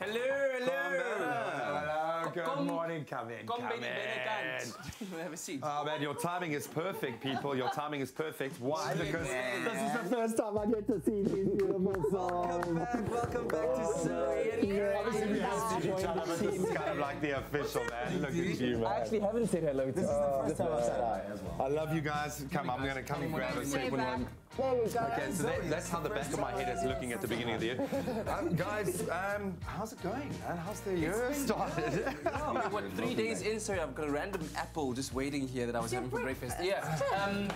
Hello. Good morning. Come in. Have a seat. Oh man, your timing is perfect, people. Your timing is perfect. Why? Because this is the first time I get to see these beautiful souls. Welcome back to Obviously, we have seen each other, but this is kind of like the official, man. Look at you, man. I actually haven't said hello to This is the first time I've said hi as well. I love you guys. Come, I'm going to come and grab a second one. Okay, so that's how the back of my head is looking at the beginning of the year. Guys, how's it going, man? How's the year started? What, 3 days in, sorry, I've got a random apple just waiting here that I was having for breakfast. Yeah,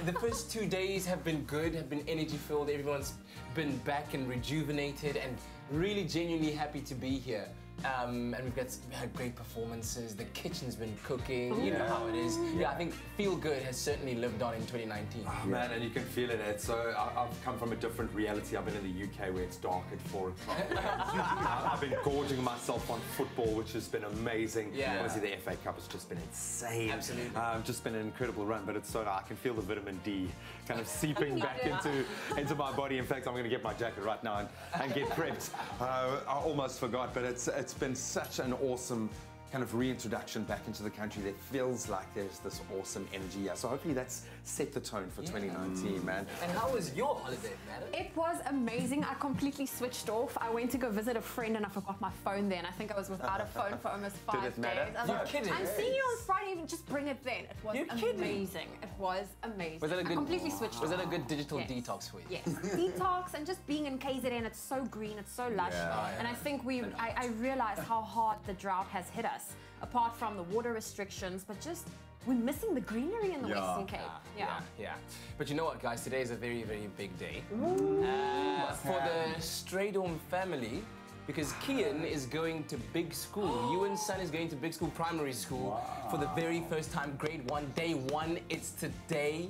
the first 2 days have been good, have been energy-filled. Everyone's been back and rejuvenated and really genuinely happy to be here. And we had great performances. The kitchen's been cooking. You know how it is. Yeah, I think Feel Good has certainly lived on in 2019. Oh, man, and you can feel it. So I've come from a different reality. I've been in the UK where it's dark at 4 o'clock. I've been gorging myself on football, which has been amazing. Yeah. Obviously, the FA Cup has just been insane. Absolutely. Just been an incredible run, but it's so I can feel the vitamin D kind of seeping back into my body. In fact, I'm going to get my jacket right now and get prepped. I almost forgot, but it's been such an awesome kind of reintroduction back into the country that feels like there's this awesome energy here. So hopefully that's set the tone for 2019, man. And how was your holiday, madam? It was amazing. I completely switched off. I went to go visit a friend and I forgot my phone there, and I think I was without a phone for almost 5 days. I was You're kidding. I'm seeing you on Friday evening, just bring it then. It was amazing. It was amazing. Was that a good, I completely switched off. Was that a good digital detox for you? Yes, detox and just being in KZN, it's so green, it's so lush. And I think I realized how hard the drought has hit us. Apart from the water restrictions, but just we're missing the greenery in the Western Cape. Yeah. But you know what, guys? Today is a very, very big day for the Straydom family, because Kian is going to big school. You and son is going to big school, primary school, for the very first time, grade 1, day 1. It's today.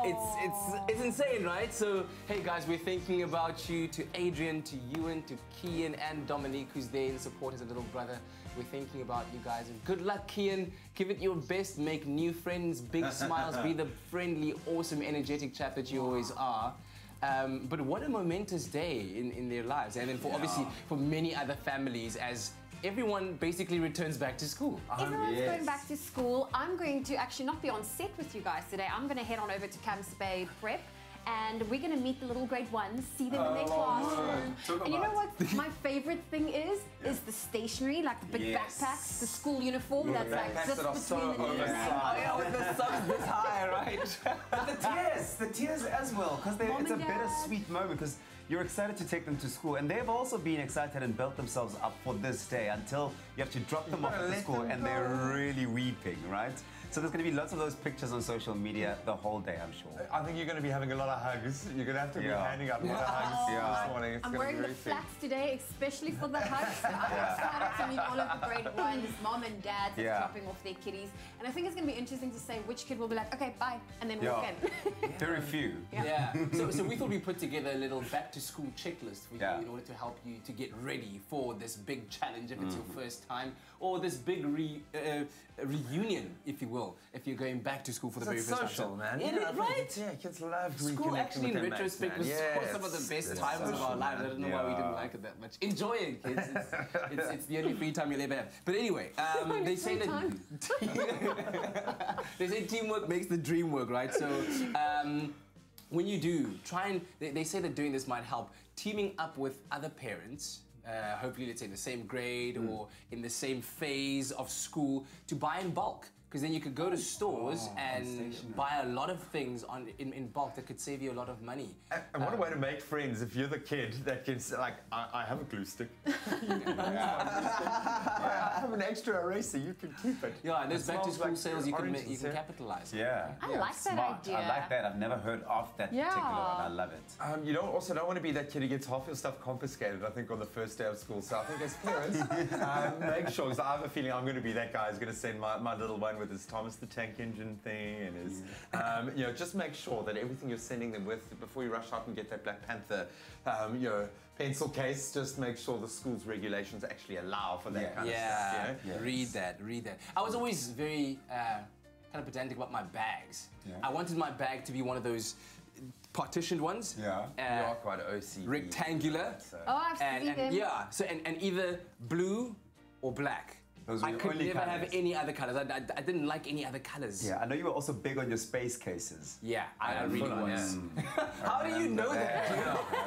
It's insane, right? So, hey guys, we're thinking about you, to Adrian, to Ewan, to Kian, and Dominique, who's there in support as a little brother. We're thinking about you guys. And good luck, Kian. Give it your best. Make new friends, big smiles. Be the friendly, awesome, energetic chap that you always are. But what a momentous day in their lives. And then for obviously for many other families, as everyone basically returns back to school. Everyone's going back to school. I'm going to actually not be on set with you guys today. I'm going to head on over to Camp Spade Prep. And we're going to meet the little grade 1s, see them in their classroom. And you know what my favorite thing is the stationery, like the big backpacks, the school uniform that's like just between the knees. With the socks this high, right? But the tears as well, because it's a bittersweet moment, because you're excited to take them to school, and they've also been excited and built themselves up for this day until you have to drop them off at the school and they're really weeping, right? So there's going to be lots of those pictures on social media the whole day, I'm sure. I think you're going to be having a lot of hugs. You're going to have to be handing out a lot of hugs this morning. It's I'm wearing the flats today, especially for the hugs. So I'm excited to meet all of the grade 1s, mom and dads dropping off their kiddies. And I think it's going to be interesting to say which kid will be like, okay, bye, and then walk in. Very few. So we thought we'd put together a little back-to-school checklist for you in order to help you to get ready for this big challenge if it's your first time, or this big reunion, if you will, if you're going back to school for the very first time. It's social, man. Right? Yeah, kids love school actually, in retrospect, was some of the best times of our lives. I don't know why we didn't like it that much. Enjoy it, kids. It's the only free time you'll ever have. But anyway, they say that they say teamwork makes the dream work, right? So when you do, they say that doing this might help teaming up with other parents, hopefully let's say in the same grade or in the same phase of school, to buy in bulk. Because then you could go to stores and buy a lot of things in bulk that could save you a lot of money. And what a way to make friends if you're the kid that can say, like, I have a glue stick. I have an extra eraser, you can keep it. Yeah, and there's back-to-school sales you can capitalize on. I like that idea. I like that. I've never heard of that particular one. I love it. You also don't want to be that kid who gets half your stuff confiscated, I think, on the first day of school. So I think as parents, make sure, because I have a feeling I'm going to be that guy who's going to send my little one with his Thomas the Tank Engine thing and his, just make sure that everything you're sending them with, before you rush out and get that Black Panther, pencil case, just make sure the school's regulations actually allow for that kind of stuff. Read that. I was always very kind of pedantic about my bags. I wanted my bag to be one of those partitioned ones. Yeah. You are quite OCD. Rectangular. Oh, I've seen them. Yeah, so and either blue or black. Those were I your could only never colours. have any other colors. I didn't like any other colors. Yeah, I know you were also big on your space cases. Yeah, I really full on, was. yeah. How do you know that?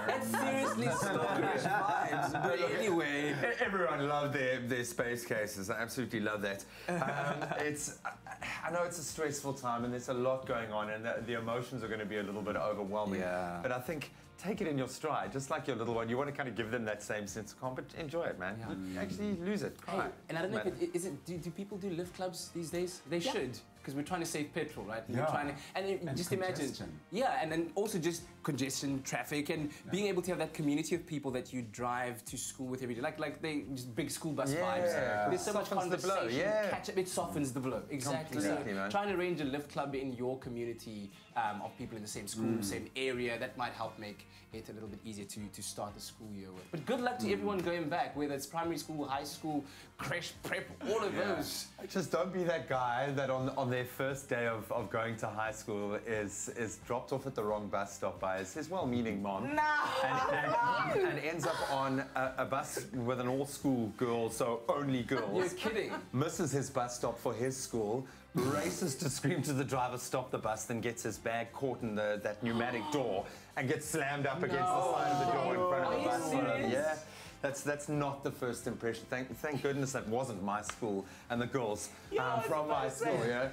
That's seriously stalkerish vibes. But anyway, Everyone loved their space cases. I absolutely love that. I know it's a stressful time and there's a lot going on and the emotions are going to be a little bit overwhelming. Yeah. But I think take it in your stride, just like your little one. You want to kind of give them that same sense of calm, but enjoy it, man. You actually lose it. hey, and I don't know if do people do lift clubs these days? They should. Because we're trying to save petrol, right? And Yeah. we're trying to, and just imagine, congestion. yeah, and then also just congestion, traffic, and being able to have that community of people that you drive to school with every day, like they just big school bus vibes. There's so much Softens the blow, conversation, yeah. catch up, it softens the blow. Exactly. Completely, So man. trying to arrange a lift club in your community of people in the same school, same area, that might help make it a little bit easier to start the school year with. But good luck to everyone going back, whether it's primary school, high school, creche, prep, all of those. Just don't be that guy that on their first day of going to high school is dropped off at the wrong bus stop by his well-meaning mom. And ends up on a bus with an all-school girl, so only girls. You're kidding. Misses his bus stop for his school, races to scream to the driver, stop the bus, then gets his bag caught in that pneumatic door and gets slammed up against the side of the door in front of the Are bus. you serious? Yeah. That's not the first impression. Thank goodness that wasn't my school and the girls from my school. Yeah,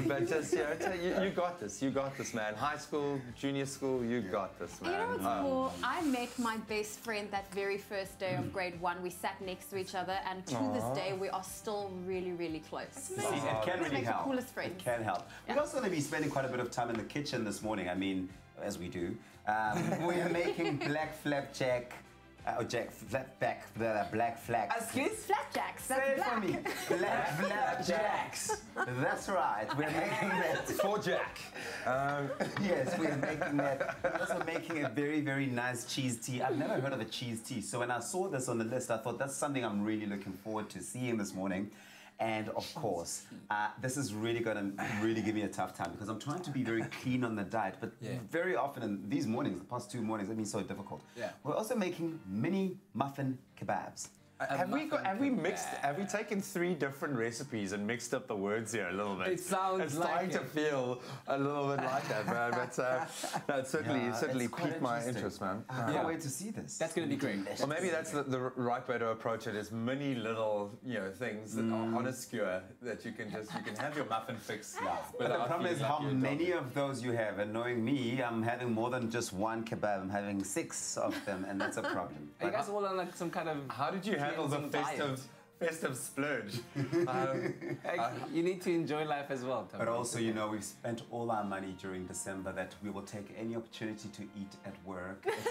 but just you got this. You got this, man. High school, junior school, you got this, man. You know what's cool? I met my best friend that very first day of grade 1. We sat next to each other, and to this day, we are still really, really close. See, it can really Makes the help. coolest friends. It can help. We're also going to be spending quite a bit of time in the kitchen this morning. I mean, as we do. We are making black flapjack. Black flax. Flapjacks. Say That's it black. for me. Black flapjacks. That's right. We're making that. For Jack. Yes, we're making that. We're also making a very, very nice cheese tea. I've never heard of a cheese tea. So when I saw this on the list, I thought that's something I'm really looking forward to seeing this morning. And of course, this is really going to really give me a tough time because I'm trying to be very clean on the diet. But very often in these mornings, the past 2 mornings, have been so difficult. Yeah. We're also making mini muffin kebabs. Have we taken 3 different recipes and mixed up the words here a little bit? It sounds it's like starting to feel a little bit like that, man. But no, it certainly it's quite piqued my interesting. interest, man. I can't wait to see this. That's going to be great. Well, maybe that's the right way to approach it. Is many little things that are on a skewer that you can have your muffin fix. But the problem is how many of those you have. And knowing me, I'm having more than just 1 kebab. I'm having 6 of them, and that's a problem. Are you guys all on like some kind of... How did you handle the festive splurge? You need to enjoy life as well, Tom. But also, you know, we've spent all our money during December that we will take any opportunity to eat at work. It's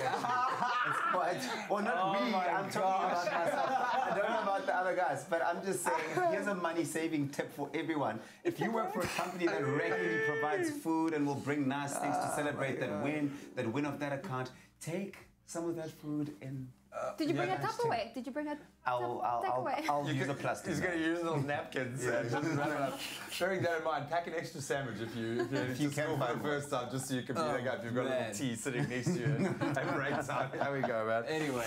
quite... Well, not we. I'm talking about myself. I don't know about the other guys, but I'm just saying, here's a money-saving tip for everyone. If you work for a company that regularly provides food and will bring nice things to celebrate that win of that account, take some of that food in. Did you bring a Tupperware? Did you bring a takeaway? I'll use a plastic. He's going to use little napkins. Just wrap it up. Bearing that in mind, pack an extra sandwich if you can for the first time, just so you can be that guy if you've got a little tea sitting next to you at break time. There we go, man. Anyway,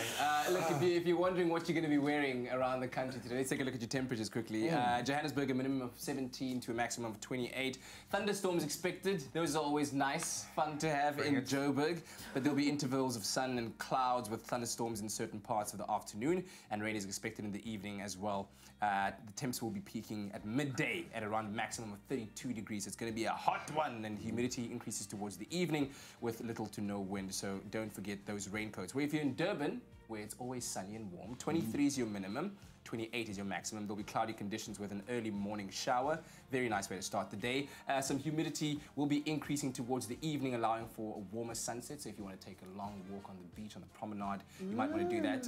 look, if you're wondering what you're going to be wearing around the country today, let's take a look at your temperatures quickly. Johannesburg, a minimum of 17 to a maximum of 28. Thunderstorms expected. Those are always nice, fun to have in Joburg. But there'll be intervals of sun and clouds with thunderstorms in certain parts of the afternoon, and rain is expected in the evening as well. The temps will be peaking at midday at around maximum of 32 degrees. It's going to be a hot one, and humidity increases towards the evening with little to no wind, so don't forget those raincoats. Where if you're in Durban, where it's always sunny and warm, 23 is your minimum, 28 is your maximum. There'll be cloudy conditions with an early morning shower. Very nice way to start the day. Some humidity will be increasing towards the evening, allowing for a warmer sunset. So if you want to take a long walk on the beach, on the promenade, you might want to do that.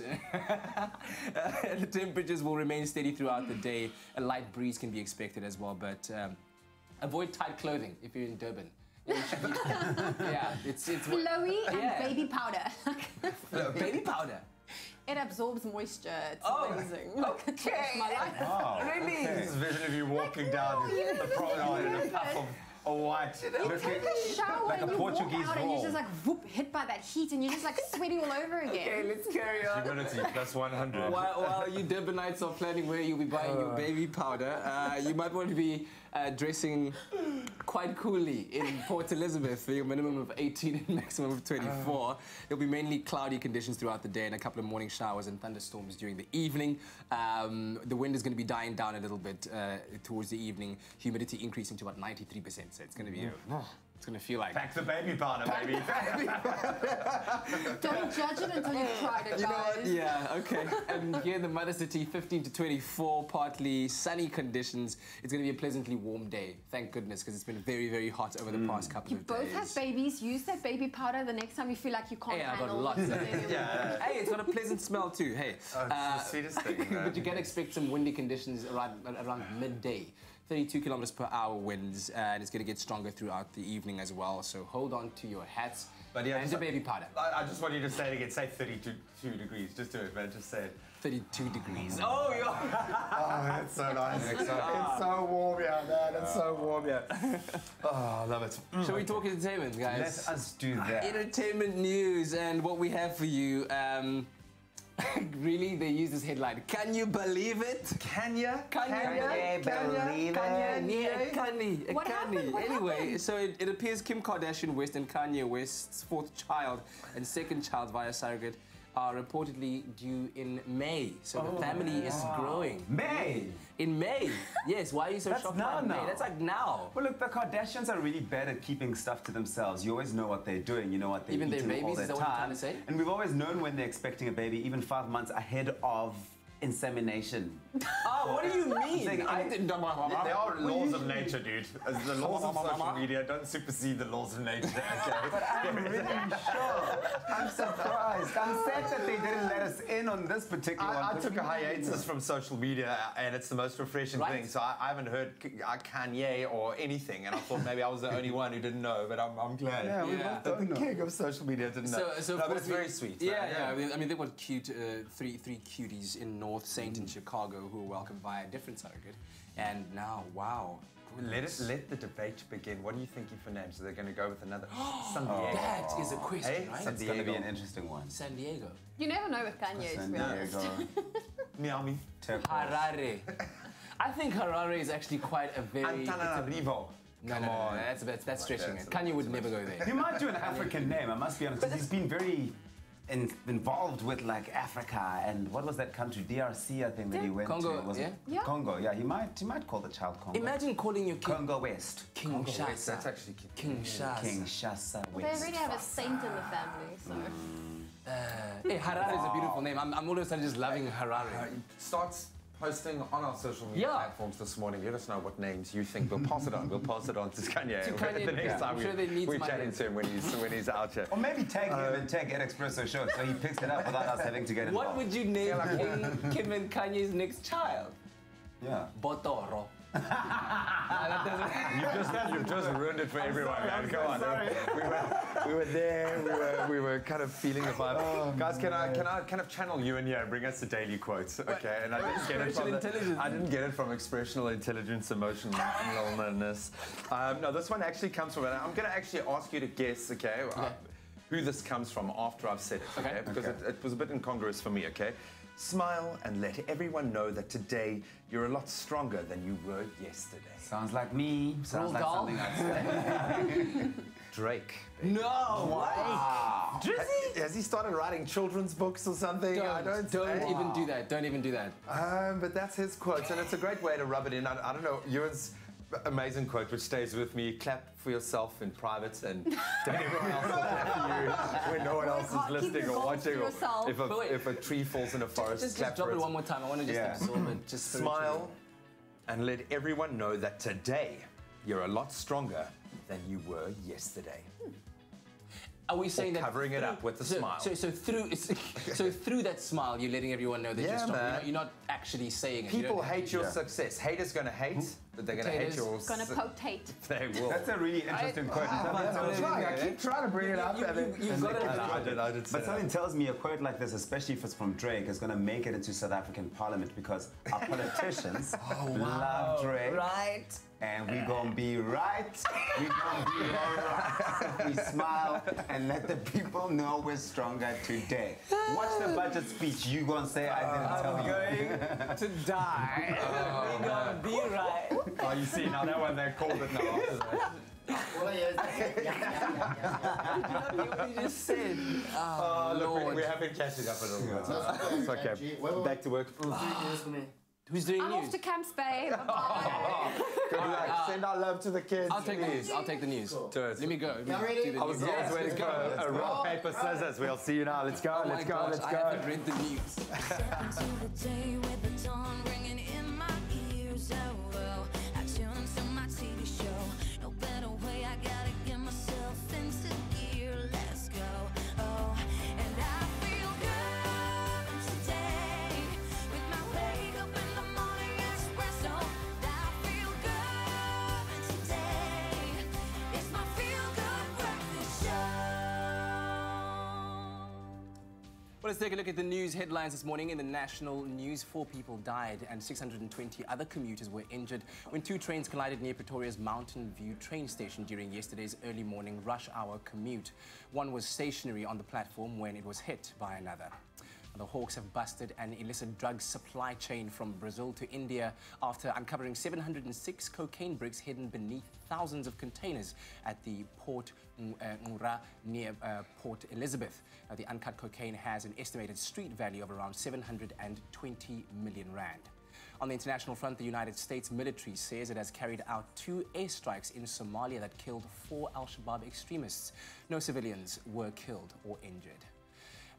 The temperatures will remain steady throughout the day. A light breeze can be expected as well, but avoid tight clothing if you're in Durban. Yeah, it's Flowy and baby powder. Baby powder. It absorbs moisture. It's amazing. Okay. My life. Really? This is a vision of you walking down the promenade in a puff What? You take a shower Like and a you walk Portuguese out and roll. you're just like whoop, hit by that heat and you're just like sweaty all over again. Okay, let's carry on. Humidity plus 100. While you Durbanites are planning where you'll be buying your baby powder, you might want to be dressing quite coolly in Port Elizabeth for your minimum of 18 and maximum of 24. There'll be mainly cloudy conditions throughout the day and a couple of morning showers and thunderstorms during the evening. The wind is going to be dying down a little bit towards the evening. Humidity increasing to about 93%. So it's going to be it's going to feel like... Pack the baby powder, baby. Don't judge it until you've tried it, guys. Yeah, okay. And here in the Mother City, 15 to 24, partly sunny conditions. It's going to be a pleasantly warm day, thank goodness, because it's been very, very hot over the past couple of days. Both have babies. Use that baby powder the next time you feel like you can't Hey, I've got handle lots of it. it. Hey, it's got a pleasant smell too. Hey, It's the sweetest thing. but you can expect some windy conditions around midday. 32 kilometers per hour winds, and it's going to get stronger throughout the evening as well. So hold on to your hats and your baby powder. I just want you to say it again. Say 32 degrees. Just do it, man. Just say it. 32 degrees. Oh, yeah. Oh, that's so nice. It's so warm here, man. It's so warm here. Oh, I love it. Shall we talk entertainment, guys? Let us do that. Entertainment news, and what we have for you. Really, they use this headline. Can you believe it? Can you? Can you believe it? What happened? What Anyway, happened? so it appears Kim Kardashian West and Kanye West's fourth child and second child via surrogate are reportedly due in May. So the family is growing. May! In May? Yes, why are you so That's shocked now, about May? now. That's like now. Well, look, the Kardashians are really bad at keeping stuff to themselves. You always know what they're doing. You know what they're Even their eating all babies, their is that what you're time. trying to say? And we've always known when they're expecting a baby, even 5 months ahead of insemination. Oh, what do you mean? Saying, I didn't know. There are laws of nature, dude. The laws of social media don't supersede the laws of nature. Okay? But I'm really shocked. I'm surprised. I'm sad that they didn't let us in on this particular one. I took a hiatus from social media, and it's the most refreshing Right. thing. So I haven't heard Kanye or anything, and I thought maybe I was the only one who didn't know. But I'm glad. Yeah, we Yeah. both The don't know. king of social media didn't know. So no, but it's very sweet. Yeah, man. yeah. I mean, they've got cute three cuties in North Saint in Chicago who were welcomed by a different surrogate, and now, wow. Let the debate begin. What are you thinking for names? Are they going to go with another San Diego? That is a question, Hey, right? San It's going to be Diego. an interesting one. San Diego. You never know with Kanye, to San be honest. Diego, Miami. Turquoise. Harare. I think Harare is actually quite a very... Antananarivo. No, that's stretching it. Kanye would never go there. He might do an African name, I must be honest, because he's been very involved with like Africa and what was that country? DRC, I think, that he went Congo, to. Was it yeah? Congo, yeah. He might call the child Congo. Imagine calling your kid Congo West. Kinshasa. That's actually cute. Kinshasa. Kinshasa They West. already have a saint in the family, so. Hey, Harare is a beautiful name. I'm all of a sudden just loving Harare. Start posting on our social media Yeah. platforms this morning. Let us know what names you think. We'll pass it on. We'll pass it on to Kanye. To Kanye, the next yeah. time I'm sure they need we some chat ideas. into him when he's out here. Or maybe tag him and tag Expresso show so he picks it up without us having to get involved. What would you name Kim and Kanye's next child? Yeah. Botoro. You've just ruined it for everyone, man. Come on. We were there. We were kind of feeling the vibe. Guys, can I kind of channel you in here and bring us the daily quotes? Okay. And I didn't get it from Intelligence. I didn't get it from Expressional Intelligence, Emotionalness. No, this one actually comes from. And I'm going to actually ask you to guess. Okay. Who this comes from after I've said it. Okay. Because it was a bit incongruous for me. Okay. Smile and let everyone know that today you're a lot stronger than you were yesterday. Sounds like me. Sounds like Doll. something I'd say. Drake. No! Wow. Has he started writing children's books or something? Don't even do that. Don't even do that. But that's his quote, and it's a great way to rub it in. I don't know, Ewan's amazing quote, which stays with me: clap for yourself in private and don't everyone else will clap for you when no one else hard, is keep listening your or goals to watching. Or yourself. if a tree falls in a forest, Just clap drop for it one more time. I want to just absorb it. Just Smile and let everyone know that today you're a lot stronger than you were yesterday. Are we saying that covering it up with a smile? So through that smile, you're letting everyone know that you're strong. man. You're not actually saying it. People hate your success. Haters gonna hate. They're going to hate you. Gonna potate. They will. That's a really interesting quote. I keep trying to bring it up. You've got it. I did say But something tells me a quote like this, especially if it's from Drake, is going to make it into South African Parliament because our politicians love Drake. Right. And we gonna be right. We gonna be alright. We smile and let the people know we're stronger today. Watch the budget speech. You gonna say I didn't tell you. Going to die. We gonna be right. Oh, you see, now that one, they called it now after that. What you just said. Oh, look, we have been catching up a little bit. It's okay. Back to work. Who's doing I'm news? off to Camps Bay. Good luck. Send our love to the kids. I'll take the news. I'll take the news. Do it. Let me go. Y'all ready? I was waiting for a rock, paper, scissors. We'll see you now. Let's go, Oh my let's go, gosh, let's I go. haven't read the news. Step into the day with the dawn ringing in my ears. Oh, well, I tune into my TV show. No better way, I gotta get myself into gear. Let's go. Oh, and I feel good today with my wake up in the morning espresso. I feel good today. It's my feel good breakfast show. Well, let's take a look at the news headlines this morning. In the national news, 4 people died and 620 other commuters were injured when 2 trains collided near Pretoria's Mountain View train station during yesterday's early morning rush hour commute. One was stationary on the platform when it was hit by another. The Hawks have busted an illicit drug supply chain from Brazil to India after uncovering 706 cocaine bricks hidden beneath thousands of containers at the Port Ngura near Port Elizabeth. The uncut cocaine has an estimated street value of around 720 million rand. On the international front, the United States military says it has carried out 2 airstrikes in Somalia that killed 4 al-Shabaab extremists. No civilians were killed or injured.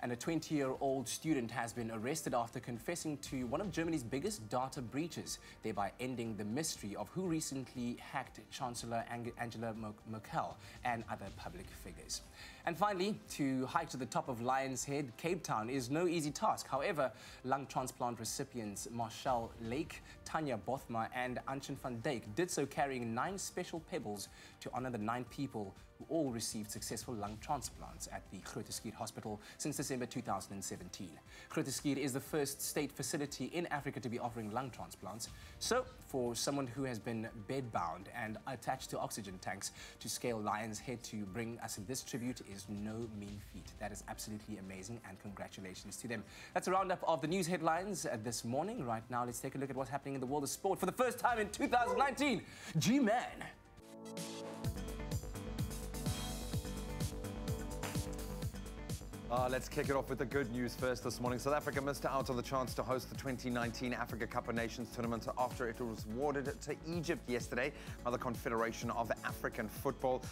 And a 20-year-old student has been arrested after confessing to one of Germany's biggest data breaches, thereby ending the mystery of who recently hacked Chancellor Angela Merkel and other public figures. And finally, to hike to the top of Lion's Head, Cape Town is no easy task. However, lung transplant recipients Marshall Lake, Tanya Bothma and Anshin van Dijk did so carrying 9 special pebbles to honor the 9 people who all received successful lung transplants at the Groote Schuur Hospital since December 2017. Groote Schuur is the first state facility in Africa to be offering lung transplants. So, for someone who has been bedbound and attached to oxygen tanks to scale Lion's Head to bring us this tribute is no mean feat. That is absolutely amazing, and congratulations to them. That's a roundup of the news headlines this morning. Right now, let's take a look at what's happening in the world of sport for the first time in 2019. G-Man. Let's kick it off with the good news first this morning. South Africa missed out on the chance to host the 2019 Africa Cup of Nations tournament after it was awarded to Egypt yesterday by the Confederation of African Football.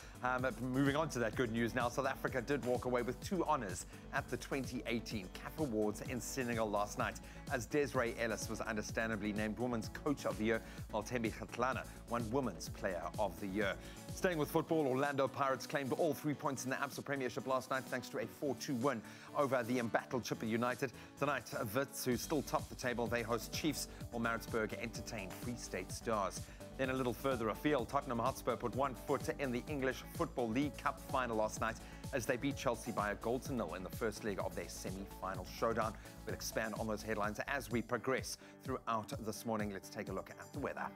Moving on to that good news now, South Africa did walk away with 2 honours at the 2018 CAF Awards in Senegal last night, as Desiree Ellis was understandably named Women's Coach of the Year, while Thembi Kgatlana won Women's Player of the Year. Staying with football, Orlando Pirates claimed all 3 points in the Absa Premiership last night thanks to a 4-2 win over the embattled Chippa United. Tonight, Wits, who still top the table, they host Chiefs, while Maritzburg entertain Free State Stars. Then a little further afield, Tottenham Hotspur put 1 foot in the English Football League Cup final last night as they beat Chelsea by a goal to 0 in the first leg of their semi-final showdown. We'll expand on those headlines as we progress throughout this morning. Let's take a look at the weather.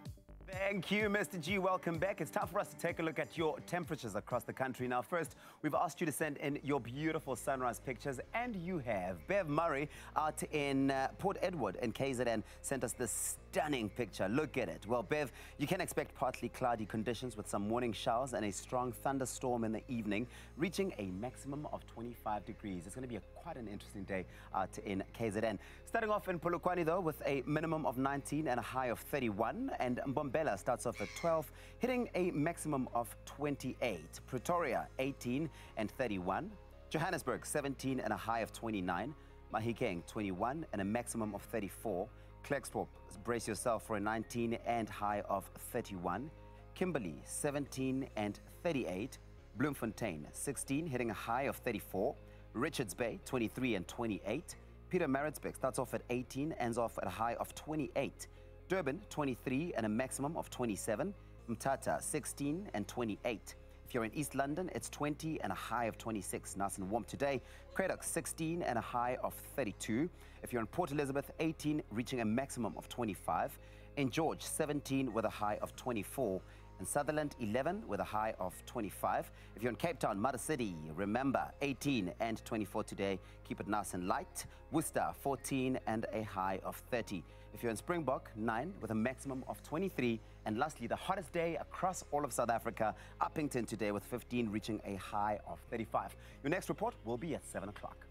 Thank you, Mr. G. Welcome back. It's time for us to take a look at your temperatures across the country. Now, first, we've asked you to send in your beautiful sunrise pictures, and you have. Bev Murray out in Port Edward in KZN sent us this stunning picture. Look at it. Well, Bev, you can expect partly cloudy conditions with some morning showers and a strong thunderstorm in the evening, reaching a maximum of 25 degrees. It's going to be quite an interesting day out in KZN. Starting off in Polokwane, though, with a minimum of 19 and a high of 31, and Mbombela starts off at 12, hitting a maximum of 28. Pretoria, 18 and 31. Johannesburg, 17 and a high of 29. Mahikeng, 21 and a maximum of 34. Klerksdorp, brace yourself for a 19 and high of 31. Kimberley, 17 and 38. Bloemfontein, 16, hitting a high of 34. Richards Bay, 23 and 28. Peter Maritzburg starts off at 18, ends off at a high of 28. Durban, 23 and a maximum of 27. Mthatha, 16 and 28. If you're in East London, it's 20 and a high of 26. Nice and warm today. Cradock, 16 and a high of 32. If you're in Port Elizabeth, 18, reaching a maximum of 25. In George, 17 with a high of 24. In Sutherland, 11 with a high of 25. If you're in Cape Town, Mother City, remember 18 and 24 today. Keep it nice and light. Worcester, 14 and a high of 30. If you're in Springbok, 9 with a maximum of 23. And lastly, the hottest day across all of South Africa, Uppington today with 15 reaching a high of 35. Your next report will be at 7 o'clock.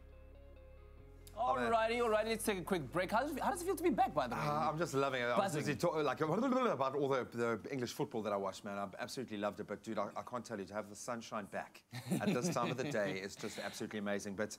Alrighty, let's take a quick break. How does it feel to be back, by the way? I'm just loving it. I was Buzzing. like about all the English football that I watched, man. I've absolutely loved it. But, dude, I can't tell you, to have the sunshine back at this time of the day is just absolutely amazing. But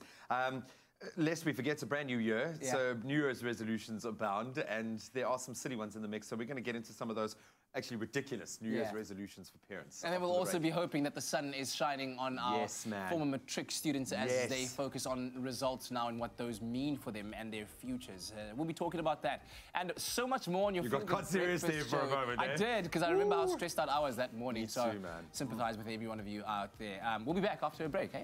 lest we forget, it's a brand new year. Yeah. So New Year's resolutions abound, and there are some silly ones in the mix. So we're going to get into some of those actually ridiculous New Year's resolutions for parents. And then we'll also be hoping that the sun is shining on our former matric students as they focus on results now and what those mean for them and their futures. We'll be talking about that and so much more on your You got serious there for a moment, I did, because I remember how stressed out I was that morning. Me so too, man. sympathize with every one of you out there. We'll be back after a break, eh?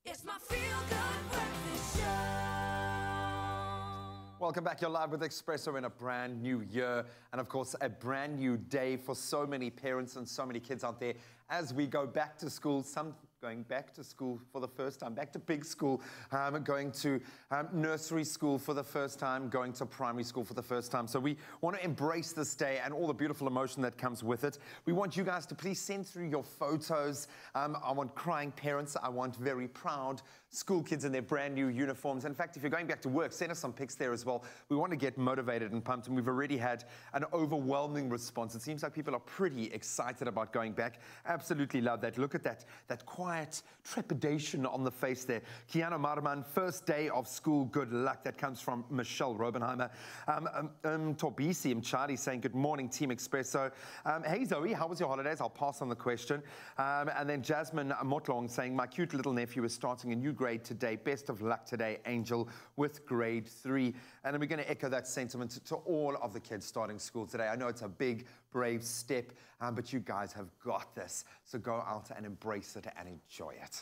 It's my feel-good breakfast show. Welcome back. You're live with Expresso in a brand new year. And, of course, a brand new day for so many parents and so many kids out there as we go back to school. Some going back to school for the first time, back to big school, going to nursery school for the first time, going to primary school for the first time. So we want to embrace this day and all the beautiful emotion that comes with it. We want you guys to please send through your photos. I want crying parents. I want very proud school kids in their brand new uniforms. In fact, if you're going back to work, send us some pics there as well. We want to get motivated and pumped, and we've already had an overwhelming response. It seems like people are pretty excited about going back. Absolutely love that. Look at that quiet trepidation on the face there. Kiana Marman, first day of school, good luck. That comes from Michelle Robenheimer. Tobisi Charlie saying, good morning, Team Expresso. Hey, Zoe, how was your holidays? I'll pass on the question. And then Jasmine Motlong saying, my cute little nephew is starting a new grade today. Best of luck today, Angel, with grade 3. And then we're going to echo that sentiment to all of the kids starting school today. I know it's a big, brave step, but you guys have got this. So go out and embrace it and enjoy it.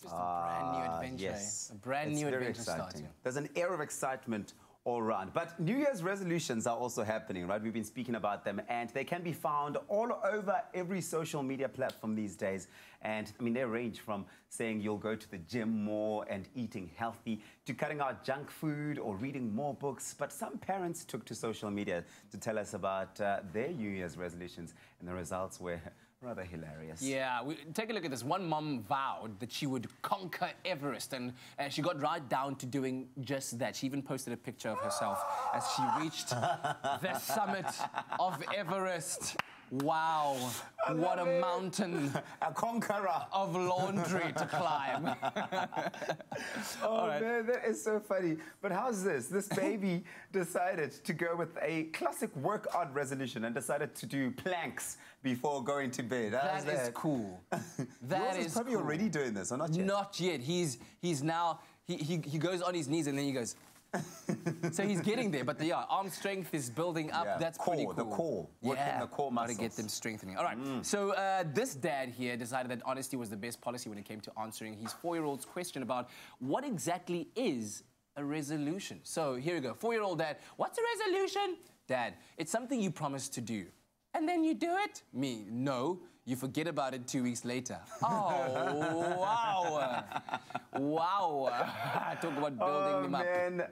Just a brand new adventure. Yes. A brand new adventure starting. There's an air of excitement all around. But New Year's resolutions are also happening, right? We've been speaking about them, and they can be found all over every social media platform these days. And I mean, they range from saying you'll go to the gym more and eating healthy to cutting out junk food or reading more books. But some parents took to social media to tell us about their New Year's resolutions, and the results were rather hilarious. Yeah, take a look at this. One mom vowed that she would conquer Everest, and she got right down to doing just that. She even posted a picture of herself as she reached the summit of Everest. Wow, what a mountain. A conqueror. Of laundry to climb. Oh, man, that is so funny. But how's this? This baby decided to go with a classic workout resolution and decided to do planks before going to bed. That is cool. That Yours is probably cool. already doing this, or not yet? Not yet. He's now, he goes on his knees and then he goes. So he's getting there, but yeah, arm strength is building up. Yeah. That's Core, pretty cool. the core. Working the core muscles. Gotta get them strengthening. All right, so this dad here decided that honesty was the best policy when it came to answering his 4-year-old's question about what exactly is a resolution. So here we go. 4-year-old dad, what's a resolution? Dad, it's something you promise to do. And then you do it? Me, no. You forget about it 2 weeks later. Oh, wow. Wow. Talk about building them up. Man.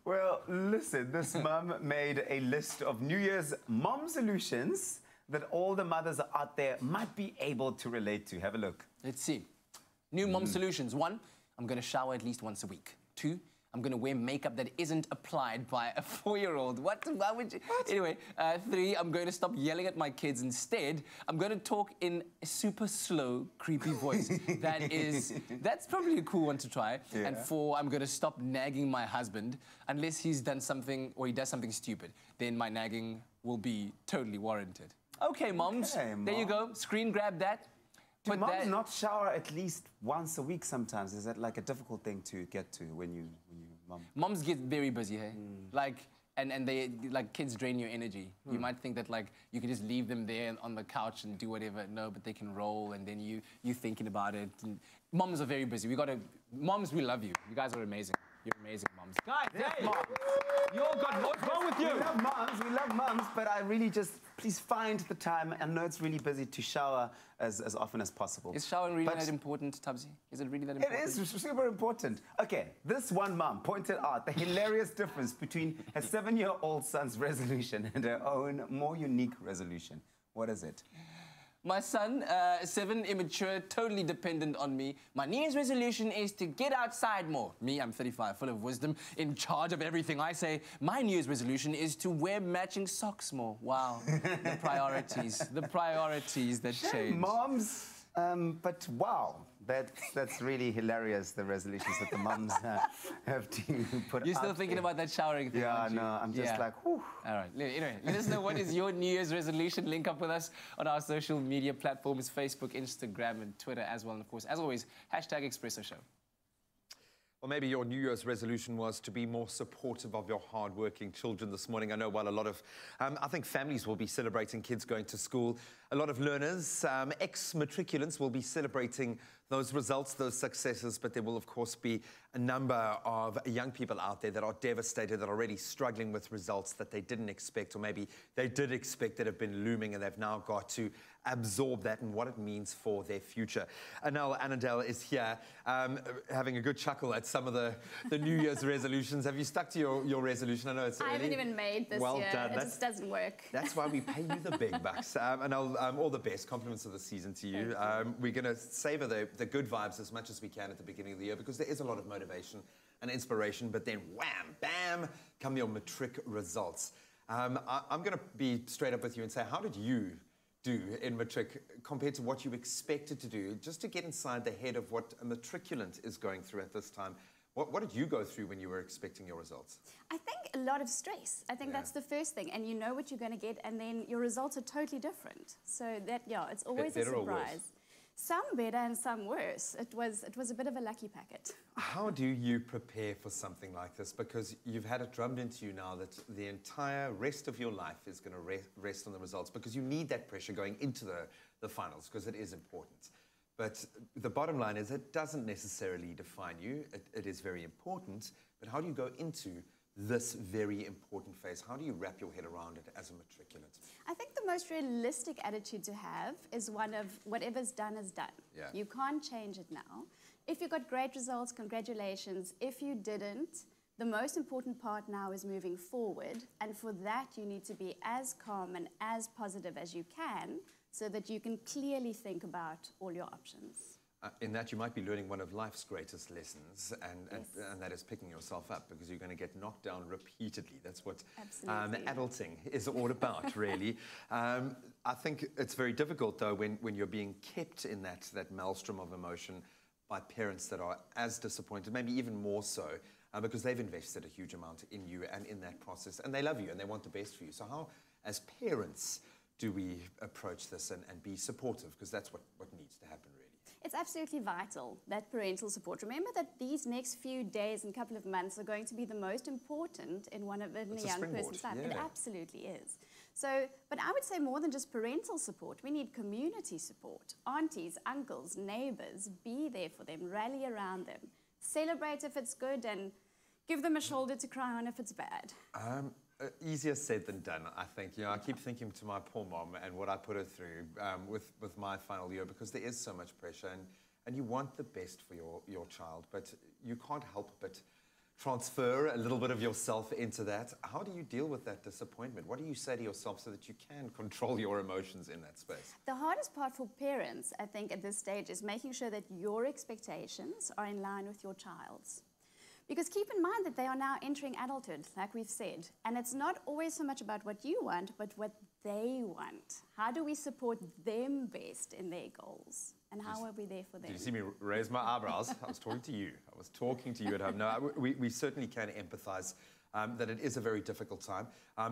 Well, listen, this mum made a list of New Year's mom solutions that all the mothers out there might be able to relate to. Have a look. Let's see. New mom solutions. 1, I'm going to shower at least once a week. 2, I'm going to wear makeup that isn't applied by a 4-year-old. What? Why would you? What? Anyway, 3, I'm going to stop yelling at my kids. Instead, I'm going to talk in a super slow, creepy voice. That's probably a cool one to try. Yeah. And 4, I'm going to stop nagging my husband unless he's done something or he does something stupid. Then my nagging will be totally warranted. Okay, moms. Okay, Mom. There you go. Screen grab that. Do moms not shower at least once a week sometimes? Is that like a difficult thing to get to when you mom? Moms get very busy, hey? Like, and they, like, kids drain your energy. You might think that, like, you can just leave them there on the couch and do whatever. No, but they can roll, and then you thinking about it. And moms are very busy. Moms, we love you. You guys are amazing. You're amazing, moms. Guys, hey! Moms. Yo, God, what's wrong with you? We love moms, but I really just, please find the time. I know it's really busy to shower as often as possible. Is showering really that important, Tubbsy? Is it really that important? It is super important. Okay, this one mom pointed out the hilarious difference between her 7-year-old son's resolution and her own more unique resolution. What is it? My son, 7, immature, totally dependent on me. My New Year's resolution is to get outside more. Me, I'm 35, full of wisdom, in charge of everything I say. My New Year's resolution is to wear matching socks more. Wow, the priorities that change. Moms, but wow, that's really hilarious, the resolutions that the mums have to put You're still thinking about that showering thing, Yeah, no, I'm just like, whew. All right, anyway, let us know what is your New Year's resolution. Link up with us on our social media platforms, Facebook, Instagram, and Twitter as well. And of course, as always, #Expresso Show. Well, maybe your New Year's resolution was to be more supportive of your hard-working children this morning. I know while a lot of, I think families will be celebrating kids going to school. A lot of learners, ex-matriculants will be celebrating those results, those successes, but there will, of course, be a number of young people out there that are devastated, that are already struggling with results that they didn't expect, or maybe they did expect that have been looming, and they've now got to absorb that and what it means for their future. Anel Annandale is here, having a good chuckle at some of the New Year's resolutions. Have you stuck to your resolution? I know it's early. I haven't even made this well year. Done. It just doesn't work. That's why we pay you the big bucks. Anel, all the best. Compliments of the season to you. We're going to savor the good vibes as much as we can at the beginning of the year, because there is a lot of motivation and inspiration, but then wham, bam, come your matric results. I'm going to be straight up with you and say, how did you do in matric compared to what you expected to do, just to get inside the head of what a matriculant is going through at this time? What did you go through when you were expecting your results? I think a lot of stress. I think that's the first thing. And you know what you're going to get, and then your results are totally different. So that, it's always a surprise. Some better and some worse. It was a bit of a lucky packet. How do you prepare for something like this? Because you've had it drummed into you now that the entire rest of your life is going to rest on the results, because you need that pressure going into the finals, because it is important. But the bottom line is it doesn't necessarily define you. It is very important. But how do you go into this very important phase? How do you wrap your head around it as a matriculant? I think the most realistic attitude to have is one of whatever's done is done. Yeah. You can't change it now. If you got great results, congratulations. If you didn't, the most important part now is moving forward. And for that, you need to be as calm and as positive as you can, so that you can clearly think about all your options. In that you might be learning one of life's greatest lessons, and that is picking yourself up, because you're going to get knocked down repeatedly. That's what adulting is all about, really. I think it's very difficult, though, when you're being kept in that maelstrom of emotion by parents that are as disappointed, maybe even more so, because they've invested a huge amount in you and in that process, and they love you and they want the best for you. So how, as parents, do we approach this and be supportive? Because that's what needs to happen, really. It's absolutely vital, that parental support. Remember that these next few days and couple of months are going to be the most important in a young person's life. Yeah. It absolutely is. So, but I would say more than just parental support, we need community support. Aunties, uncles, neighbors, be there for them, rally around them. Celebrate if it's good and give them a shoulder to cry on if it's bad. Easier said than done, I think. You know, I keep thinking to my poor mom and what I put her through with my final year, because there is so much pressure, and you want the best for your child, but you can't help but transfer a little bit of yourself into that. How do you deal with that disappointment? What do you say to yourself so that you can control your emotions in that space? The hardest part for parents, I think, at this stage is making sure that your expectations are in line with your child's. Because keep in mind that they are now entering adulthood, like we've said. And it's not always so much about what you want, but what they want. How do we support them best in their goals? And how are we there for them? Did you see me raise my eyebrows? I was talking to you. I was talking to you at home. No, we certainly can empathize that it is a very difficult time.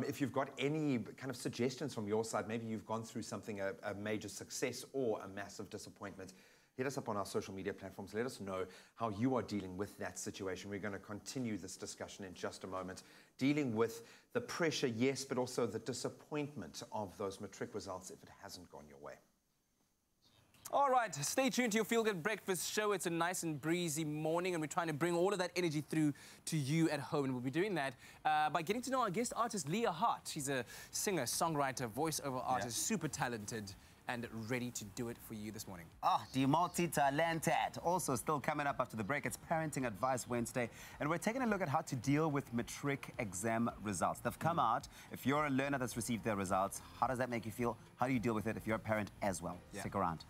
If you've got any kind of suggestions from your side, maybe you've gone through something, a major success or a massive disappointment, hit us up on our social media platforms. Let us know how you are dealing with that situation. We're going to continue this discussion in just a moment. Dealing with the pressure, yes, but also the disappointment of those matric results if it hasn't gone your way. All right, stay tuned to your Feel Good Breakfast show. It's a nice and breezy morning, and we're trying to bring all of that energy through to you at home. And we'll be doing that by getting to know our guest artist, Leah Hart. She's a singer, songwriter, voiceover artist, super talented, and ready to do it for you this morning. The multi-talented. Also, still coming up after the break, it's Parenting Advice Wednesday, and we're taking a look at how to deal with matric exam results. They've come out. If you're a learner that's received their results, how does that make you feel? How do you deal with it if you're a parent as well? Stick around.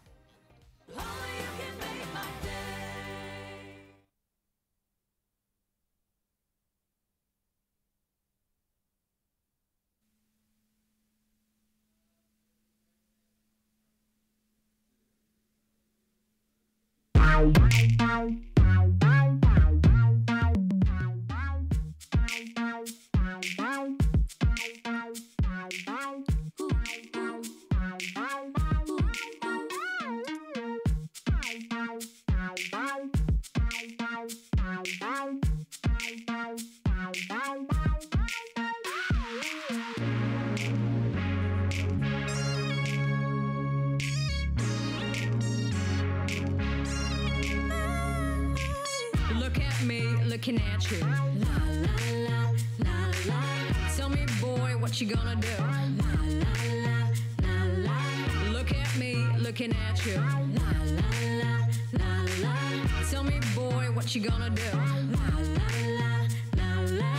Looking at you, la la la la la. Tell me, boy, what you gonna do? La la la la la. Look at me, looking at you, la la la la la. Tell me, boy, what you gonna do? La la la la la.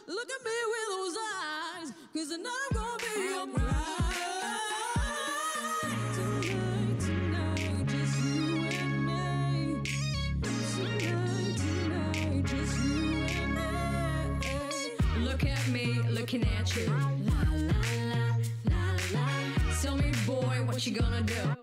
Look at me with those eyes, 'cause I'm gonna be your bride. Tonight, tonight, just you and me. Tonight, just you and me. Look at me, looking at you, la la la la la. Tell me, boy, what you gonna do?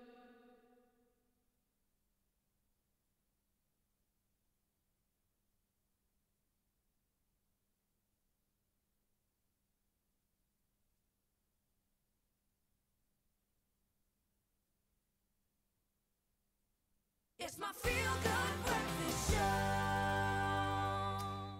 It's my Feel Good Breakfast show.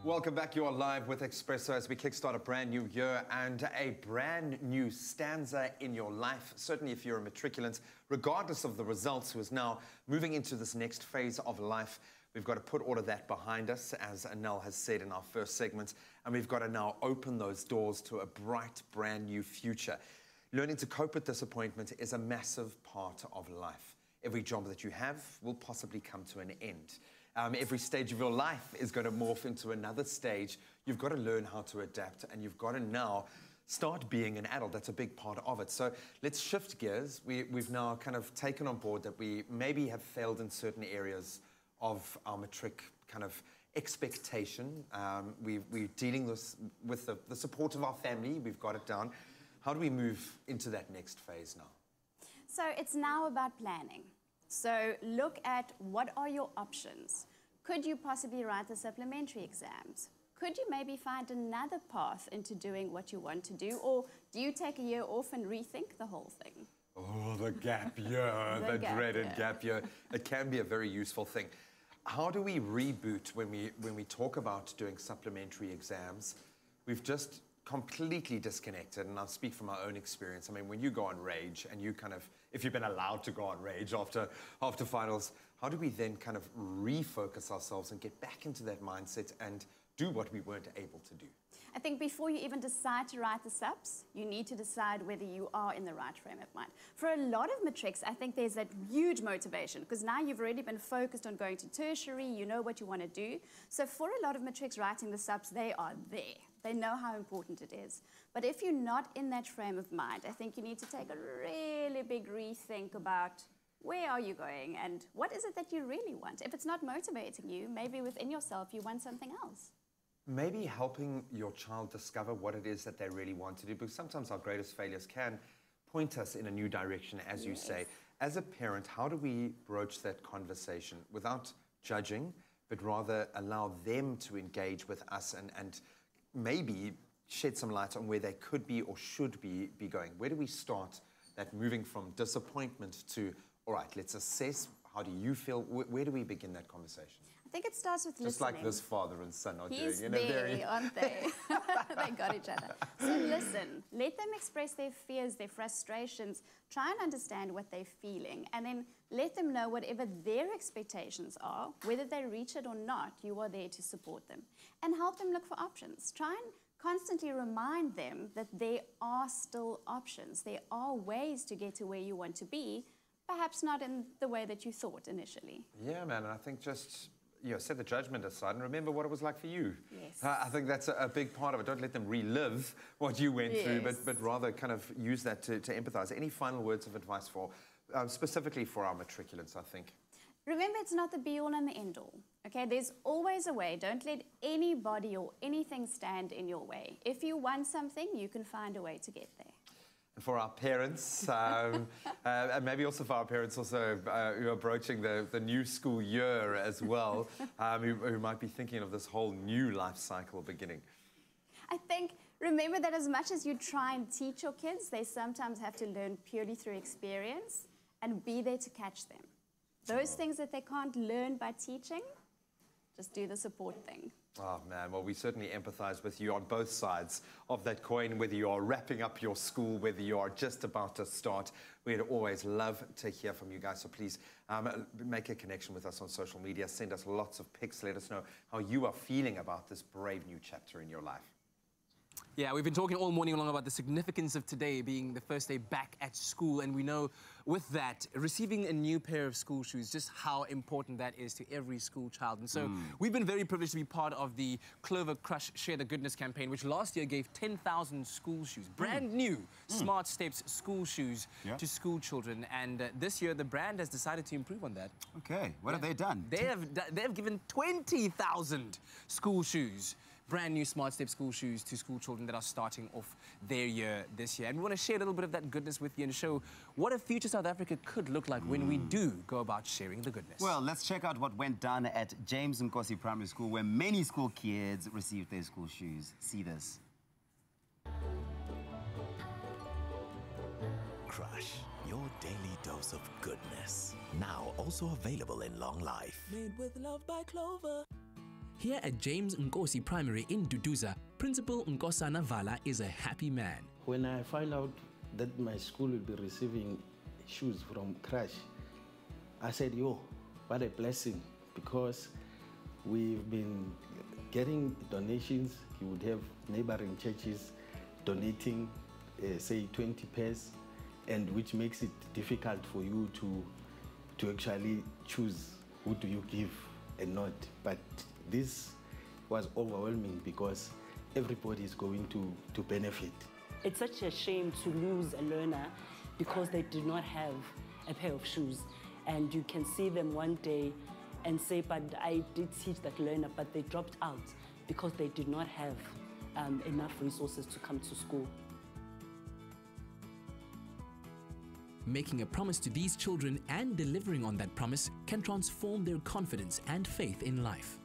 Welcome back. You're live with Expresso as we kickstart a brand new year and a brand new stanza in your life. Certainly if you're a matriculant, regardless of the results, who is now moving into this next phase of life, we've got to put all of that behind us, as Anel has said in our first segment, and we've got to now open those doors to a bright, brand new future. Learning to cope with disappointment is a massive part of life. Every job that you have will possibly come to an end. every stage of your life is going to morph into another stage. You've got to learn how to adapt, and you've got to now start being an adult. That's a big part of it. So let's shift gears. We've now kind of taken on board that we maybe have failed in certain areas of our matric kind of expectation. We're dealing with the support of our family. We've got it down. How do we move into that next phase now? So it's now about planning. So look at what are your options. Could you possibly write the supplementary exams? Could you maybe find another path into doing what you want to do? Or do you take a year off and rethink the whole thing? Oh, the gap year, the dreaded gap year. It can be a very useful thing. How do we reboot when we talk about doing supplementary exams? We've just completely disconnected, and I'll speak from my own experience. I mean, when you go on rage and you kind of, if you've been allowed to go on rage after finals, how do we then kind of refocus ourselves and get back into that mindset and do what we weren't able to do? I think before you even decide to write the subs, you need to decide whether you are in the right frame of mind. For a lot of matrics, I think there's that huge motivation because now you've already been focused on going to tertiary, you know what you want to do. So for a lot of matrics writing the subs, they are there. They know how important it is. But if you're not in that frame of mind, I think you need to take a really big rethink about where are you going and what is it that you really want? If it's not motivating you, maybe within yourself you want something else. Maybe helping your child discover what it is that they really want to do, because sometimes our greatest failures can point us in a new direction, as you say. As a parent, how do we broach that conversation without judging, but rather allow them to engage with us and maybe shed some light on where they could be or should be going? Where do we start that moving from disappointment to, all right, let's assess, how do you feel? Where do we begin that conversation? I think it starts with listening. Just like this father and son are doing. He's there, aren't they? They got each other. So listen, let them express their fears, their frustrations, try and understand what they're feeling, and then let them know whatever their expectations are, whether they reach it or not, you are there to support them. And help them look for options. Try and constantly remind them that there are still options. There are ways to get to where you want to be, perhaps not in the way that you thought initially. Yeah, man, and I think just set the judgment aside and remember what it was like for you. Yes. I think that's a big part of it. Don't let them relive what you went through, but rather kind of use that to empathize. Any final words of advice for, specifically for our matriculants, I think? Remember, it's not the be-all and the end-all, okay? There's always a way. Don't let anybody or anything stand in your way. If you want something, you can find a way to get there. For our parents, and maybe also for our parents also who are approaching the new school year as well, who might be thinking of this whole new life cycle beginning. I think, remember that as much as you try and teach your kids, they sometimes have to learn purely through experience and be there to catch them. Those things that they can't learn by teaching, just do the support thing. Oh, man, well, we certainly empathize with you on both sides of that coin, whether you are wrapping up your school, whether you are just about to start. We'd always love to hear from you guys, so please make a connection with us on social media. Send us lots of pics. Let us know how you are feeling about this brave new chapter in your life. Yeah, we've been talking all morning long about the significance of today being the first day back at school, and we know with that, receiving a new pair of school shoes, just how important that is to every school child. And so we've been very privileged to be part of the Clover Crush Share the Goodness campaign, which last year gave 10,000 school shoes, brand new Smart Steps school shoes to school children. And this year, the brand has decided to improve on that. Okay, what have they done? They have given 20,000 school shoes, brand new Smart Step school shoes to school children that are starting off their year this year. And we want to share a little bit of that goodness with you and show what a future South Africa could look like when we do go about sharing the goodness. Well, let's check out what went down at James Nkosi Primary School, where many school kids received their school shoes. See this. Crush, your daily dose of goodness. Now also available in long life. Made with love by Clover. Here at James Nkosi Primary in Duduza, Principal Nkosana Vala is a happy man. When I find out that my school will be receiving shoes from Crush, I said, yo, what a blessing, because we've been getting donations. You would have neighboring churches donating, say, 20 pairs, and which makes it difficult for you to actually choose who do you give a nod. But this was overwhelming because everybody is going to benefit. It's such a shame to lose a learner because they did not have a pair of shoes. And you can see them one day and say, but I did teach that learner, but they dropped out because they did not have enough resources to come to school. Making a promise to these children and delivering on that promise can transform their confidence and faith in life.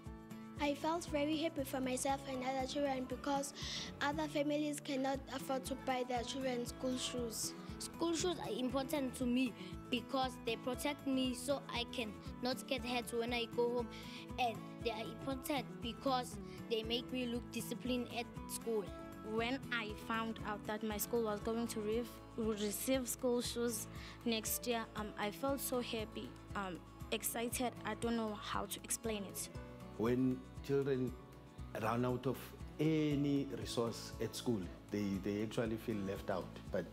I felt very happy for myself and other children because other families cannot afford to buy their children school shoes. School shoes are important to me because they protect me so I can not get hurt when I go home, and they are important because they make me look disciplined at school. When I found out that my school was going to receive school shoes next year, I felt so happy, excited. I don't know how to explain it. When children run out of any resource at school, they actually feel left out. But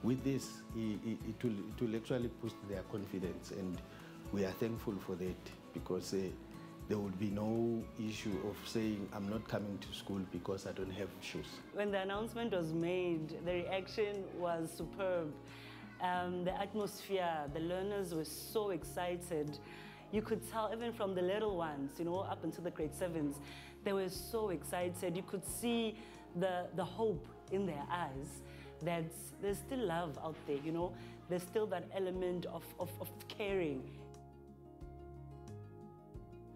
with this, it will actually boost their confidence, and we are thankful for that because there will be no issue of saying, I'm not coming to school because I don't have shoes. When the announcement was made, the reaction was superb. The atmosphere, the learners were so excited. You could tell even from the little ones, you know, up until the grade 7s, they were so excited. You could see the hope in their eyes that there's still love out there, you know. There's still that element of caring.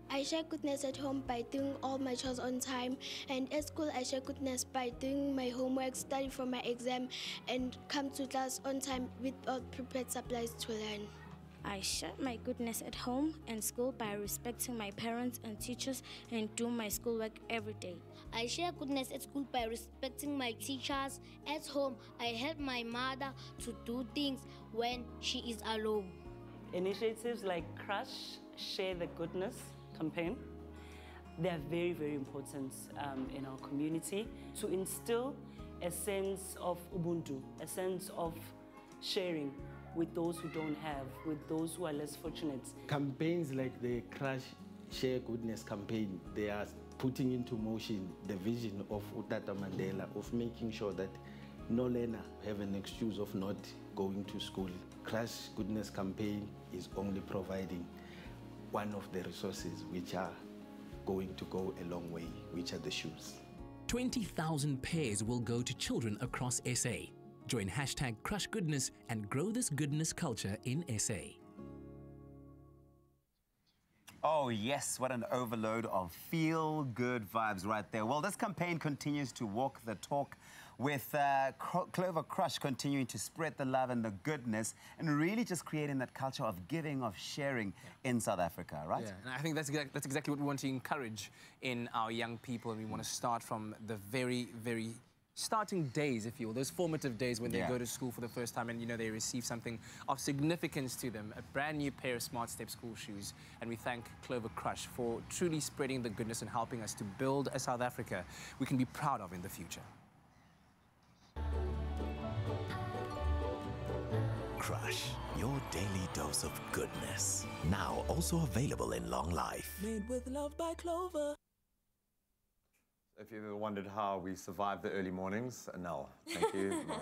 I share goodness at home by doing all my chores on time, and at school I share goodness by doing my homework, study for my exam, and come to class on time with all prepared supplies to learn. I share my goodness at home and school by respecting my parents and teachers and do my schoolwork every day. I share goodness at school by respecting my teachers. At home, I help my mother to do things when she is alone. Initiatives like Crush Share the Goodness campaign, they are very, very important in our community to instill a sense of Ubuntu, a sense of sharing with those who don't have, with those who are less fortunate. Campaigns like the Crush Share Goodness campaign, they are putting into motion the vision of Utata Mandela of making sure that no learner have an excuse of not going to school. Crush Goodness campaign is only providing one of the resources which are going to go a long way, which are the shoes. 20,000 pairs will go to children across SA. Join #CrushGoodness and grow this goodness culture in SA. Oh yes, what an overload of feel-good vibes right there. Well, this campaign continues to walk the talk with Clover Crush continuing to spread the love and the goodness and really just creating that culture of giving, of sharing in South Africa, right? Yeah, and I think that's exactly what we want to encourage in our young people, and we want to start from the very, very starting days, if you will, those formative days when they go to school for the first time and, you know, they receive something of significance to them, a brand new pair of Smart Step school shoes. And we thank Clover Crush for truly spreading the goodness and helping us to build a South Africa we can be proud of in the future. Crush, your daily dose of goodness. Now also available in long life. Made with love by Clover. If you ever wondered how we survived the early mornings, Nell, thank you, my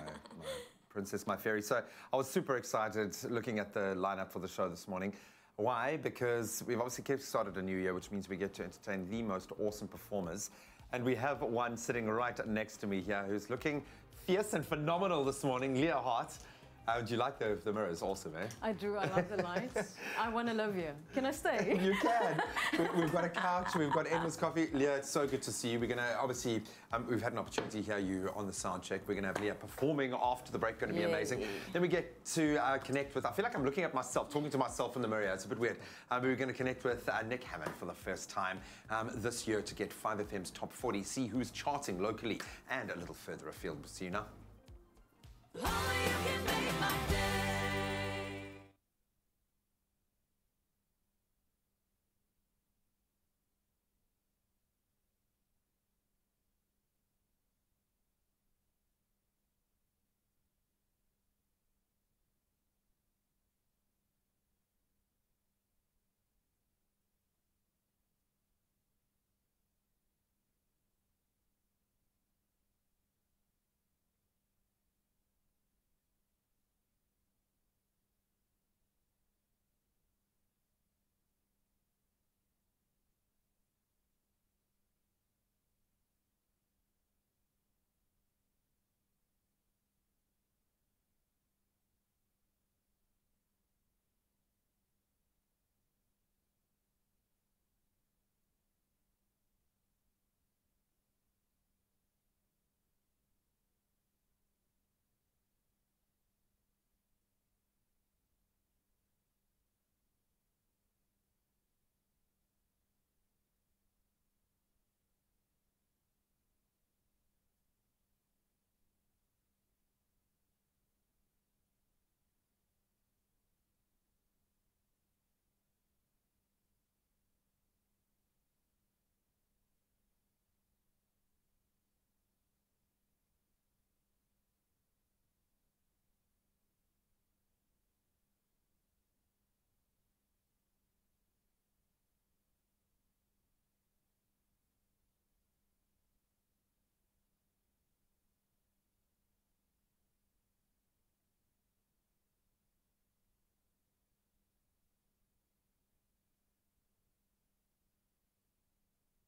princess, my fairy. So I was super excited looking at the lineup for the show this morning. Why? Because we've obviously started a new year, which means we get to entertain the most awesome performers. And we have one sitting right next to me here who's looking fierce and phenomenal this morning, Leah Hart. Do you like the mirrors? Awesome, eh? I do. I love the lights. I want to live here. Can I stay? You can. We've got a couch. We've got endless coffee. Leah, it's so good to see you. We're going to, obviously, we've had an opportunity to hear you on the sound check. We're going to have Leah performing after the break. Going to be amazing. Then we get to connect with, I feel like I'm looking at myself, talking to myself in the mirror. It's a bit weird. We're going to connect with Nick Hammond for the first time this year to get 5FM's Top 40, see who's charting locally and a little further afield. We'll see you now. Only you can make my day.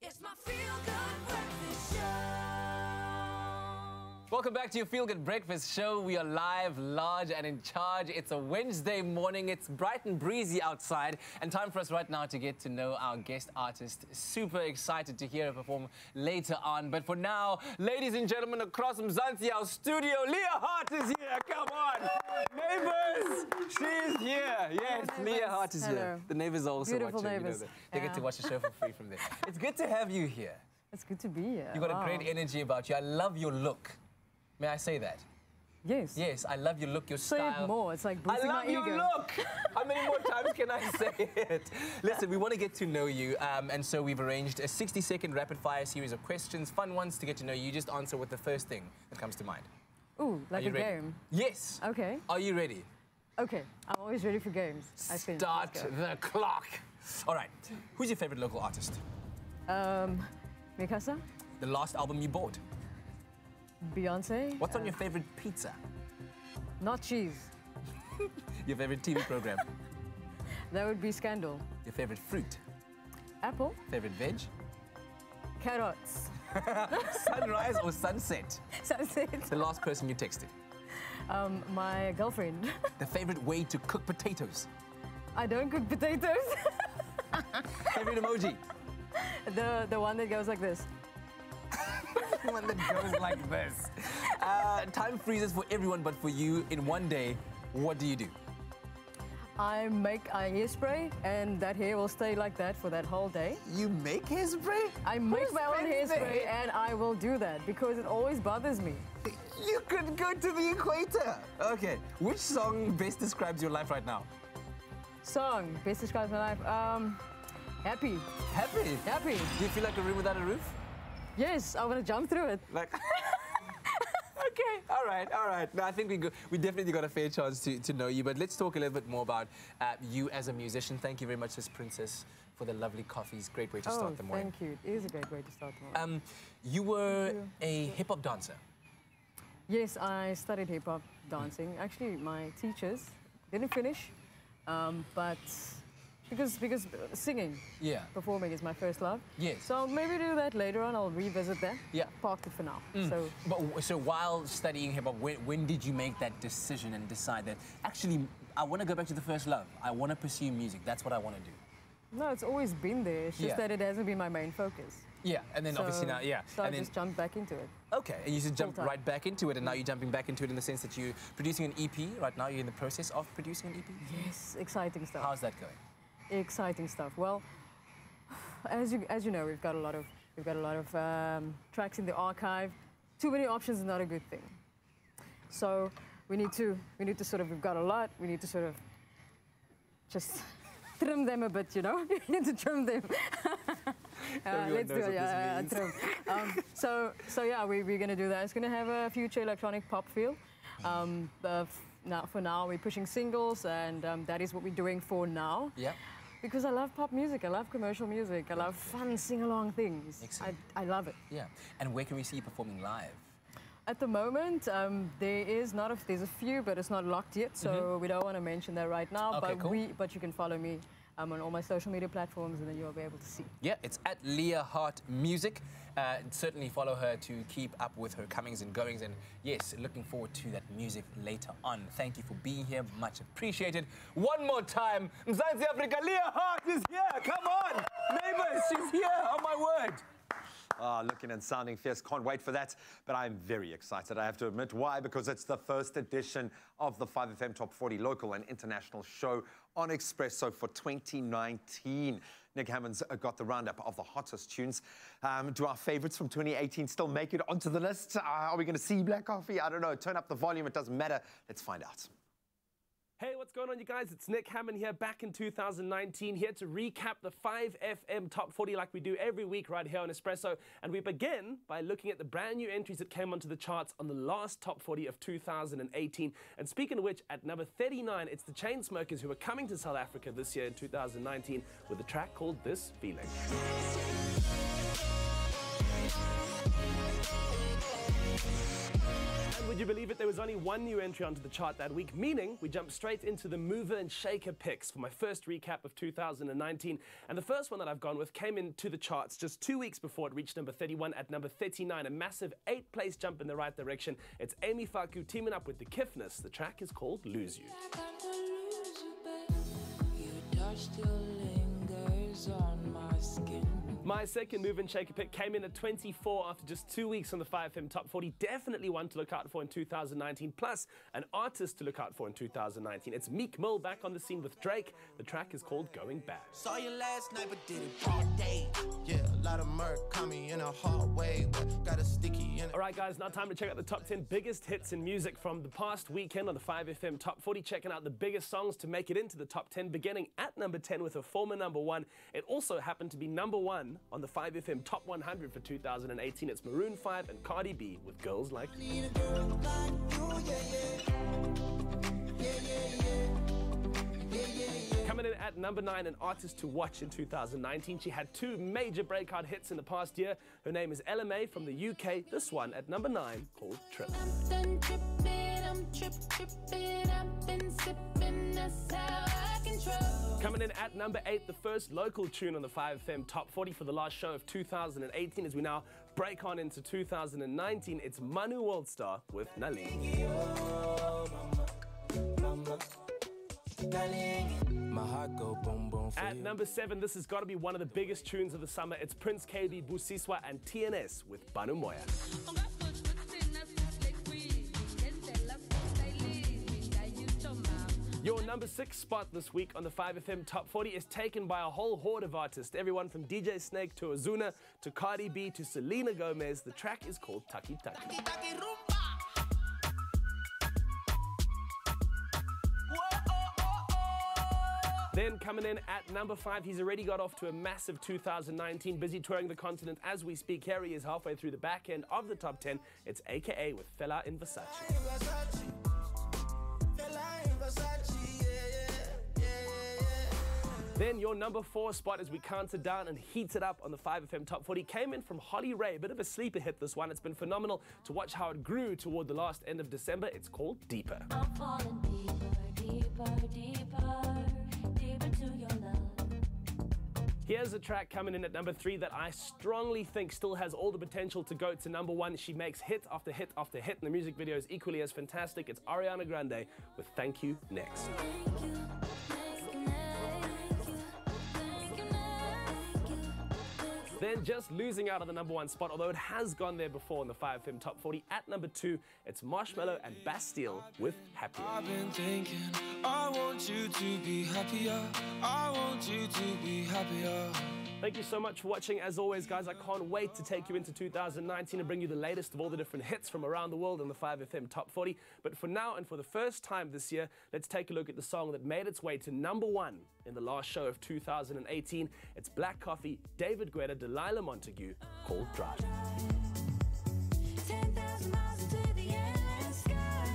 It's my feel-good breakfast show. Welcome back to your Feel Good Breakfast Show. We are live, large, and in charge. It's a Wednesday morning. It's bright and breezy outside, and time for us right now to get to know our guest artist. Super excited to hear her perform later on. But for now, ladies and gentlemen, across Mzansi, our studio, Leah Hart is here. Come on, neighbors, she's here. Yes, Leah Hart is here. The neighbors are also Beautiful watching. neighbors. They get to watch the show for free from there. It's good to have you here. It's good to be here. You got a great energy about you. I love your look. May I say that? Yes. Yes, I love your look, your Say style. it more. It's like boosting I love my your ego. look. How many more times can I say it? Listen, we want to get to know you, and so we've arranged a 60-second rapid-fire series of questions, fun ones to get to know you. You just answer with the first thing that comes to mind. Ooh, like a ready? game. Yes. Okay. Are you ready? Okay. I'm always ready for games. I think. Start the clock. All right. Who's your favorite local artist? Mikasa. The last album you bought? Beyonce. What's on your favorite pizza? Not cheese. Your favorite TV program? That would be Scandal. Your favorite fruit? Apple. Favorite veg? Carrots. Sunrise or sunset? Sunset. The last person you texted? My girlfriend. The favorite way to cook potatoes? I don't cook potatoes. Favorite emoji? The one that goes like this. The one that goes like this. Time freezes for everyone, but for you, in one day, what do you do? I make hairspray, and that hair will stay like that for that whole day. You make hairspray? I make my own hairspray, and I will do that because it always bothers me. You could go to the equator. Okay, which song best describes your life right now? Song best describes my life. Happy. Happy? Happy. Do you feel like a room without a roof? Yes, I want to jump through it. Like. Okay, all right. No, I think we definitely got a fair chance to know you, but let's talk a little bit more about you as a musician. Thank you very much, Miss Princess, for the lovely coffees. Great way to start the morning. Thank you. It is a great way to start the morning. You were a hip-hop dancer. Yes, I studied hip-hop dancing. Actually, my teachers didn't finish, but because singing, performing is my first love. Yes. So I'll maybe do that later on. I'll revisit that. Yeah. Parked it for now. So while studying hip hop, when did you make that decision and decide that actually I want to go back to the first love? I want to pursue music. That's what I want to do. No, it's always been there. It's just that it hasn't been my main focus. Yeah, and then obviously now, So and I just jumped back into it. Okay, and you just jumped right back into it, and now you're jumping back into it in the sense that you're producing an EP right now. You're in the process of producing an EP. Yes, exciting stuff. How's that going? Exciting stuff. Well, as you know, we've got a lot of tracks in the archive. Too many options is not a good thing. So we need to sort of, we've got a lot. We need to sort of just trim them a bit, you know. We need to trim them. Let's do it. Trim. So yeah, we're gonna do that. It's gonna have a future electronic pop feel. For now, we're pushing singles, and that is what we're doing for now. Yeah. Because I love pop music, I love commercial music, I love fun sing-along things. I love it. Yeah. And where can we see you performing live? At the moment, there's a few, but it's not locked yet, so we don't want to mention that right now. Okay, but you can follow me on all my social media platforms, and then you'll be able to see. Yeah, it's at Leah Hart Music. Certainly follow her to keep up with her comings and goings. And yes, looking forward to that music later on. Thank you for being here. Much appreciated. One more time, Mzansi Africa, Leah Hart is here. Come on, neighbors, she's here. Oh, my word. Looking and sounding fierce. Can't wait for that. But I'm very excited, I have to admit. Why? Because it's the first edition of the 5FM Top 40 local and international show on Expresso for 2019. Nick Hammond's got the roundup of the hottest tunes. Do our favorites from 2018 still make it onto the list? Are we going to see Black Coffee? I don't know. Turn up the volume. It doesn't matter. Let's find out. Hey, what's going on, you guys? It's Nick Hammond here, back in 2019, here to recap the 5FM Top 40 like we do every week right here on Expresso. And we begin by looking at the brand new entries that came onto the charts on the last Top 40 of 2018. And speaking of which, at number 39, it's the Chainsmokers who are coming to South Africa this year in 2019 with a track called This Feeling. And would you believe it, there was only one new entry onto the chart that week, meaning we jumped straight into the mover and shaker picks for my first recap of 2019. And the first one that I've gone with came into the charts just 2 weeks before it reached number 31 at number 39, a massive 8-place jump in the right direction. It's Amy Faku teaming up with the Kiffness. The track is called Lose You. My second move and shaker pick came in at 24 after just 2 weeks on the 5FM Top 40. Definitely one to look out for in 2019, plus an artist to look out for in 2019. It's Meek Mill back on the scene with Drake. The track is called Going Bad. Saw you last night but did it all day. Yeah, a lot of murk caught me in a hard way, but got a sticky in it. All right, guys, now time to check out the top 10 biggest hits in music from the past weekend on the 5FM Top 40. Checking out the biggest songs to make it into the top 10, beginning at number 10 with a former number 1. It also happened to be number 1 on the 5FM Top 100 for 2018. It's Maroon 5 and Cardi B with Girls Like You. Coming in at number 9, an artist to watch in 2019. She had 2 major breakout hits in the past year. Her name is LMA from the UK. This one at number 9 called Trip. Coming in at number 8, the first local tune on the 5FM Top 40 for the last show of 2018. As we now break on into 2019, it's Manu Worldstar with Nali. My heart go boom boom for At you. number 7, this has got to be one of the biggest tunes of the summer. It's Prince KB, Busiswa and TNS with Banu Moya. Your number 6 spot this week on the 5FM Top 40 is taken by a whole horde of artists. Everyone from DJ Snake to Ozuna to Cardi B to Selena Gomez. The track is called Taki Taki. Then coming in at number 5, he's already got off to a massive 2019, busy touring the continent as we speak. Here he is halfway through the back end of the top 10. It's AKA with Fella in Versace. Then your number 4 spot as we counted down and heated up on the 5FM Top 40 came in from Holly Ray. Bit of a sleeper hit, this one. It's been phenomenal to watch how it grew toward the last end of December. It's called Deeper. I'm falling deeper, deeper, deeper, deeper to your love. Here's a track coming in at number 3 that I strongly think still has all the potential to go to number 1. She makes hit after hit after hit, and the music video is equally as fantastic. It's Ariana Grande with Thank You Next. Then just losing out on the number 1 spot, although it has gone there before in the 5FM Top 40. At number 2, it's Marshmello and Bastille with Happier. I've been thinking, I want you to be happier. I want you to be happier. Thank you so much for watching. As always, guys, I can't wait to take you into 2019 and bring you the latest of all the different hits from around the world in the 5FM Top 40. But for now, and for the first time this year, let's take a look at the song that made its way to number 1 in the last show of 2018. It's Black Coffee, David Guetta, Delilah Montague, called Drive. 10,000 miles into the endless sky,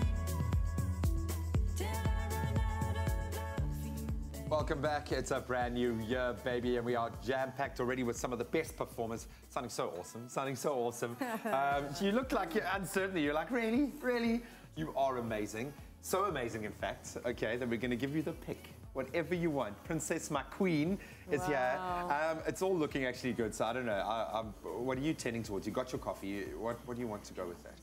till I run out of love for you. Welcome back. It's a brand new year, baby, and we are jam-packed already with some of the best performers. Sounding so awesome. Sounding so awesome. You look like you're uncertain. You're like, really? Really? You are amazing. So amazing, in fact. Okay, then we're going to give you the pick. Whatever you want. Princess, my queen, is here. It's all looking actually good, so I don't know. What are you tending towards? You got your coffee. What do you want to go with that?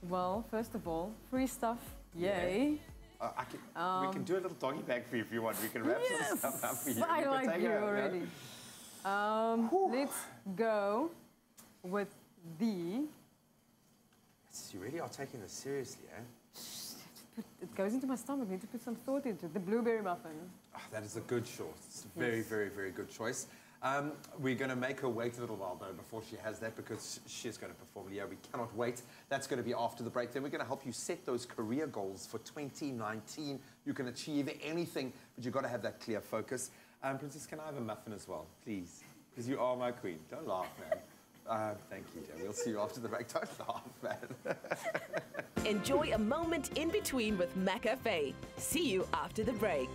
Well, first of all, free stuff. Yay. Yeah. We can do a little doggy bag for you if you want. We can wrap some stuff up for you. I like you already. Let's go with the... You really are taking this seriously, eh? It goes into my stomach. I need to put some thought into it. The blueberry muffin. Oh, that is a good choice. It's a very, very, very good choice. We're going to make her wait a little while, though, before she has that, because she's going to perform. Yeah, we cannot wait. That's going to be after the break. Then we're going to help you set those career goals for 2019. You can achieve anything, but you've got to have that clear focus. Princess, can I have a muffin as well, please? Because you are my queen. Don't laugh, man. Thank you, dear. We'll see you after the break. Don't laugh, man. Enjoy a moment in between with McCafe. See you after the break.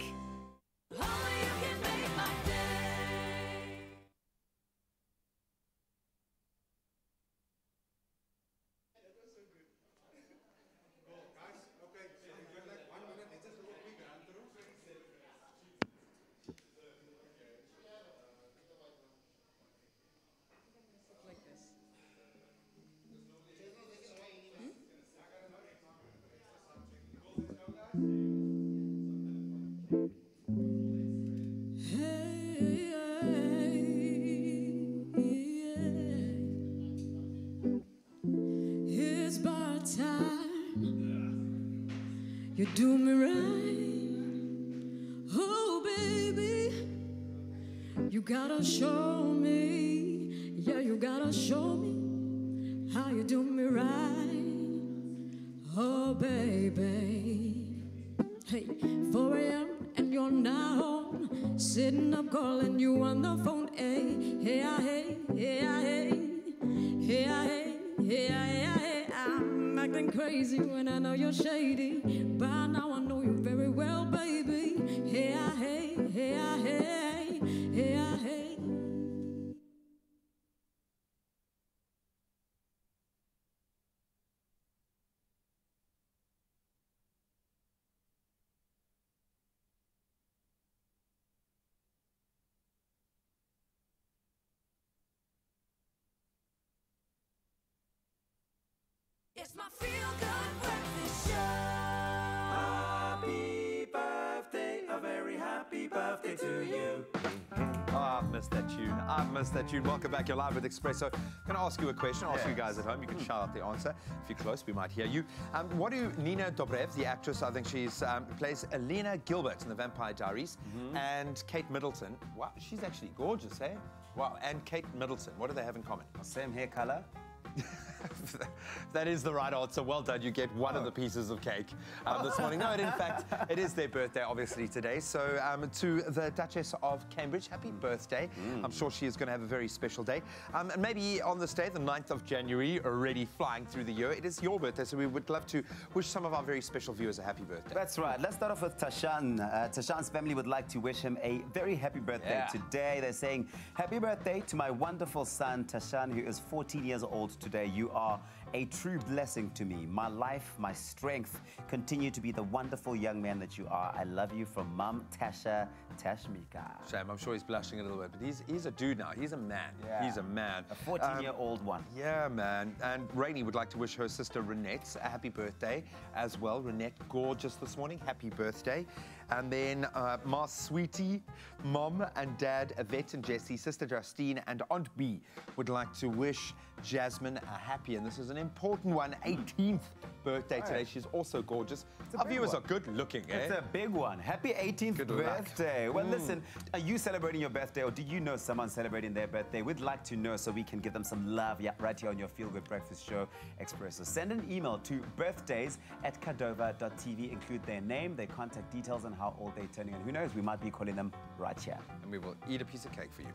It's about time you do me right. Oh, baby, you gotta show me. Yeah, you gotta show me how you do me right. Oh, baby. Hey, 4 a.m. and you're not home. Sitting up calling you on the phone. Hey, hey, hey, hey, hey, hey, hey, hey, hey. I'm acting crazy when I know you're shady. By now I know you very well, baby. Hey, hey, hey, hey, hey, hey. It's my feel-good breakfast show. Happy birthday, a very happy birthday to you. Oh, I've missed that tune. I've missed that tune. Welcome back. You're live with Expresso. Can I ask you a question? I'll ask you guys at home. You can shout out the answer. If you're close, we might hear you. What do Nina Dobrev, the actress, I think she's plays Elena Gilbert in The Vampire Diaries, and Kate Middleton. Wow, she's actually gorgeous, eh? Wow, and Kate Middleton. What do they have in common? Same hair color. That is the right answer. Well done. You get one of the pieces of cake this morning. No, in fact, it is their birthday, obviously, today. So to the Duchess of Cambridge, happy birthday. I'm sure she is going to have a very special day. And maybe on this day, the 9th of January, already flying through the year, it is your birthday. So we would love to wish some of our very special viewers a happy birthday. That's right. Let's start off with Tashan. Tashan's family would like to wish him a very happy birthday today. They're saying, happy birthday to my wonderful son, Tashan, who is 14 years old today. You are a true blessing to me. My life, my strength. Continue to be the wonderful young man that you are. I love you from Mum Tasha Tashmika. Shame, I'm sure he's blushing a little bit, but he's a dude now. He's a man. Yeah. He's a man. A 14-year-old one. Yeah, man. And Rainey would like to wish her sister Renette a happy birthday as well. Renette, gorgeous this morning. Happy birthday. And then my sweetie, Mom and Dad, Yvette and Jessie, Sister Justine and Aunt B would like to wish Jasmine a happy, and this is an important one, 18th birthday today. She's also gorgeous. Our viewers are good looking, eh? It's a big one. Happy 18th birthday. Well, listen, are you celebrating your birthday, or do you know someone celebrating their birthday? We'd like to know so we can give them some love right here on your Feel Good Breakfast Show, Expresso. Send an email to birthdays@kadova.tv. Include their name, their contact details, and how old they're turning. And who knows, we might be calling them right here. And we will eat a piece of cake for you.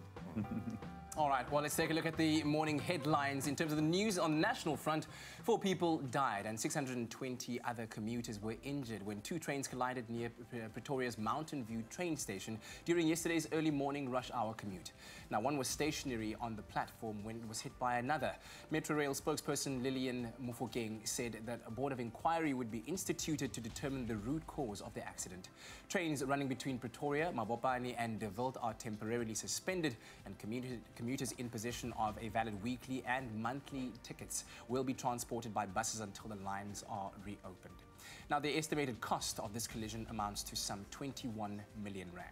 All right, well, let's take a look at the morning headlines. In terms of the news on the national front, 4 people died and 620 other commuters were injured when 2 trains collided near Pretoria's Mountain View train station during yesterday's early morning rush hour commute. Now, one was stationary on the platform when it was hit by another. Metro Rail spokesperson Lillian Mofokeng said that a board of inquiry would be instituted to determine the root cause of the accident. Trains running between Pretoria, Mabopane and De Wild are temporarily suspended, and commuters in possession of a valid weekly and monthly tickets will be transported by buses until the lines are reopened. Now, the estimated cost of this collision amounts to some 21 million rand.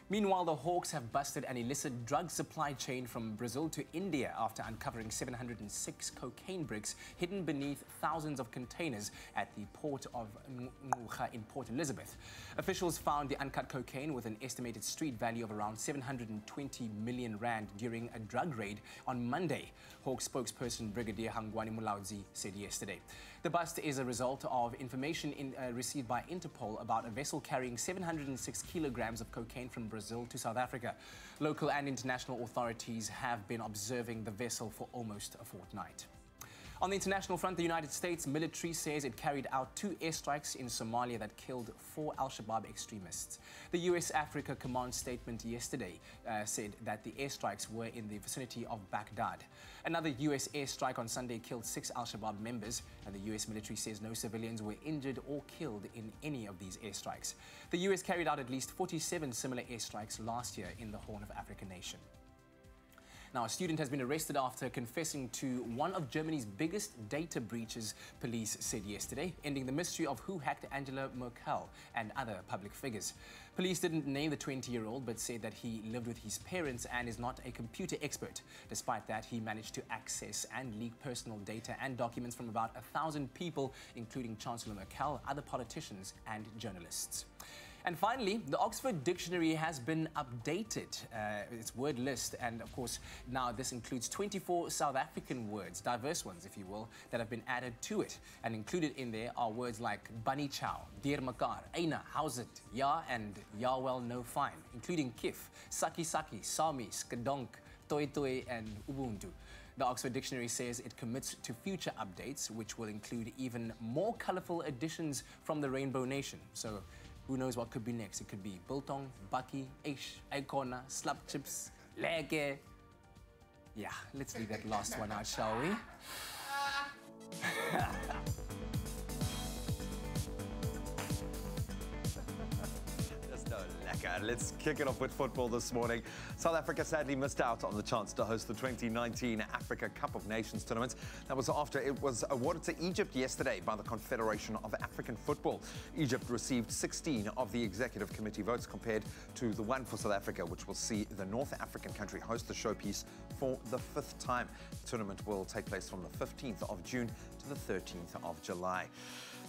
Meanwhile, the Hawks have busted an illicit drug supply chain from Brazil to India after uncovering 706 cocaine bricks hidden beneath thousands of containers at the port of Ngqura in Port Elizabeth. Officials found the uncut cocaine with an estimated street value of around 720 million rand during a drug raid on Monday, Hawks spokesperson Brigadier Hangwani Mulaudzi said yesterday. The bust is a result of information received by Interpol about a vessel carrying 706 kilograms of cocaine from Brazil to South Africa. Local and international authorities have been observing the vessel for almost a fortnight. On the international front, the United States military says it carried out 2 airstrikes in Somalia that killed 4 al-Shabaab extremists. The U.S. Africa Command statement yesterday said that the airstrikes were in the vicinity of Baghdad. Another U.S. airstrike on Sunday killed 6 al-Shabaab members, and the U.S. military says no civilians were injured or killed in any of these airstrikes. The U.S. carried out at least 47 similar airstrikes last year in the Horn of Africa nation. Now, a student has been arrested after confessing to one of Germany's biggest data breaches, police said yesterday, ending the mystery of who hacked Angela Merkel and other public figures. Police didn't name the 20-year-old, but said that he lived with his parents and is not a computer expert. Despite that, he managed to access and leak personal data and documents from about 1,000 people, including Chancellor Merkel, other politicians and journalists. And finally, the Oxford Dictionary has been updated, its word list, and of course now this includes 24 South African words, diverse ones if you will, that have been added to it. And included in there are words like bunny chow, dear makar, eina, how's it, ja and ja well no fine, including kif, saki saki, sami, skadonk, toi toi and ubuntu. The Oxford Dictionary says it commits to future updates, which will include even more colourful additions from the Rainbow Nation. So who knows what could be next? It could be biltong, bakkie, eish, aikona, slap chips, lege. Yeah, let's leave that last one out, shall we? Let's kick it off with football this morning. South Africa sadly missed out on the chance to host the 2019 Africa Cup of Nations tournament. That was after it was awarded to Egypt yesterday by the Confederation of African Football. Egypt received 16 of the executive committee votes compared to the one for South Africa, which will see the North African country host the showpiece for the 5th time. The tournament will take place from the 15th of June to the 13th of July.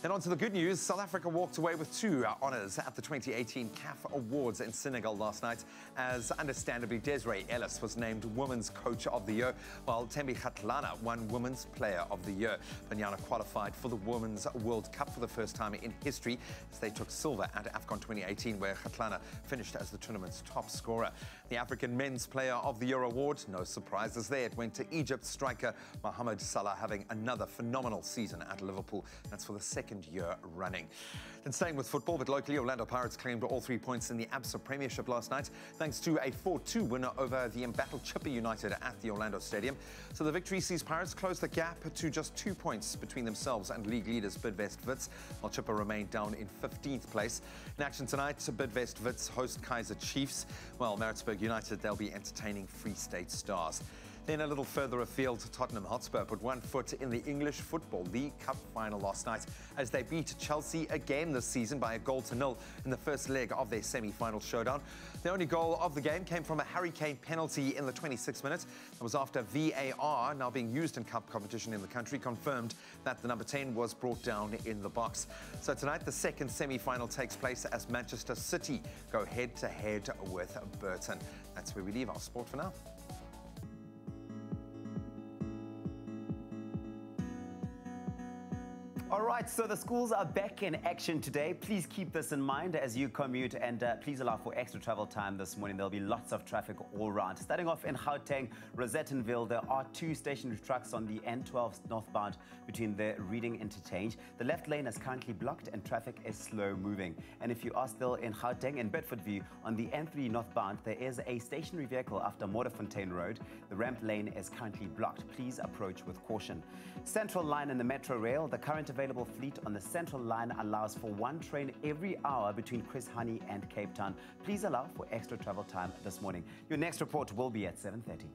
Then on to the good news. South Africa walked away with 2 honours at the 2018 CAF Awards in Senegal last night, as understandably Desiree Ellis was named Women's Coach of the Year, while Thembi Kgatlana won Women's Player of the Year. Banyana qualified for the Women's World Cup for the first time in history, as they took silver at AFCON 2018, where Kgatlana finished as the tournament's top scorer. The African Men's Player of the Year award, no surprises there. It went to Egypt striker Mohamed Salah, having another phenomenal season at Liverpool. That's for the 2nd year running. Then staying with football, but locally, Orlando Pirates claimed all 3 points in the ABSA Premiership last night, thanks to a 4-2 winner over the embattled Chippa United at the Orlando Stadium. So the victory sees Pirates close the gap to just 2 points between themselves and league leaders Bidvest Wits, while Chippa remained down in 15th place. In action tonight, Bidvest Wits host Kaizer Chiefs, while Maritzburg United, they'll be entertaining Free State Stars. Then a little further afield, Tottenham Hotspur put one foot in the English Football League Cup final last night as they beat Chelsea again this season by 1-0 in the first leg of their semi-final showdown. The only goal of the game came from a Harry Kane penalty in the 26th minute. It was after VAR, now being used in cup competition in the country, confirmed that the number 10 was brought down in the box. So tonight, the second semi-final takes place as Manchester City go head-to-head with Burton. That's where we leave our sport for now. All right, so the schools are back in action today. Please keep this in mind as you commute, and please allow for extra travel time this morning. There'll be lots of traffic all around. Starting off in Gauteng, Rosettenville, there are 2 stationary trucks on the N12 northbound between the Reading interchange. The left lane is currently blocked and traffic is slow moving. And if you are still in Gauteng, in Bedfordview, on the N3 northbound, there is a stationary vehicle after Modderfontein Road. The ramp lane is currently blocked. Please approach with caution. Central Line and the Metro Rail, the current available fleet on the Central Line allows for 1 train every hour between Chris Hani and Cape Town. Please allow for extra travel time this morning. Your next report will be at 7:30.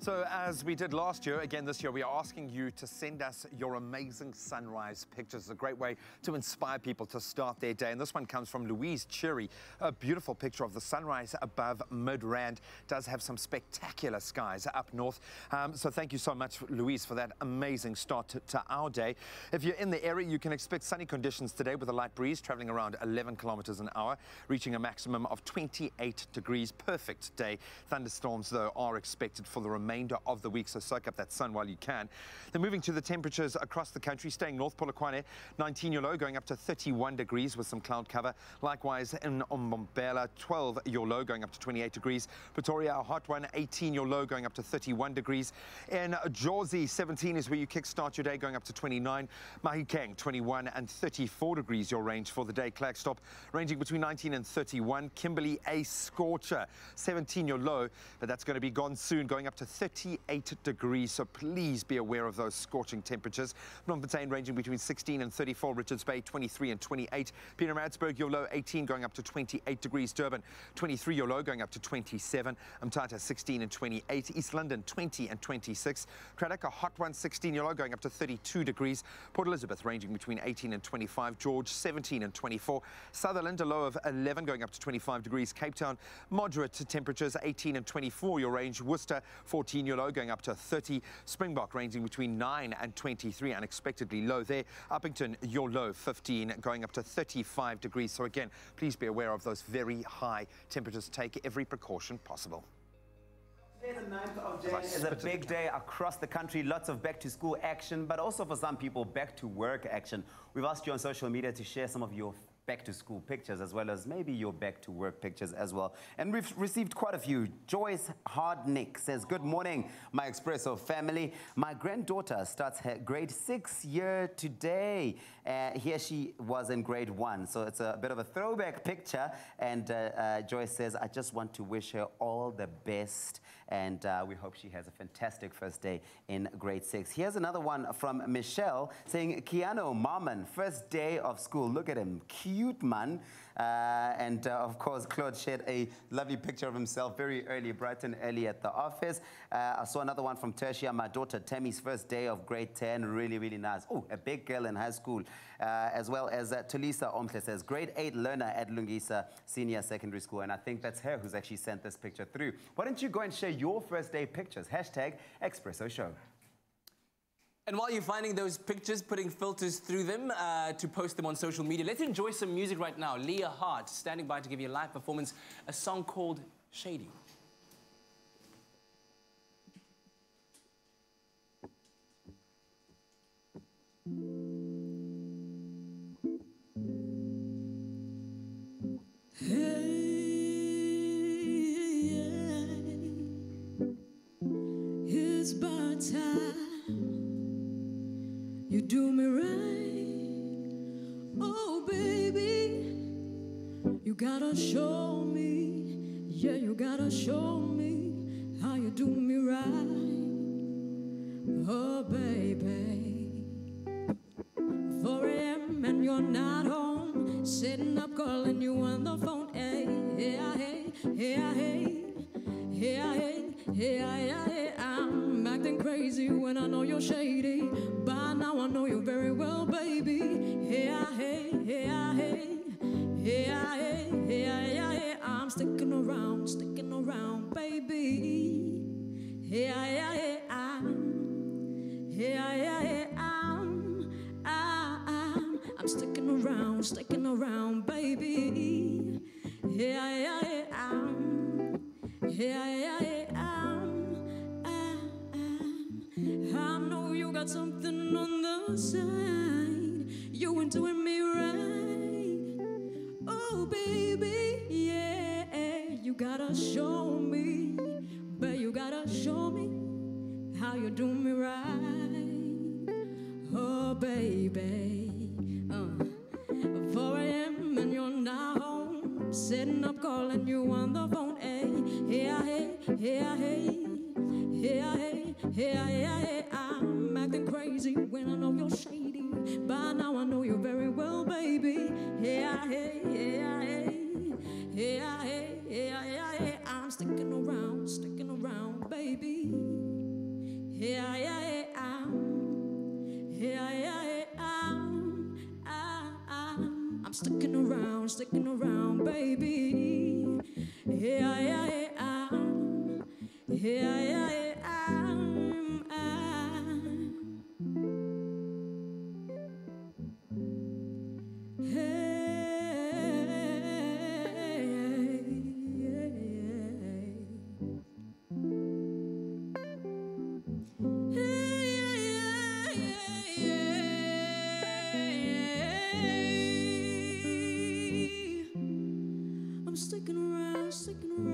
So as we did last year, again this year, we are asking you to send us your amazing sunrise pictures. It's a great way to inspire people to start their day. And this one comes from Louise Cherry. A beautiful picture of the sunrise above Midrand. Does have some spectacular skies up north. So thank you so much, Louise, for that amazing start to our day. If you're in the area, you can expect sunny conditions today with a light breeze traveling around 11 kilometers an hour, reaching a maximum of 28 degrees. Perfect day. Thunderstorms, though, are expected for the remainder of the week, so soak up that sun while you can. Then moving to the temperatures across the country, staying north, Polokwane, 19 your low, going up to 31 degrees with some cloud cover. Likewise in Mbombela, 12 your low, going up to 28 degrees. Pretoria, a hot one, 18 your low, going up to 31 degrees. In Jozi, 17 is where you kickstart your day, going up to 29. Mahikeng, 21 and 34 degrees your range for the day. Klerksdorp, ranging between 19 and 31. Kimberley, a scorcher, 17 your low, but that's going to be gone soon, going up to 38 degrees, so please be aware of those scorching temperatures. Phnom Penh ranging between 16 and 34, Richards Bay 23 and 28, Pietermaritzburg your low 18 going up to 28 degrees, Durban 23 your low going up to 27, Mthatha 16 and 28, East London 20 and 26, Cradock a hot one 16 your low going up to 32 degrees, Port Elizabeth ranging between 18 and 25, George 17 and 24, Sutherland a low of 11 going up to 25 degrees, Cape Town moderate temperatures 18 and 24 your range, Worcester 14 your low going up to 30, Springbok ranging between 9 and 23, unexpectedly low there, Uppington your low 15 going up to 35 degrees. So again, please be aware of those very high temperatures. Take every precaution possible. Today, the 9th of January, is a big day across the country. Lots of back-to-school action, but also for some people, back-to-work action. We've asked you on social media to share some of your back-to-school pictures, as well as maybe your back-to-work pictures as well. And we've received quite a few. Joyce Hardnick says, good morning, my Expresso family. My granddaughter starts her grade 6 year today. Here she was in grade 1, so it's a bit of a throwback picture. And Joyce says, I just want to wish her all the best. And we hope she has a fantastic first day in grade 6. Here's another one from Michelle saying, Keanu Marman, first day of school. Look at him, cute man. And of course, Claude shared a lovely picture of himself very early, bright and early at the office. I saw another one from Tertia, my daughter Tammy's first day of grade 10. Really, really nice. Oh, a big girl in high school. As well as Tulisa Omhle says, grade 8 learner at Lungisa Senior Secondary School. And I think that's her who's actually sent this picture through. Why don't you go and share your first day pictures? Hashtag Expresso Show. And while you're finding those pictures, putting filters through them to post them on social media, let's enjoy some music right now. Leah Hart standing by to give you a live performance, a song called Shady. It's about time you do me right. Oh, baby, you gotta show me. Yeah, you gotta show me how you do me right. Oh, baby, 4 a.m. and you're not home, sitting up calling you on the phone. Hey, hey, hey, hey, hey, hey, hey, hey, I'm acting crazy when I know you're shady. By now I know you very well, baby. Hey, hey, hey, hey, hey, hey, hey, hey, I'm sticking around, baby. Hey, hey, I'm sticking around, baby. Hey, I know you got something on the side. You ain't doing me right. Oh, baby, yeah. You gotta show me, but you gotta show me how you do me right. Oh, baby. 4 a.m. and you're not home, sitting up calling you on the phone. Hey, hey, hey, hey, hey, hey, hey, I'm acting crazy when I know you're shady. By now I know you very well, baby. Hey, hey, hey, hey, hey, hey, I'm sticking around, baby. Hey, hey, I'm sticking around, baby. Hey,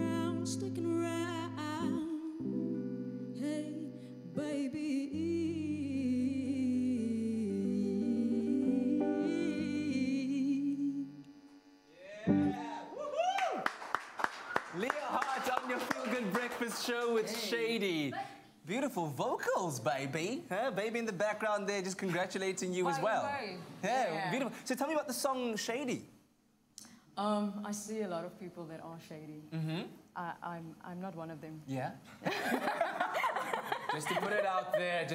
I'm sticking around, hey, baby. Leah Hart on your Feel Good Breakfast Show with Shady. Beautiful vocals, baby. Huh? Baby in the background there, just congratulating you as well. Yeah, beautiful. So tell me about the song Shady. I see a lot of people that are shady. I'm not one of them. Yeah. Just to put it out there,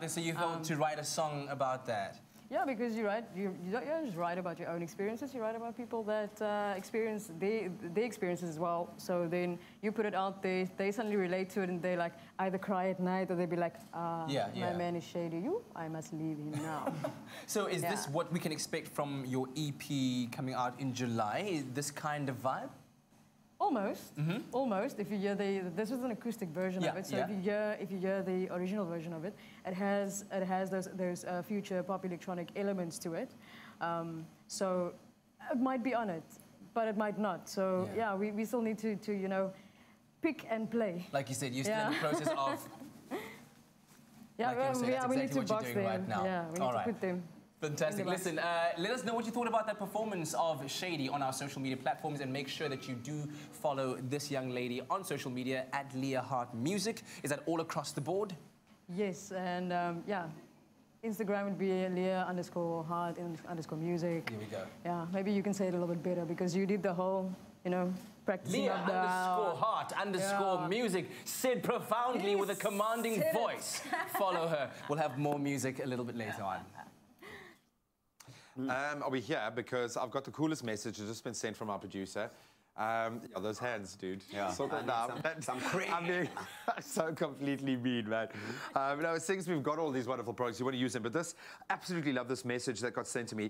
so you thought to write a song about that. Yeah, because you don't just write about your own experiences, you write about people that experience their experiences as well. So then you put it out there, they suddenly relate to it, and they like either cry at night or they be like, my man is shady. I must leave him now. So is this what we can expect from your EP coming out in July? Is this kind of vibe? Almost, almost. If you hear this was an acoustic version of it. So if you hear the original version of it, it has those future pop electronic elements to it. So it might be on it, but it might not. So yeah, we still need to pick and play. Like you said, you're still in the process of. We need to box them right now. Yeah, we need to put them. Fantastic. Listen, let us know what you thought about that performance of Shady on our social media platforms, and make sure that you do follow this young lady on social media at Leah Hart Music. Is that all across the board? Yes, and Instagram would be Leah_Hart_music. Here we go. Yeah, maybe you can say it a little bit better because you did the whole, practicing of the... Leah_Hart_music, said profoundly with a commanding voice. Follow her. We'll have more music a little bit later on. Are we here? Because I've got the coolest message that's just been sent from our producer. Those hands, dude. Yeah. So Some cream. I mean, so completely mean, man. Since we've got all these wonderful products, you want to use them. But absolutely love this message that got sent to me.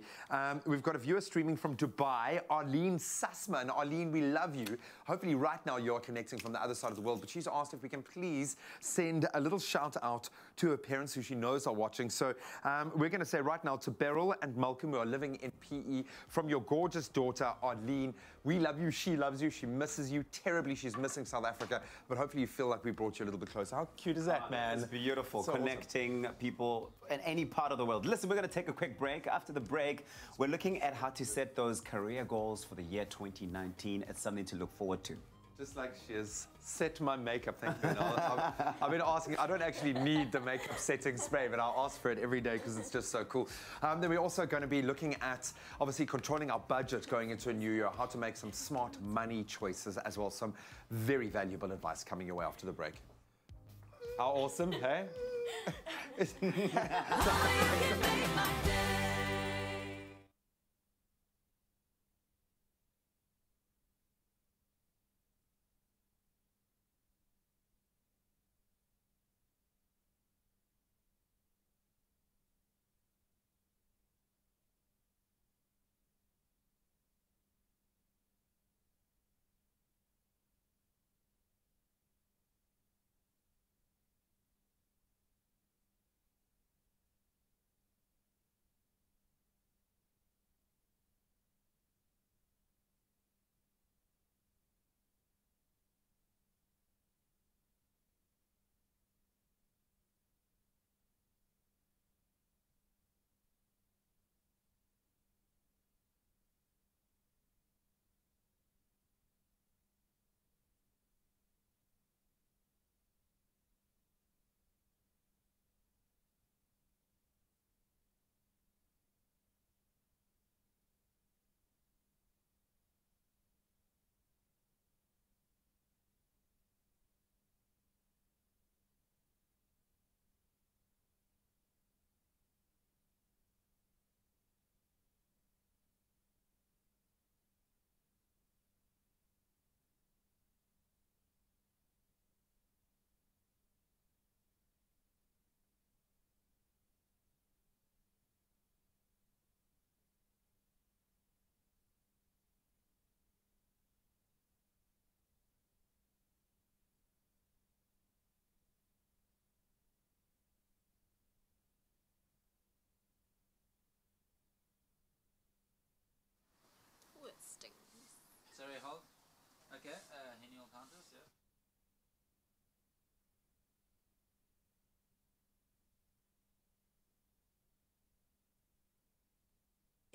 We've got a viewer streaming from Dubai, Arlene Sussman. Arlene, we love you. Hopefully right now you're connecting from the other side of the world. But she's asked if we can please send a little shout out to her parents who she knows are watching. So we're going to say right now to Beryl and Malcolm, who are living in PE, from your gorgeous daughter, Arlene. We love you. She loves you. She misses you terribly. She's missing South Africa. But hopefully you feel like we brought you a little bit closer. How cute is that, man? It's beautiful. So connecting people in any part of the world. Listen, we're going to take a quick break. After the break, we're looking at how to set those career goals for the year 2019. It's something to look forward to. Just like she has set my makeup, thank you. I've been asking, I don't actually need the makeup setting spray, but I'll ask for it every day because it's just so cool. Then we're also going to be looking at, obviously, controlling our budget going into a new year, how to make some smart money choices as well. Some very valuable advice coming your way after the break. How awesome, hey? Sorry, hold. Okay, any more counters? Yeah.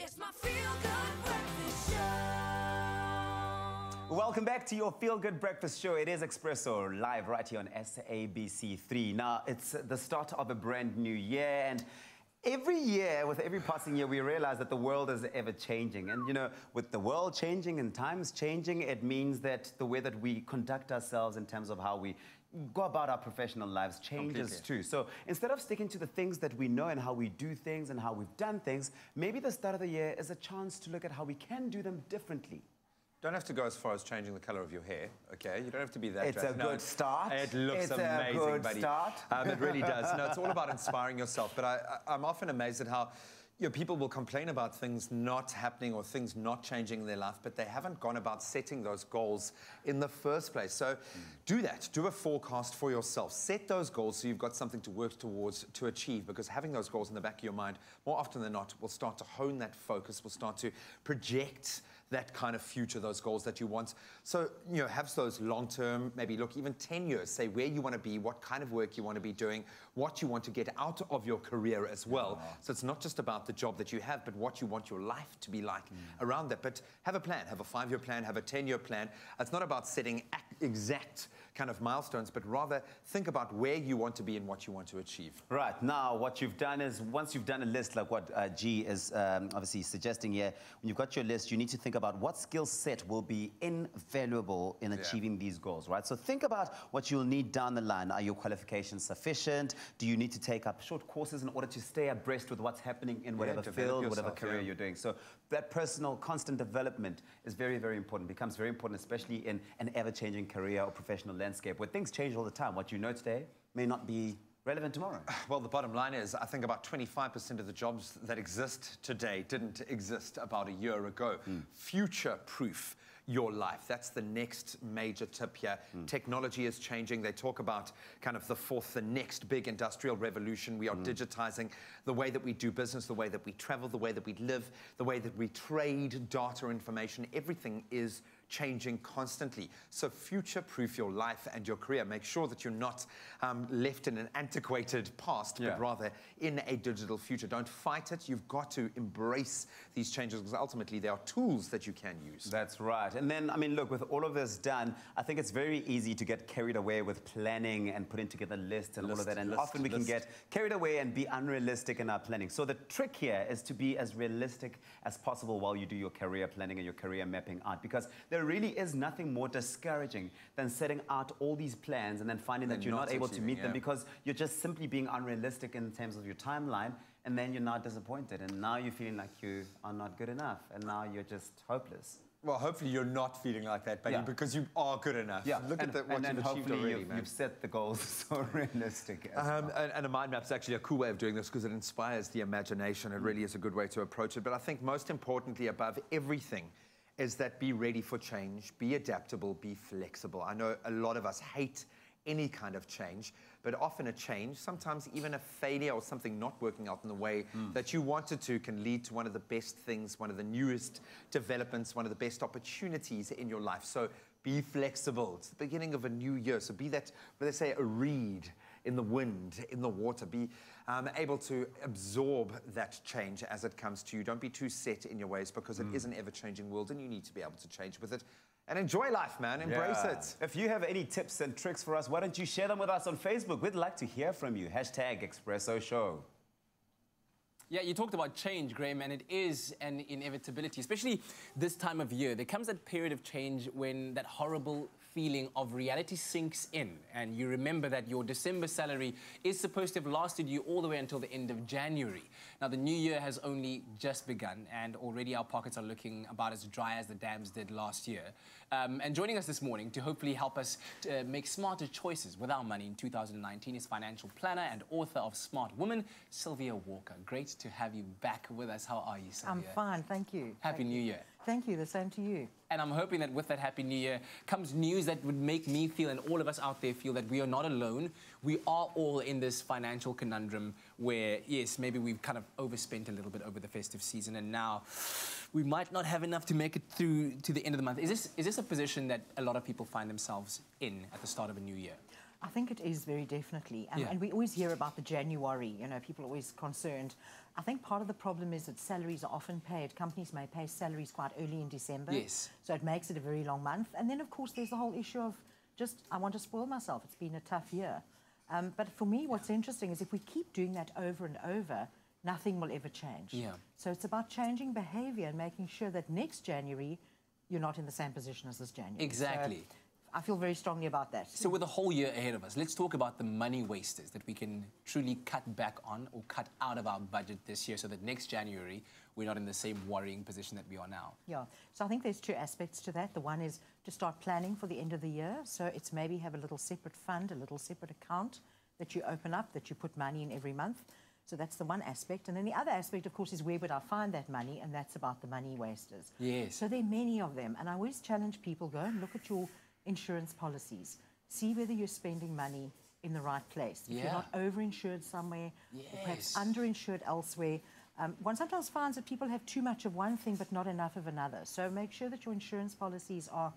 It's my feel-good breakfast show. Welcome back to your Feel Good Breakfast Show. It is Expresso, live right here on SABC3. Now, it's the start of a brand new year, and every year, with every passing year, we realize that the world is ever changing. And, you know, with the world changing and times changing, it means that the way that we conduct ourselves in terms of how we go about our professional lives changes too. So instead of sticking to the things that we know and how we do things and how we've done things, maybe the start of the year is a chance to look at how we can do them differently. Don't have to go as far as changing the colour of your hair, okay? You don't have to be that It's drastic. a good start. It looks amazing, a good buddy. start. It really does. No, it's all about inspiring yourself. But I'm often amazed at how people will complain about things not happening or things not changing in their life, but they haven't gone about setting those goals in the first place. So do that. Do a forecast for yourself. Set those goals so you've got something to work towards to achieve, because having those goals in the back of your mind, more often than not, will start to hone that focus, will start to project that kind of future, those goals that you want. So, you know, have those long-term, maybe look even 10 years, say where you want to be, what kind of work you want to be doing, what you want to get out of your career as well. So it's not just about the job that you have, but what you want your life to be like around that. But have a plan, have a 5-year plan, have a 10-year plan. It's not about setting exact kind of milestones, but rather think about where you want to be and what you want to achieve. Right, now what you've done is, once you've done a list like what G is obviously suggesting here, when you've got your list, you need to think about what skill set will be invaluable in achieving these goals, right? So think about what you'll need down the line. Are your qualifications sufficient? Do you need to take up short courses in order to stay abreast with what's happening in whatever field, whatever career you're doing? So that personal constant development is very, very important, becomes very important, especially in an ever-changing career or professional landscape where things change all the time. What you know today may not be relevant tomorrow. Well, the bottom line is, I think about 25% of the jobs that exist today didn't exist about a year ago. Future-proof your life. That's the next major tip here. Technology is changing. They talk about kind of the next big industrial revolution. We are digitizing the way that we do business, the way that we travel, the way that we live, the way that we trade data information. Everything is changing constantly. So future-proof your life and your career. Make sure that you're not left in an antiquated past, but rather in a digital future. Don't fight it. You've got to embrace these changes, because ultimately they are tools that you can use. That's right. And then, I mean, look, with all of this done, I think it's very easy to get carried away with planning and putting together lists and all of that. And often we can get carried away and be unrealistic in our planning. So the trick here is to be as realistic as possible while you do your career planning and your career mapping out, because there really is nothing more discouraging than setting out all these plans and then finding that you're not able to meet them because you're just simply being unrealistic in terms of your timeline, and then you're not disappointed, and now you're feeling like you are not good enough, and now you're just hopeless. Well, hopefully you're not feeling like that, buddy, because you are good enough. Look at what you've achieved already, man. You've set the goals so realistic. And a mind map's actually a cool way of doing this, because it inspires the imagination. It really is a good way to approach it. But I think most importantly, above everything, is that be ready for change, be adaptable, be flexible. I know a lot of us hate any kind of change, but often a change, sometimes even a failure or something not working out in the way that you wanted to, can lead to one of the best things, one of the newest developments, one of the best opportunities in your life. So be flexible. It's the beginning of a new year. So be that, what they say, a reed in the wind, in the water. Be able to absorb that change as it comes to you. Don't be too set in your ways, because it is an ever-changing world and you need to be able to change with it. And enjoy life, man. Embrace it. If you have any tips and tricks for us, why don't you share them with us on Facebook? We'd like to hear from you. #Expresso Show. Yeah, you talked about change, Graham, and it is an inevitability, especially this time of year. There comes that period of change when that horrible feeling of reality sinks in, and you remember that your December salary is supposed to have lasted you all the way until the end of January. Now, the new year has only just begun, and already our pockets are looking about as dry as the dams did last year. And joining us this morning to hopefully help us to make smarter choices with our money in 2019 is financial planner and author of Smart Woman, Sylvia Walker. Great to have you back with us. How are you, Sylvia? I'm fine, thank you. Happy New Year. Thank you, the same to you. And I'm hoping that with that Happy New Year comes news that would make me feel, and all of us out there feel, that we are not alone. We are all in this financial conundrum where, yes, maybe we've kind of overspent a little bit over the festive season, and now we might not have enough to make it through to the end of the month. Is this a position that a lot of people find themselves in at the start of a new year? I think it is very definitely. Yeah. And we always hear about the January, you know, people are always concerned. I think part of the problem is that salaries are often paid. Companies may pay salaries quite early in December. Yes. So it makes it a very long month. And then, of course, there's the whole issue of just, I want to spoil myself. It's been a tough year. But for me, what's interesting is if we keep doing that over and over, nothing will ever change. Yeah. So it's about changing behavior and making sure that next January, you're not in the same position as this January. Exactly. So I feel very strongly about that. So with a whole year ahead of us, let's talk about the money wasters that we can truly cut back on or cut out of our budget this year so that next January, we're not in the same worrying position that we are now. Yeah, so I think there's two aspects to that. The one is to start planning for the end of the year. So it's maybe have a little separate fund, a little separate account that you open up, that you put money in every month. So that's the one aspect. And then the other aspect, of course, is where would I find that money? And that's about the money wasters. Yes. So there are many of them. And I always challenge people, go and look at your insurance policies. See whether you're spending money in the right place. If you're not overinsured somewhere, or perhaps underinsured elsewhere. One sometimes finds that people have too much of one thing but not enough of another. So make sure that your insurance policies are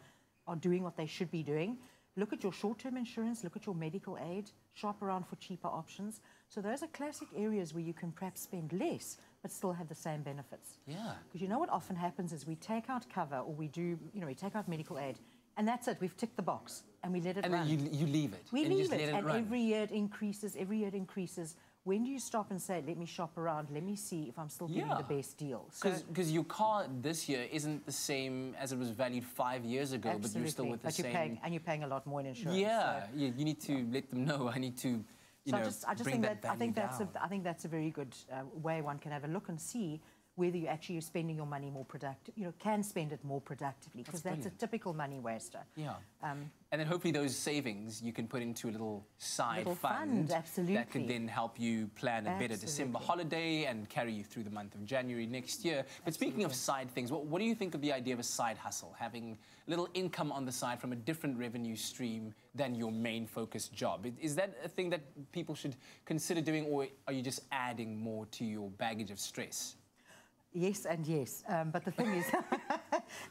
doing what they should be doing. Look at your short-term insurance, look at your medical aid, shop around for cheaper options. So those are classic areas where you can perhaps spend less but still have the same benefits. Yeah. Because you know what often happens is we take out cover or we do, you know, we take out medical aid and that's it, we've ticked the box and we let it run. And then you leave it. We and leave you just it, let and run. every year it increases, every year it increases. When do you stop and say, let me shop around, let me see if I'm still getting the best deal? Because your car this year isn't the same as it was valued 5 years ago, Absolutely. but you're still with the but same... you're paying a lot more in insurance. Yeah, so. you need to let them know. I need to, I just bring think that value down. I think that's a very good way one can have a look and see whether you actually are spending your money more productive, can spend it more productively, because that's a typical money waster. Yeah. And then hopefully those savings you can put into a little side fund absolutely. that could then help you plan a better December holiday and carry you through the month of January next year. But speaking of side things, what do you think of the idea of a side hustle, having a little income on the side from a different revenue stream than your main focus job? Is that a thing that people should consider doing, or are you just adding more to your baggage of stress? Yes and yes, but the thing is,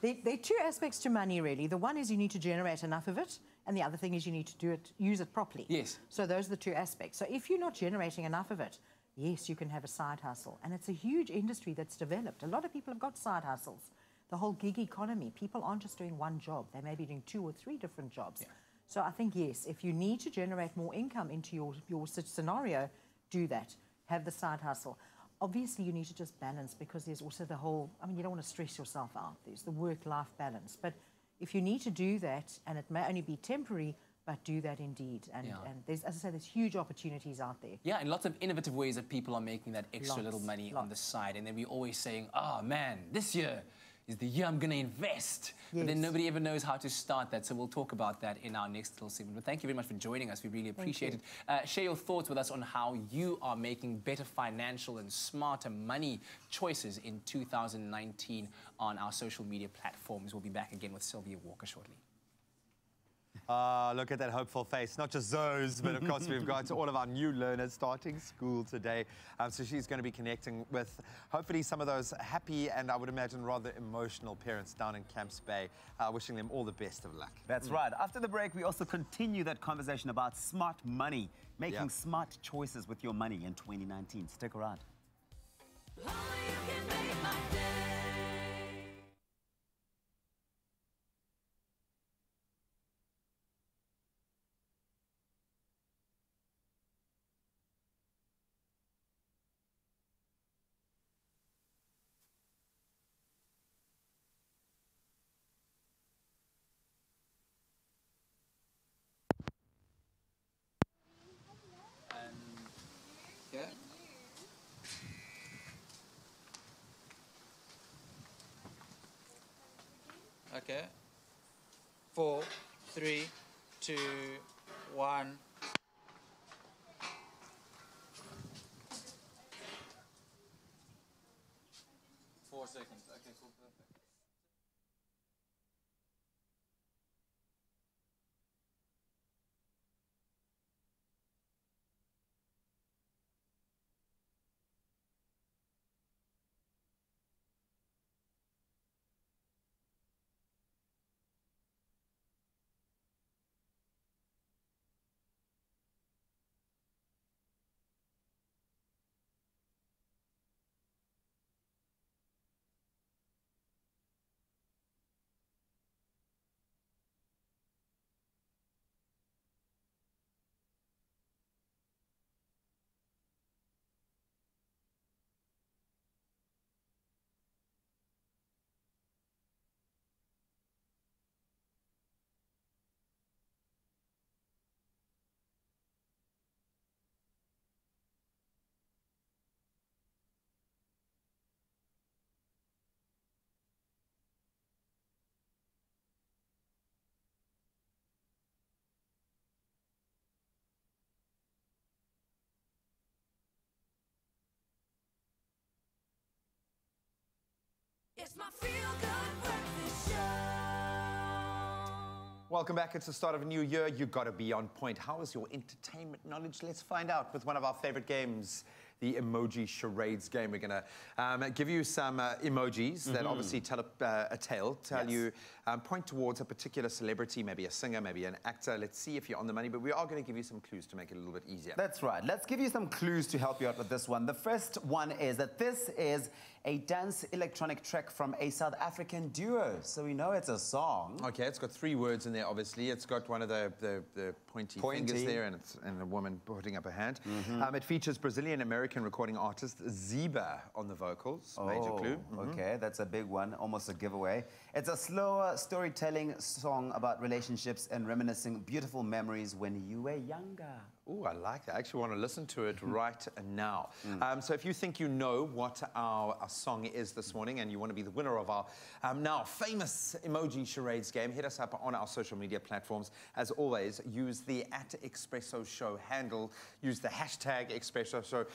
there are two aspects to money, really. The one is you need to generate enough of it, and the other thing is you need to use it properly. Yes. So those are the two aspects. So if you're not generating enough of it, yes, you can have a side hustle. And it's a huge industry that's developed. A lot of people have got side hustles. The whole gig economy, people aren't just doing one job. They may be doing 2 or 3 different jobs. Yeah. So I think, yes, if you need to generate more income into your scenario, do that. Have the side hustle. Obviously, you need to just balance, because there's also the whole, you don't want to stress yourself out. There's the work-life balance. But if you need to do that, and it may only be temporary, but do that indeed. And there's, as I say, there's huge opportunities out there. Yeah, and lots of innovative ways that people are making that extra little money on the side. And then we're always saying, oh, man, this year is the year I'm going to invest. Yes. But then nobody ever knows how to start that. So we'll talk about that in our next little segment. But thank you very much for joining us. We really appreciate it. Share your thoughts with us on how you are making better financial and smarter money choices in 2019 on our social media platforms. We'll be back again with Sylvia Walker shortly. Look at that hopeful face. Not just those, but of course we've got all of our new learners starting school today. So she's going to be connecting with hopefully some of those happy and I would imagine rather emotional parents down in Camps Bay, wishing them all the best of luck. That's right. After the break, we also continue that conversation about smart money, making smart choices with your money in 2019. Stick around. Okay. 4, 3, 2, 1. Four seconds. Okay, cool, perfect. It's my feel-good breakfast show. Welcome back. It's the start of a new year. You've got to be on point. How is your entertainment knowledge? Let's find out with one of our favorite games, the emoji charades game. We're going to give you some emojis that obviously tell a tale, you, point towards a particular celebrity, maybe a singer, maybe an actor. Let's see if you're on the money, but we are going to give you some clues to make it a little bit easier. That's right. Let's give you some clues to help you out with this one. The first one is that this is a dance electronic track from a South African duo. So we know it's a song. Okay, it's got 3 words in there, obviously. It's got one of the pointy fingers there, and a woman putting up a hand. It features Brazilian-American recording artist Zeba on the vocals. Major clue. Okay, that's a big one, almost a giveaway. It's a slower storytelling song about relationships and reminiscing beautiful memories when you were younger. Oh, I like that. I actually want to listen to it right now. So if you think you know what our song is this morning and you want to be the winner of our now famous emoji charades game, hit us up on our social media platforms. As always, use the @Expresso Show handle. Use the hashtag Expresso Show.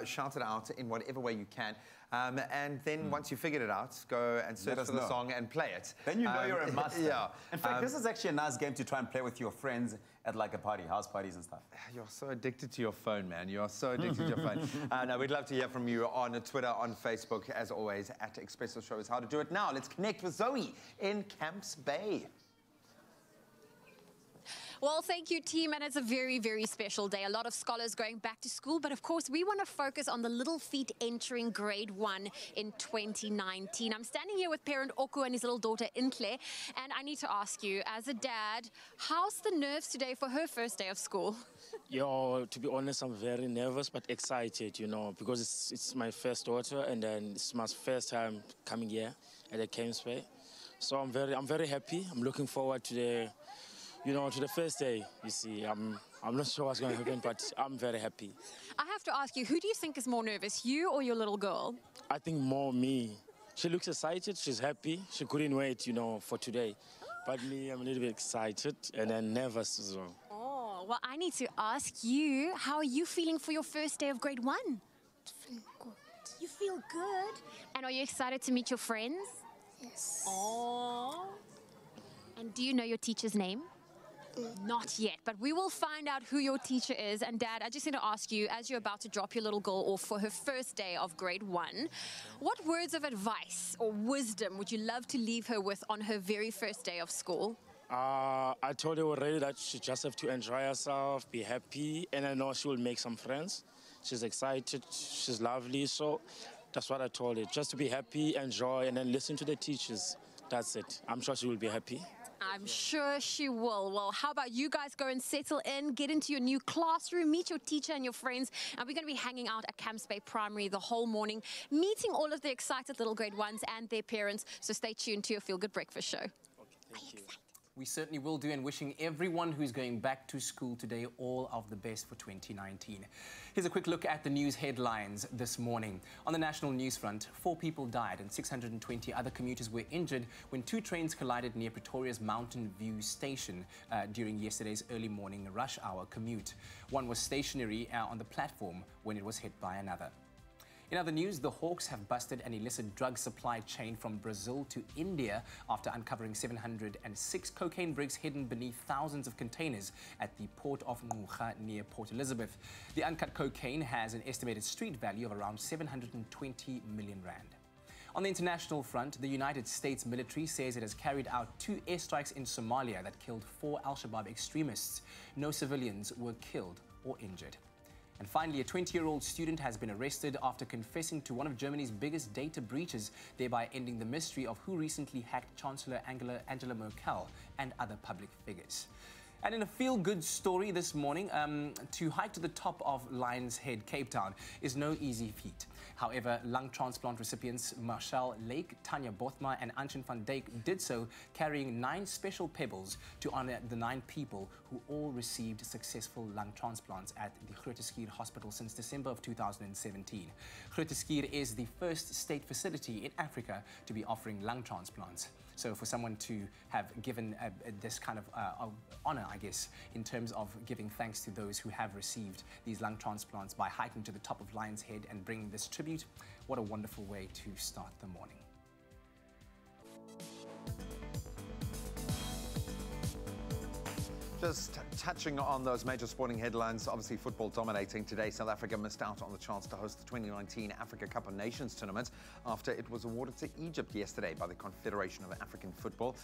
Shout it out in whatever way you can. And then once you figured it out, go and search for the song and play it. Then you know you're a master. Yeah. In fact, this is actually a nice game to try and play with your friends at like a party, house parties and stuff. You're so addicted to your phone, man. You are so addicted to your phone. No, we'd love to hear from you on Twitter, on Facebook, as always, @Expresso Show is how to do it. Now, let's connect with Zoe in Camps Bay. Well, thank you, team, and it's a very, very special day. A lot of scholars going back to school, but of course, we want to focus on the little feet entering grade 1 in 2019. I'm standing here with parent Oku and his little daughter, Intle, and I need to ask you, as a dad, how's the nerves today for her first day of school? Yo, to be honest, I'm very nervous but excited, you know, because it's my first daughter and then it's my first time coming here at the Camps Bay. So I'm very happy. I'm looking forward to the first day. You see, I'm not sure what's going to happen, but I'm very happy. I have to ask you, who do you think is more nervous, you or your little girl? I think more me. She looks excited, she's happy. She couldn't wait, for today. But me, I'm a little bit excited and then nervous as well. Oh, well, I need to ask you, how are you feeling for your first day of grade 1? Feeling good. You feel good? And are you excited to meet your friends? Yes. Oh. And do you know your teacher's name? Not yet, but we will find out who your teacher is. And Dad, I just need to ask you, as you're about to drop your little girl off for her first day of grade 1, what words of advice or wisdom would you love to leave her with on her very first day of school? I told her already that she just have to enjoy herself, be happy, and I know she will make some friends. She's excited, she's lovely, so that's what I told her. Just to be happy, enjoy, and then listen to the teachers. That's it. I'm sure she will be happy. I'm sure she will. Well, how about you guys go and settle in, get into your new classroom, meet your teacher and your friends, and we're going to be hanging out at Camps Bay Primary the whole morning, meeting all of the excited little grade 1s and their parents. So stay tuned to your Feel Good Breakfast Show. Okay, thank you. We certainly will do, and wishing everyone who's going back to school today all of the best for 2019. Here's a quick look at the news headlines this morning. On the national news front, 4 people died and 620 other commuters were injured when 2 trains collided near Pretoria's Mountain View station during yesterday's early morning rush hour commute. One was stationary on the platform when it was hit by another. In other news, the Hawks have busted an illicit drug supply chain from Brazil to India after uncovering 706 cocaine bricks hidden beneath thousands of containers at the port of Ngqura near Port Elizabeth. The uncut cocaine has an estimated street value of around 720 million rand. On the international front, the United States military says it has carried out 2 airstrikes in Somalia that killed 4 al-Shabaab extremists. No civilians were killed or injured. And finally, a 20-year-old student has been arrested after confessing to one of Germany's biggest data breaches, thereby ending the mystery of who recently hacked Chancellor Angela Merkel and other public figures. And in a feel-good story this morning, to hike to the top of Lion's Head, Cape Town, is no easy feat. However, lung transplant recipients Marshall Lake, Tanya Bothma and Anshin van Dijk did so, carrying 9 special pebbles to honor the 9 people who all received successful lung transplants at the Groote Schuur Hospital since December of 2017. Groote Schuur is the first state facility in Africa to be offering lung transplants. So for someone to have given this kind of honor, I guess, in terms of giving thanks to those who have received these lung transplants by hiking to the top of Lion's Head and bringing this tribute, what a wonderful way to start the morning. Just touching on those major sporting headlines, obviously football dominating today. South Africa missed out on the chance to host the 2019 Africa Cup of Nations tournament after it was awarded to Egypt yesterday by the Confederation of African Football.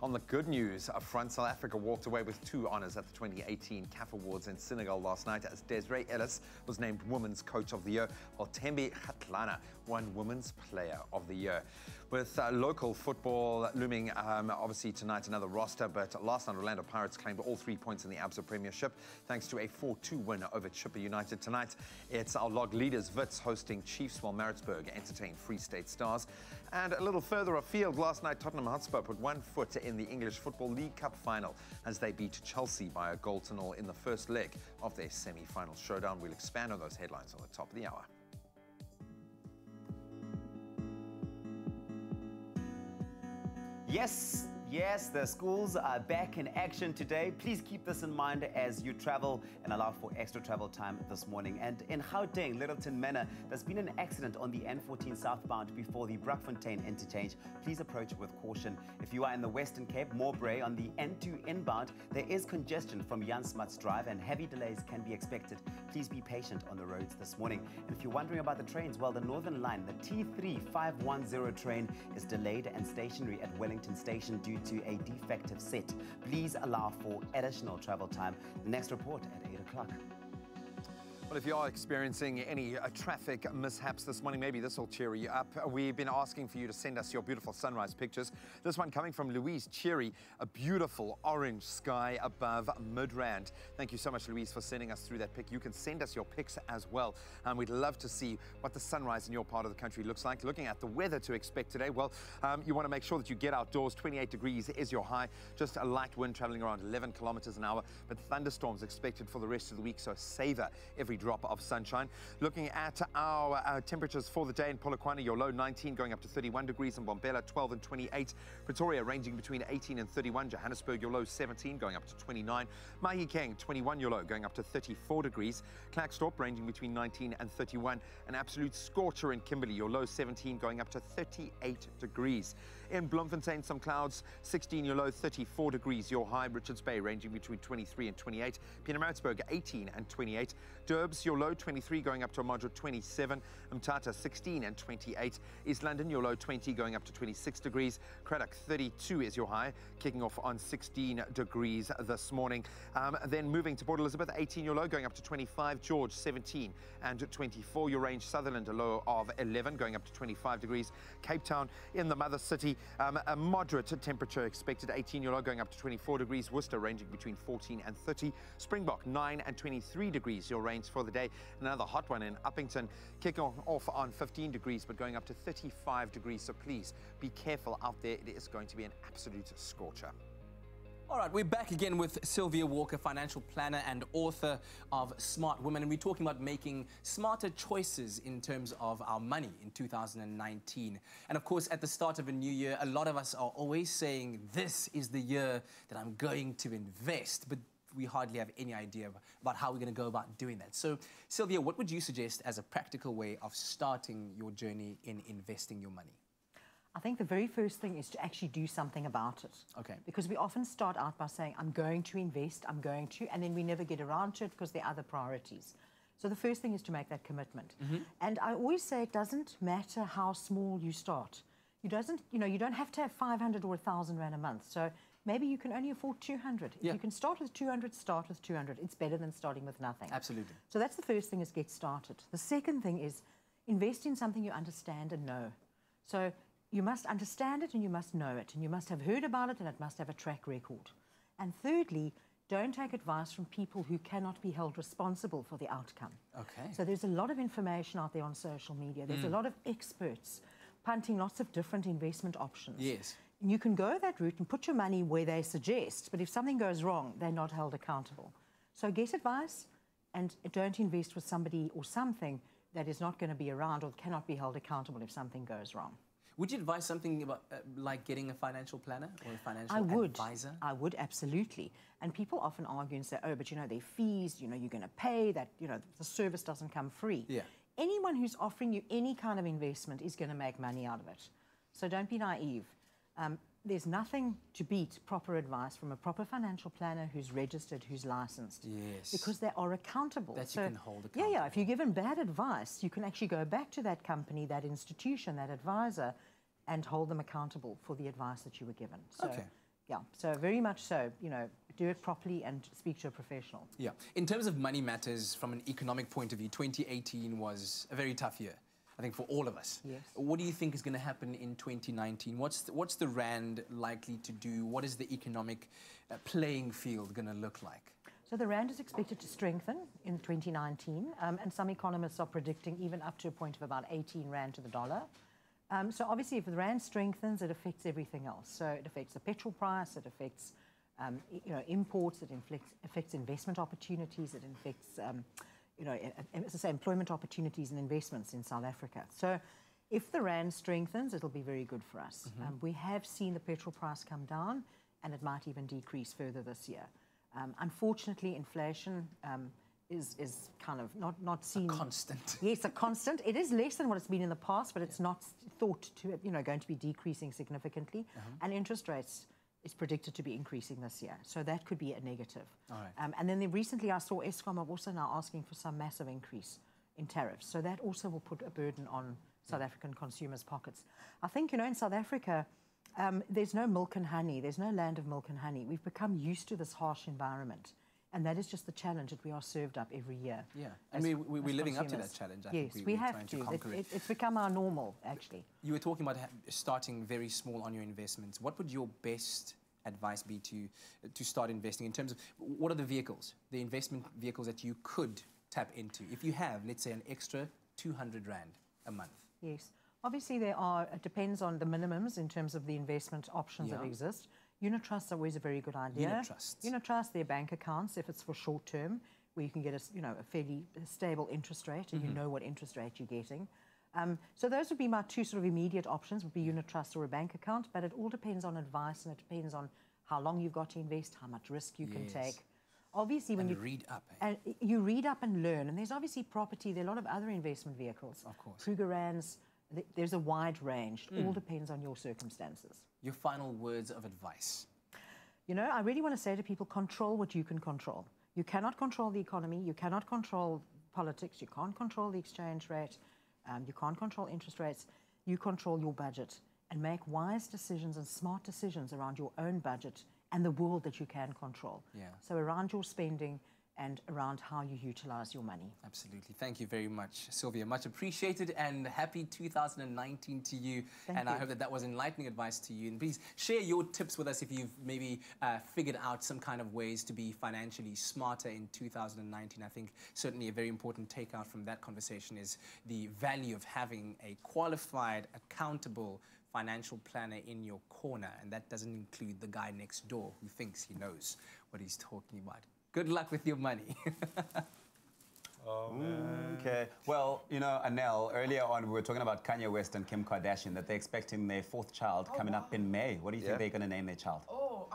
On the good news up front, South Africa walked away with 2 honours at the 2018 CAF Awards in Senegal last night as Desiree Ellis was named Women's Coach of the Year, while Thembi Kgatlana won Women's Player of the Year. With local football looming, obviously tonight another roster, but last night Orlando Pirates claimed all 3 points in the Absa Premiership thanks to a 4-2 win over Chippa United. Tonight it's our log leaders Wits hosting Chiefs, while Maritzburg entertain Free State Stars. And a little further afield, last night Tottenham Hotspur put 1 foot in the English Football League Cup final as they beat Chelsea by a 1-0 in the first leg of their semi-final showdown. We'll expand on those headlines on the top of the hour. Yes, the schools are back in action today. Please keep this in mind as you travel and allow for extra travel time this morning. And in Gauteng, Littleton Manor, there's been an accident on the N14 southbound before the Brakfontein interchange. Please approach with caution. If you are in the Western Cape, Morbray on the N2 inbound, there is congestion from Jan Smuts Drive and heavy delays can be expected. Please be patient on the roads this morning. And if you're wondering about the trains, well, the Northern Line, the T3510 train is delayed and stationary at Wellington Station due to a defective set. Please allow for additional travel time. The next report at 8 o'clock. Well, if you are experiencing any traffic mishaps this morning, maybe this will cheer you up. We've been asking for you to send us your beautiful sunrise pictures. This one coming from Louise Cherry, a beautiful orange sky above Midrand. Thank you so much, Louise, for sending us through that pic. You can send us your pics as well. We'd love to see what the sunrise in your part of the country looks like. Looking at the weather to expect today, well, you want to make sure that you get outdoors. 28 degrees is your high. Just a light wind traveling around 11 kilometers an hour, but thunderstorms expected for the rest of the week, so savor every drop of sunshine. Looking at our temperatures for the day in Polokwane, your low 19 going up to 31 degrees, in Bombela 12 and 28, Pretoria ranging between 18 and 31, Johannesburg your low 17 going up to 29, Mahikeng 21 your low going up to 34 degrees, Klerksdorp ranging between 19 and 31, an absolute scorcher in Kimberley, your low 17 going up to 38 degrees. In Bloemfontein, some clouds, 16 your low, 34 degrees your high, Richards Bay ranging between 23 and 28, Pietermaritzburg 18 and 28, Durbs your low 23 going up to a moderate 27, Mthatha 16 and 28, East London your low 20 going up to 26 degrees, Cradock 32 is your high, kicking off on 16 degrees this morning. Then moving to Port Elizabeth, 18 your low going up to 25, George 17 and 24 your range, Sutherland a low of 11 going up to 25 degrees, Cape Town in the mother city, a moderate temperature expected, 18 your low going up to 24 degrees, Worcester ranging between 14 and 30, Springbok 9 and 23 degrees your range for the day. Another hot one in Uppington, kicking off on 15 degrees but going up to 35 degrees, so please be careful out there. It is going to be an absolute scorcher. All right, we're back again with Sylvia Walker, financial planner and author of Smart Women, and we're talking about making smarter choices in terms of our money in 2019. And of course, at the start of a new year, a lot of us are always saying, this is the year that I'm going to invest, but we hardly have any idea about how we're going to go about doing that. So, Sylvia, what would you suggest as a practical way of starting your journey in investing your money? I think the very first thing is to actually do something about it. Okay. Because we often start out by saying, I'm going to invest, I'm going to, and then we never get around to it because there are other priorities. So the first thing is to make that commitment. And I always say it doesn't matter how small you start. You don't have to have 500 or 1,000 Rand a month. So maybe you can only afford 200. If you can start with 200, start with 200. It's better than starting with nothing. Absolutely. So that's the first thing, is get started. The second thing is invest in something you understand and know. So you must understand it and you must know it, and you must have heard about it and it must have a track record. And thirdly, don't take advice from people who cannot be held responsible for the outcome. Okay. So there's a lot of information out there on social media. There's a lot of experts punting lots of different investment options. Yes. And you can go that route and put your money where they suggest, but if something goes wrong, they're not held accountable. So get advice and don't invest with somebody or something that is not going to be around or cannot be held accountable if something goes wrong. Would you advise something about like getting a financial planner or a financial advisor? I would, absolutely. And people often argue and say, oh, but there are fees, you're going to pay, that, the service doesn't come free. Yeah. Anyone who's offering you any kind of investment is going to make money out of it. So don't be naive. there's nothing to beat proper advice from a proper financial planner who's registered, who's licensed. Yes. Because they are accountable. That you can hold accountable. Yeah, if you're given bad advice, you can actually go back to that company, that institution, that advisor, and hold them accountable for the advice that you were given. So, okay. Yeah, so very much so, you know, do it properly and speak to a professional. Yeah. In terms of money matters from an economic point of view, 2018 was a very tough year, I think, for all of us. Yes. What do you think is going to happen in 2019? What's the rand likely to do? What is the economic playing field going to look like? So the rand is expected to strengthen in 2019, and some economists are predicting even up to a point of about 18 rand to the dollar. So obviously, if the rand strengthens, it affects everything else. So it affects the petrol price, it affects imports, it affects investment opportunities, it affects as I say, employment opportunities and investments in South Africa. So if the rand strengthens, it'll be very good for us. Mm-hmm. We have seen the petrol price come down, and it might even decrease further this year. Unfortunately, inflation is kind of not seen... A constant. Yes, a constant. It is less than what it's been in the past, but it's not thought to, going to be decreasing significantly. And interest rates is predicted to be increasing this year. So that could be a negative. All right. And then recently I saw Eskom are also now asking for some massive increase in tariffs. So that also will put a burden on South African consumers' pockets. I think, in South Africa, there's no milk and honey. There's no land of milk and honey. We've become used to this harsh environment. And that is just the challenge that we are served up every year. Yeah, and we're living up to that challenge. I think we have trying to. conquer it. It's become our normal, actually. You were talking about starting very small on your investments. What would your best advice be to start investing in terms of what are the vehicles, the investment vehicles that you could tap into if you have, let's say, an extra 200 rand a month? Yes. Obviously, it depends on the minimums in terms of the investment options that exist. Unit trusts are always a very good idea. Unit trusts, they're bank accounts if it's for short term, where you can get a fairly stable interest rate, and you know what interest rate you're getting. So those would be my two sort of immediate options, would be unit trust or a bank account, but it all depends on advice, and it depends on how long you've got to invest, how much risk you can take. Obviously, when you read up. And you read up and learn, and there's obviously property, there are a lot of other investment vehicles. Of course. Krugerrands, there's a wide range. It all depends on your circumstances. Your final words of advice? I really want to say to people, control what you can control. You cannot control the economy. You cannot control politics. You can't control the exchange rate. You can't control interest rates. You control your budget and make wise decisions and smart decisions around your own budget and the world that you can control. Yeah. So around your spending and around how you utilize your money. Absolutely. Thank you very much, Sylvia. Much appreciated, and happy 2019 to you. Thank you. I hope that was enlightening advice to you. And please share your tips with us if you've maybe figured out some kind of ways to be financially smarter in 2019. I think certainly a very important takeout from that conversation is the value of having a qualified, accountable financial planner in your corner. And that doesn't include the guy next door who thinks he knows what he's talking about. Good luck with your money. Oh, man. Okay. Well, Anel, earlier on we were talking about Kanye West and Kim Kardashian, that they're expecting their fourth child coming up in May. What do you think they're going to name their child? Oh,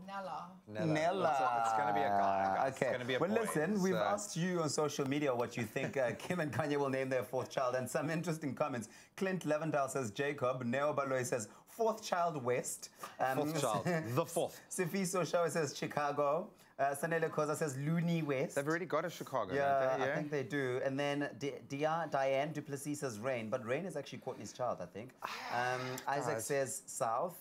Nella. Nella. It's going to be a guy, guys. Okay. It's going to be a boy. boy. Listen, we've asked you on social media what you think Kim and Kanye will name their fourth child, and some interesting comments. Clint Levendale says Jacob. Neo Baloy says fourth child West. Fourth child. The fourth. Sifiso Show says Chicago. Sanele Koza says Looney West. They've already got a Chicago, yeah, don't they? I think they do. And then Diane Duplessis says Rain, but Rain is actually Courtney's child, I think. Isaac says South.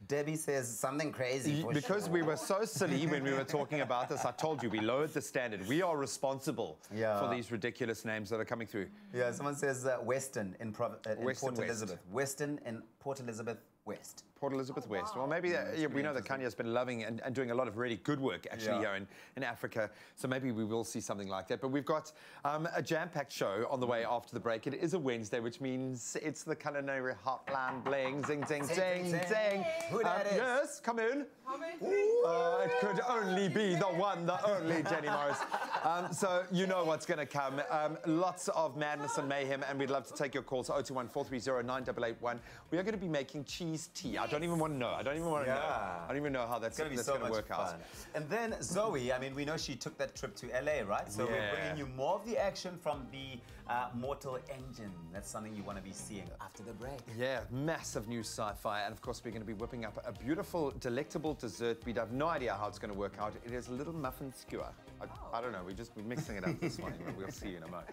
Debbie says something crazy. Because we were so silly when we were talking about this, I told you, we lowered the standard. We are responsible for these ridiculous names that are coming through. Yeah, someone says Weston in Port Elizabeth. Weston in Port Elizabeth West. Port Elizabeth West. Well, maybe we know that Kanye has been loving and doing a lot of really good work actually here in Africa. So maybe we will see something like that. But we've got a jam-packed show on the way after the break. It is a Wednesday, which means it's the Culinary Hotline bling, zing, zing, zing, zing. Who that is? Yes, come in. It could only be the one, the only Jenny Morris. So you know what's going to come. Lots of madness and mayhem, and we'd love to take your calls. 021 430 9881. We are going to be making cheese tea. I don't even want to know. I don't even want to know. I don't even know how that's going to work out. And then Zoe, I mean, we know she took that trip to LA, right? So we're bringing you more of the action from the Mortal Engine. That's something you want to be seeing after the break. Yeah, massive new sci-fi. And of course, we're going to be whipping up a beautiful, delectable dessert. We have no idea how it's going to work out. It is a little muffin skewer. I don't know. We're mixing it up this morning. We'll see you in a moment.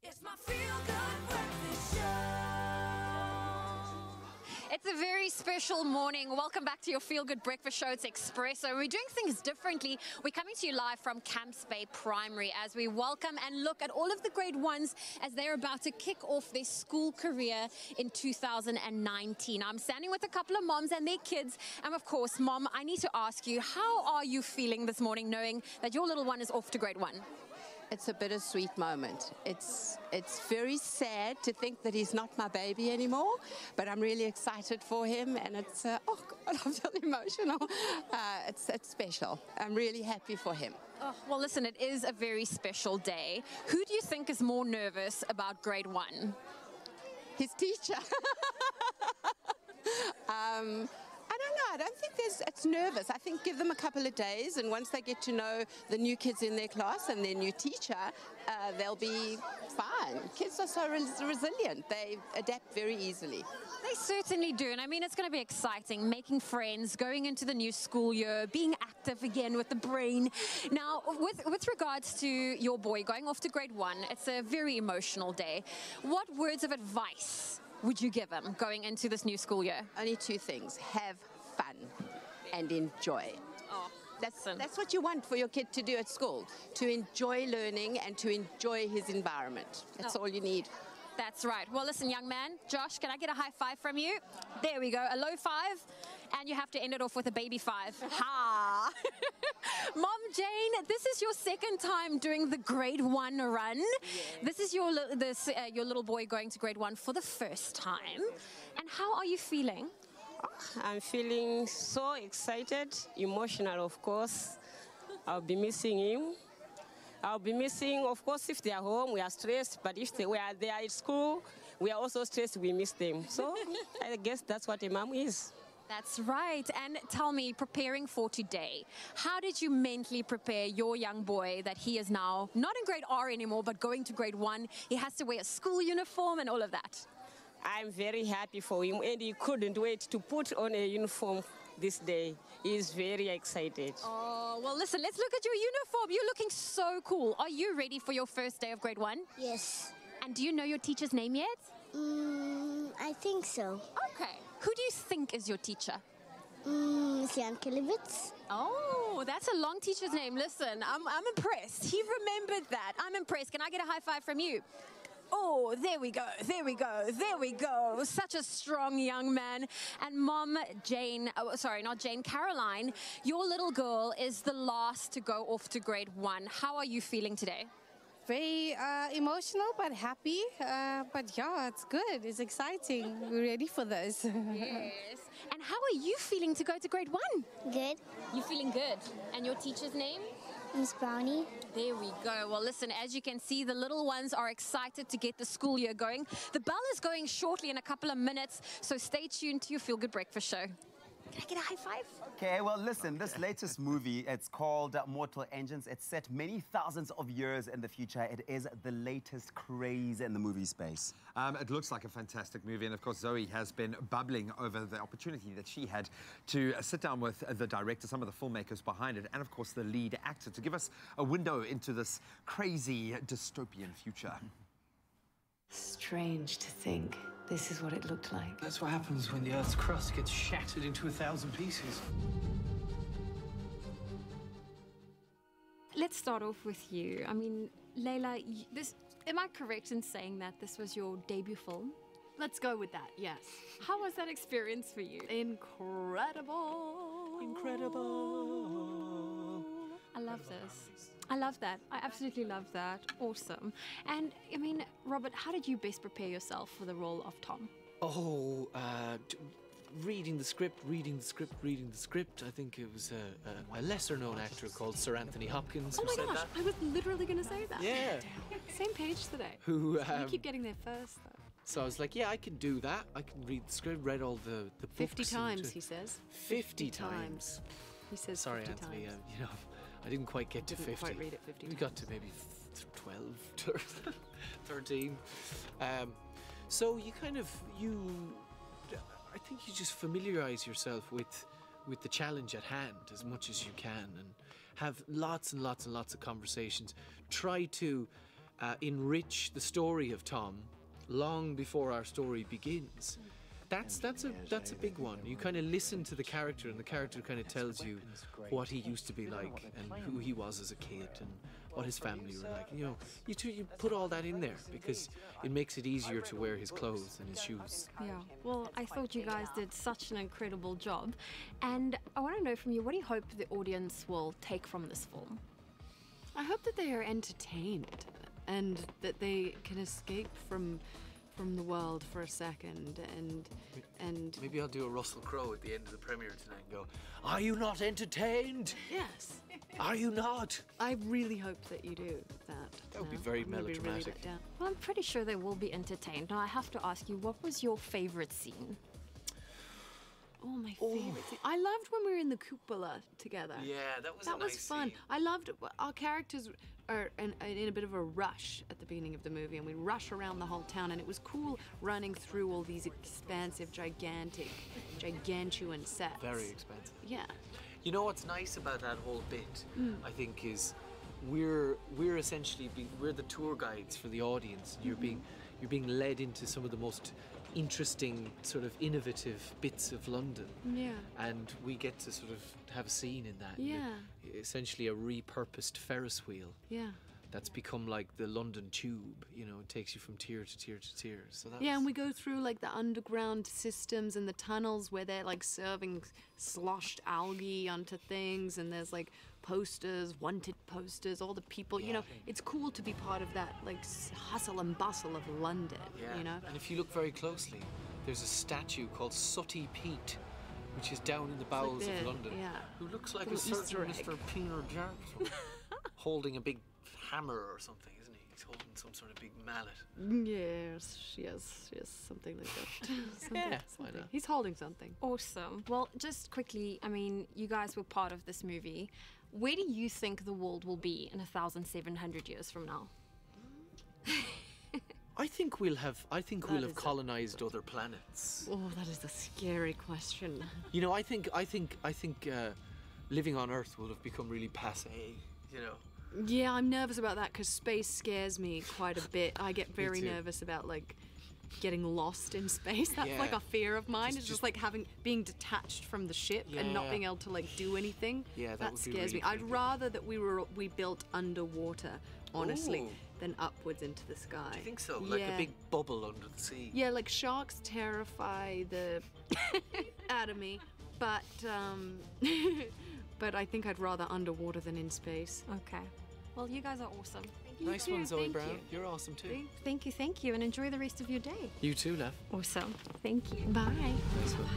It's my feel-good breakfast show. It's a very special morning. Welcome back to your Feel Good Breakfast Show. It's Expresso. We're doing things differently. We're coming to you live from Camps Bay Primary as we welcome and look at all of the grade ones as they're about to kick off their school career in 2019. I'm standing with a couple of moms and their kids. And of course, Mom, I need to ask you, how are you feeling this morning knowing that your little one is off to grade one? It's a bittersweet moment. It's very sad to think that he's not my baby anymore, but I'm really excited for him, and it's, oh God, I feel emotional. It's special. I'm really happy for him. Oh, well, listen, it is a very special day. Who do you think is more nervous about grade one? His teacher. I don't know. I don't think it's nervous. I think give them a couple of days, and once they get to know the new kids in their class and their new teacher, they'll be fine. Kids are so resilient. They adapt very easily. They certainly do. And I mean, it's going to be exciting, making friends, going into the new school year, being active again with the brain. Now, with regards to your boy going off to grade one, it's a very emotional day. What words of advice would you give him going into this new school year? Only two things. Have fun and enjoy. Oh, that's what you want for your kid to do at school, to enjoy learning and to enjoy his environment. That's all you need. That's right. Well, listen, young man, Josh, can I get a high five from you? There we go, a low five, and you have to end it off with a baby five. Ha! Mom Jane, this is your second time doing the grade one run. Yes. This is your little boy going to grade one for the first time. And how are you feeling? I'm feeling so excited, emotional, of course. I'll be missing him. I'll be missing, of course, if they are home, we are stressed, but if they are at school, we are also stressed, we miss them. So I guess that's what a mom is. That's right. And tell me, preparing for today, how did you mentally prepare your young boy that he is now not in grade R anymore, but going to grade one? He has to wear a school uniform and all of that. I'm very happy for him, and he couldn't wait to put on a uniform this day. He's very excited. Oh, well, listen, let's look at your uniform. You're looking so cool. Are you ready for your first day of grade one? Yes. And do you know your teacher's name yet? I think so. Okay. Who do you think is your teacher? Sian Kilowitz. Oh, that's a long teacher's name. Listen, I'm impressed. He remembered that. I'm impressed. Can I get a high five from you? Oh, there we go, there we go, there we go. Such a strong young man. And Mom Jane, oh, sorry, not Jane, Caroline, your little girl is the last to go off to grade 1. How are you feeling today? Very emotional, but happy. But yeah, it's good. It's exciting. We're ready for this. Yes. And how are you feeling to go to grade 1? Good. You feeling good? And your teacher's name? Miss Brownie. There we go. Well, listen, as you can see, the little ones are excited to get the school year going. The bell is going shortly in a couple of minutes, so stay tuned to your Feel Good Breakfast show. Can I get a high five? Okay, well, listen, this latest movie, it's called Mortal Engines. It's set many thousands of years in the future. It is the latest craze in the movie space. It looks like a fantastic movie, and of course Zoe has been bubbling over the opportunity that she had to sit down with the director, some of the filmmakers behind it, and of course the lead actor to give us a window into this crazy dystopian future. Strange to think this is what it looked like. That's what happens when the Earth's crust gets shattered into 1,000 pieces. Let's start off with you. I mean, Layla, am I correct in saying that this was your debut film? Let's go with that, yes. How was that experience for you? Incredible. Incredible. I love this. I love that. I absolutely love that. Awesome. And, I mean, Robert, how did you best prepare yourself for the role of Tom? Oh, reading the script. I think it was a lesser-known actor called Sir Anthony Hopkins who said that. I was literally going to say that. Yeah. Same page today. Who, you keep getting there first, though. So I was like, yeah, I can do that. I can read the script, read all the books. 50 times, he says. 50 times. He says Sorry, 50 Anthony, times. You know, I didn't quite get to 50. Didn't quite read it 50 We got to maybe 12, 13. So you kind of, I think you just familiarize yourself with the challenge at hand as much as you can and have lots and lots and lots of conversations. Try to enrich the story of Tom long before our story begins. That's a big one. You kind of listen to the character, and the character kind of tells you what he used to be like, and who he was as a kid, and what his family were like. You know, you put all that in there because it makes it easier to wear his clothes and his shoes. Yeah. Well, I thought you guys did such an incredible job, and I want to know from you, what do you hope the audience will take from this film? I hope that they are entertained and that they can escape from the world for a second and maybe I'll do a Russell Crowe at the end of the premiere tonight and go, "Are you not entertained? Yes. Are you not?" I really hope that you do that. That would be very I'm gonna be really melodramatic. let down. Well, I'm pretty sure they will be entertained. Now, I have to ask you, what was your favorite scene? Oh, my favorite scene. I loved when we were in the cupola together. Yeah, that was That a was nice fun. scene. I loved our characters are in a bit of a rush at the beginning of the movie, and we rush around the whole town, and it was cool running through all these expansive, gargantuan sets. Very expensive. Yeah. You know what's nice about that whole bit, Mm. I think, is we're essentially we're the tour guides for the audience. You're being led into some of the most interesting, sort of innovative bits of London. Yeah. And we get to sort of have a scene in that. Yeah. Essentially a repurposed Ferris wheel. Yeah. That's become like the London Tube, you know, it takes you from tier to tier to tier. So that Yeah, and we go through like the underground systems and the tunnels where they're like serving sloshed algae onto things, and there's like posters, wanted posters, all the people, you know, it's cool to be part of that like hustle and bustle of London, you know? And if you look very closely, there's a statue called Sooty Pete, which is down in the bowels of London, who looks like a certain Mr. Peter Jackson, holding a big hammer or something, isn't he? He's holding some sort of big mallet. Yes, something like that. Yeah, why not? He's holding something. Awesome. Well, just quickly, I mean, you guys were part of this movie. Where do you think the world will be in 1,700 years from now? I think we'll have colonized other planets. Oh, that is a scary question. You know, I think living on Earth will have become really passé, you know. Yeah, I'm nervous about that because space scares me quite a bit. I get very too. nervous about like getting lost in space. That's Yeah. like a fear of mine. It's just like being detached from the ship and not Yeah. being able to like do anything. Yeah, that would be scares really me. I'd creepy. rather that we built underwater, honestly, Ooh. than upwards into the sky. I think so, like a Yeah. big bubble under the sea. Yeah, like sharks terrify the out of me, but but I think I'd rather underwater than in space. Okay. Well, you guys are awesome. Nice one, Zoe Thank Brown. you. You're awesome too. Thank you, and enjoy the rest of your day. You too, love. Awesome. Thank you. Bye. Nice one.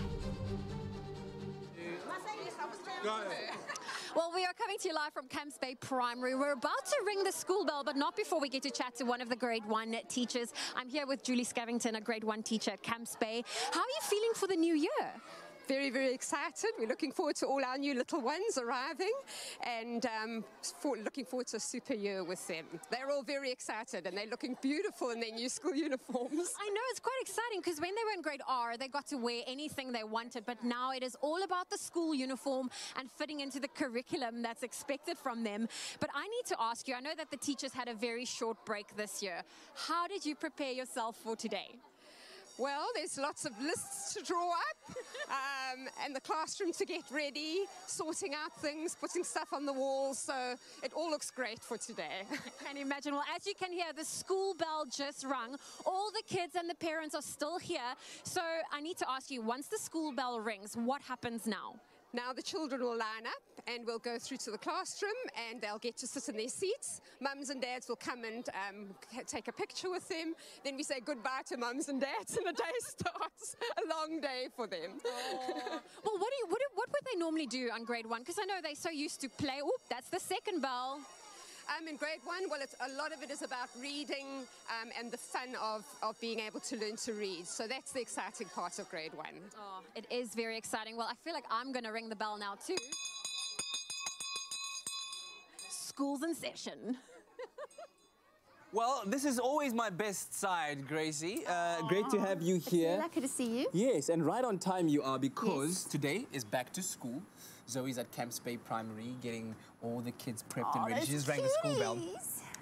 Well, we are coming to you live from Camps Bay Primary. We're about to ring the school bell, but not before we get to chat to one of the grade 1 teachers. I'm here with Julie Scavington, a grade 1 teacher at Camps Bay. How are you feeling for the new year? Very, very excited. We're looking forward to all our new little ones arriving and looking forward to a super year with them. They're all very excited and they're looking beautiful in their new school uniforms. I know, it's quite exciting because when they were in grade R, they got to wear anything they wanted, but now it is all about the school uniform and fitting into the curriculum that's expected from them. But I need to ask you, I know that the teachers had a very short break this year. How did you prepare yourself for today? Well, there's lots of lists to draw up and the classroom to get ready, sorting out things, putting stuff on the walls, so it all looks great for today. I can imagine. Well, as you can hear, the school bell just rung. All the kids and the parents are still here. So I need to ask you, once the school bell rings, what happens now? Now the children will line up and we'll go through to the classroom and they'll get to sit in their seats. Mums and dads will come and take a picture with them. Then we say goodbye to mums and dads and the day starts. A long day for them. Oh. Well, what would they normally do on grade 1? Because I know they're so used to play. Oh, that's the second bell. In grade 1, well, a lot of it is about reading and the fun of being able to learn to read. So that's the exciting part of grade 1. Oh, it is very exciting. Well, I feel like I'm going to ring the bell now too. School's in session. Well, this is always my best side, Gracie. Great to have you here. Lucky to see you. Yes, and right on time you are because today is back to school. Zoe's at Camps Bay Primary getting all the kids prepped and ready. She just rang the school bell.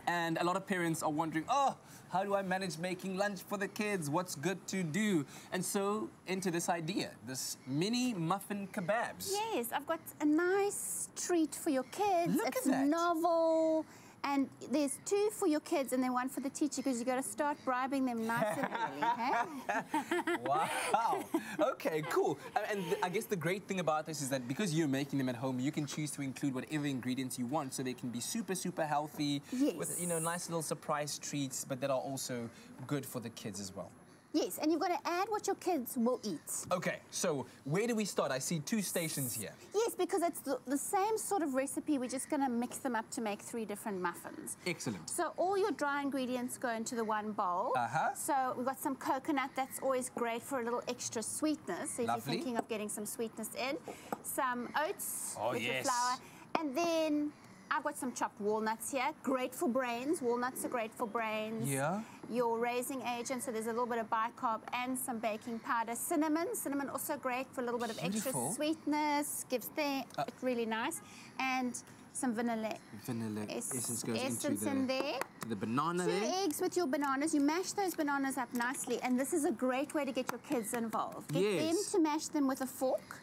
And a lot of parents are wondering, oh, how do I manage making lunch for the kids? What's good to do? And so into this idea, this mini muffin kebabs. Yes, I've got a nice treat for your kids. Look it's at that. novel. And there's 2 for your kids and then 1 for the teacher because you've got to start bribing them nice and early, hey? Wow. Okay, cool. And I guess the great thing about this is that because you're making them at home, you can choose to include whatever ingredients you want so they can be super, super healthy. Yes. With, you know, nice little surprise treats, but that are also good for the kids as well. Yes, and you've got to add what your kids will eat. Okay, so where do we start? I see 2 stations here. Yes, because it's the same sort of recipe. We're just going to mix them up to make 3 different muffins. Excellent. So all your dry ingredients go into the one bowl. So we've got some coconut. That's always great for a little extra sweetness. So if Lovely. you're thinking of getting some sweetness in. Some oats with the yes. flour. And then I've got some chopped walnuts here. Great for brains. Walnuts are great for brains. Yeah. Your raising agent, so there's a little bit of bicarb and some baking powder. Cinnamon. Cinnamon also great for a little bit of extra sweetness. Gives it really nice. And some vanilla. Vanilla essence goes essence into in there. the banana 2 there. eggs with your bananas. You mash those bananas up nicely, and this is a great way to get your kids involved. Get them to mash them with a fork.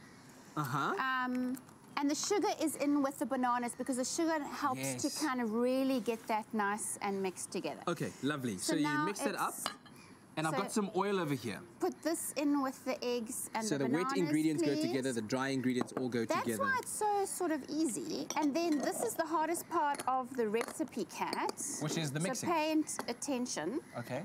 And the sugar is in with the bananas because the sugar helps to kind of really get that nice and mixed together. Okay, lovely. So you now mix it up. And I've so got some oil over here. Put this in with the eggs and So the the bananas, wet ingredients go please. together, the dry ingredients all go That's together. why it's so sort of easy. And then this is the hardest part of the recipe, Kat. Which is the mixing. So pay attention. Okay.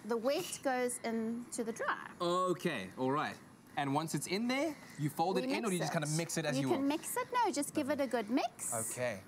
The wet goes into the dry. Okay, all right. And once it's in there, you fold it in or you just kind of mix it as you You can mix it. No, just give it a good mix. Okay.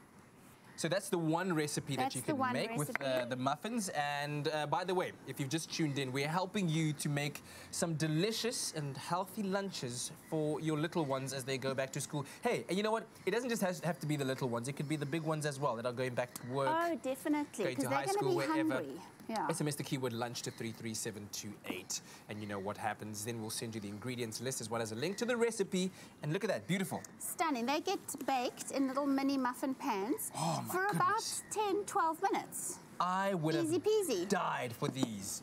So that's the one recipe that you can make with the muffins. And by the way, if you've just tuned in, we're helping you to make some delicious and healthy lunches for your little ones as they go back to school. Hey, and you know what? It doesn't just have to be the little ones. It could be the big ones as well that are going back to work. Oh, definitely. Going to Because they're high going to school, be wherever. hungry. Yeah. SMS the keyword lunch to 33728. And you know what happens. Then we'll send you the ingredients list as well as a link to the recipe. And look at that, beautiful. Stunning. They get baked in little mini muffin pans for about 10, 12 minutes. I would Easy have peasy. died for these.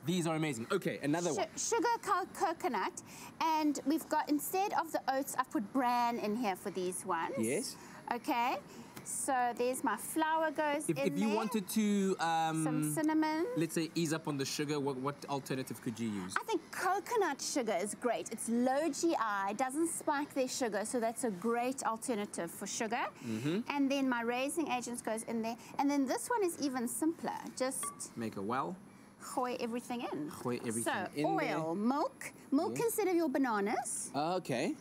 These are amazing. Okay, another one. Sugar coconut, and we've got, instead of the oats, I've put bran in here for these ones. Yes. Okay, so there's my flour goes in there. If you wanted to... some cinnamon. Let's say ease up on the sugar, what alternative could you use? I think coconut sugar is great. It's low GI, doesn't spike their sugar, so that's a great alternative for sugar. And then my raising agents goes in there. And then this one is even simpler. Just make a well. Hoy everything in. Hoy everything in oil, milk instead of your bananas. Okay.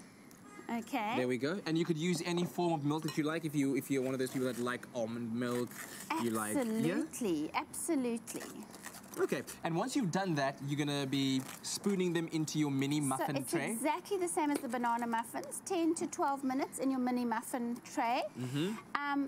Okay. There we go. And you could use any form of milk that you like. If you're one of those people that like almond milk, you like. Absolutely, absolutely. Okay, and once you've done that, you're gonna be spooning them into your mini muffin tray. It's exactly the same as the banana muffins, 10 to 12 minutes in your mini muffin tray.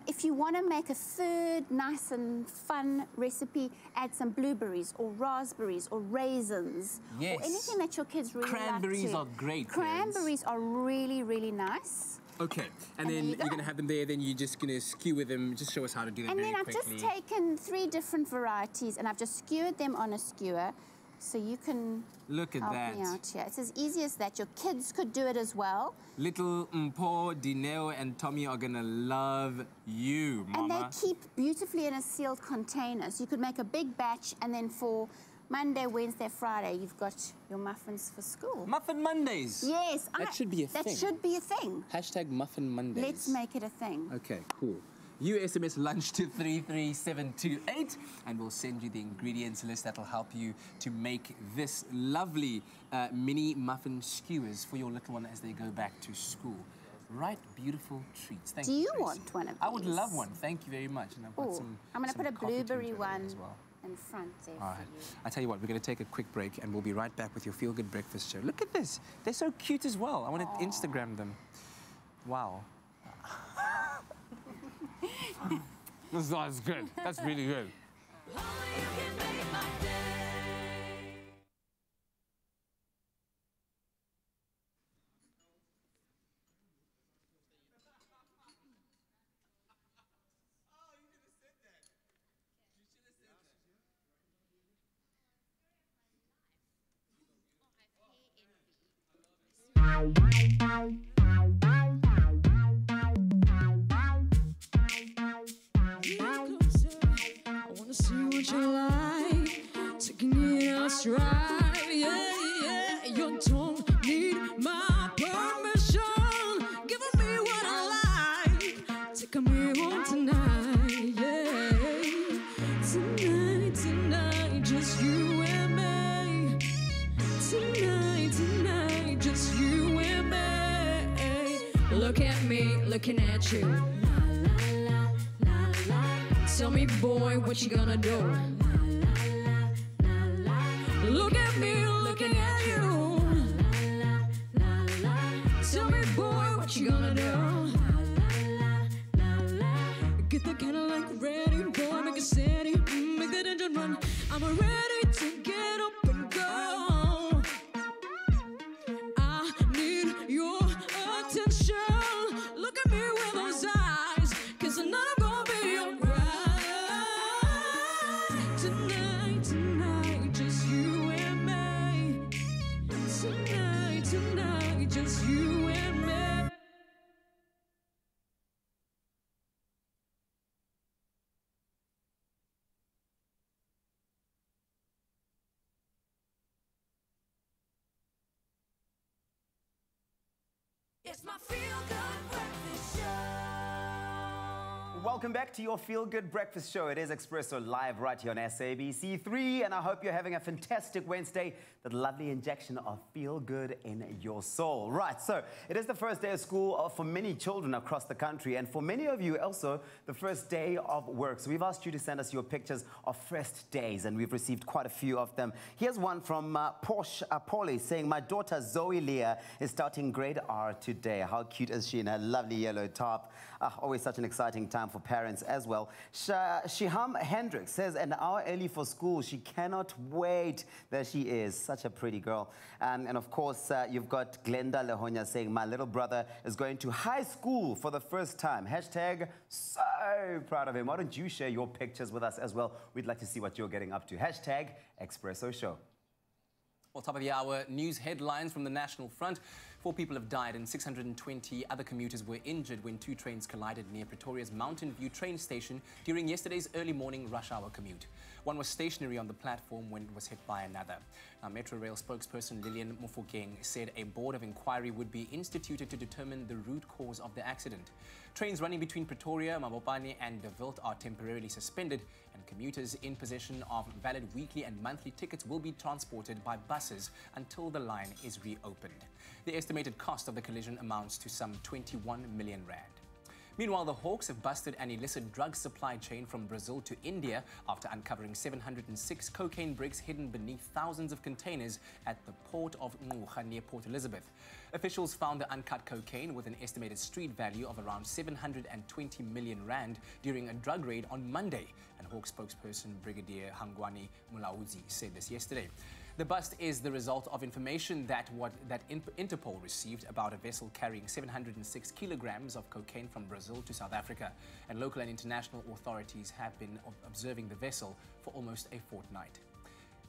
If you want to make a third nice and fun recipe, add some blueberries or raspberries or raisins. Yes. Or anything that your kids really Cranberries like to. are great. Cranberries are really, really nice. Okay, and then you're gonna have them there, then you're just gonna skewer them. Just show us how to do them very quickly. And then I've just taken 3 different varieties and I've just skewered them on a skewer so you can look at help that. me out here. It's as easy as that. Your kids could do it as well. Little Mpo, Dineo, and Tommy are gonna love you, Mama. And they keep beautifully in a sealed container. So you could make a big batch and then for Monday, Wednesday, Friday, you've got your muffins for school. Muffin Mondays? Yes. That should be a thing. That should be a thing. Hashtag Muffin Mondays. Let's make it a thing. Okay, cool. You SMS lunch to 33728 and we'll send you the ingredients list that'll help you to make this lovely mini muffin skewers for your little one as they go back to school. Right, beautiful treats. Thank you. Do you want one of these? I would love one. Thank you very much. And I've got some. I'm going to put a blueberry one as well. in front there. All right. I tell you what, we're going to take a quick break and we'll be right back with your Feel Good Breakfast show. Look at this. They're so cute as well. I want to Instagram them. Wow. That's good. That's really good. I wanna see what you like, taking it out stride, yeah, yeah. You don't need my permission, giving me what I like, taking me home tonight, yeah. Tonight, tonight, just you and me. Tonight, tonight, just you and me. Look at me, looking at you. Tell me, boy, what you gonna do? Look at me, looking at you. Tell me, boy, what you gonna do? Get the Cadillac ready, boy, make it steady, make that engine run. I'm ready to get up and go. I need your attention. Look at me with those eyes, 'cause tonight I'm gonna be alright. Tonight, tonight, just you and me. Tonight, tonight, just you and me. It's my feel-good breakfast show. Welcome back to your Feel Good Breakfast Show. It is Expresso live right here on SABC3, and I hope you're having a fantastic Wednesday. That lovely injection of feel good in your soul. Right, so it is the first day of school for many children across the country, and for many of you also the first day of work. So we've asked you to send us your pictures of first days, and we've received quite a few of them. Here's one from Paulie saying, my daughter Zoe Leah is starting grade R today. How cute is she in her lovely yellow top? Always such an exciting time for parents as well. Shiham Hendricks says an hour early for school. She cannot wait. There she is, such a pretty girl. And of course, you've got Glenda Lehonya saying, my little brother is going to high school for the first time. Hashtag so proud of him. Why don't you share your pictures with us as well? We'd like to see what you're getting up to. Hashtag Expresso Show. Well, top of the hour, news headlines from the National Front. 4 people have died and 620 other commuters were injured when 2 trains collided near Pretoria's Mountain View train station during yesterday's early morning rush hour commute. One was stationary on the platform when it was hit by another. Now, Metro Rail spokesperson Lillian Mofokeng said a board of inquiry would be instituted to determine the root cause of the accident. Trains running between Pretoria, Mabopane and De Wilt are temporarily suspended, and commuters in possession of valid weekly and monthly tickets will be transported by buses until the line is reopened. The estimated cost of the collision amounts to some 21 million rand. Meanwhile, the Hawks have busted an illicit drug supply chain from Brazil to India after uncovering 706 cocaine bricks hidden beneath thousands of containers at the port of Ngqura near Port Elizabeth. Officials found the uncut cocaine with an estimated street value of around 720 million rand during a drug raid on Monday, and Hawks spokesperson Brigadier Hangwani Mulauzi said this yesterday. The bust is the result of information that Interpol received about a vessel carrying 706 kilograms of cocaine from Brazil to South Africa, and local and international authorities have been observing the vessel for almost a fortnight.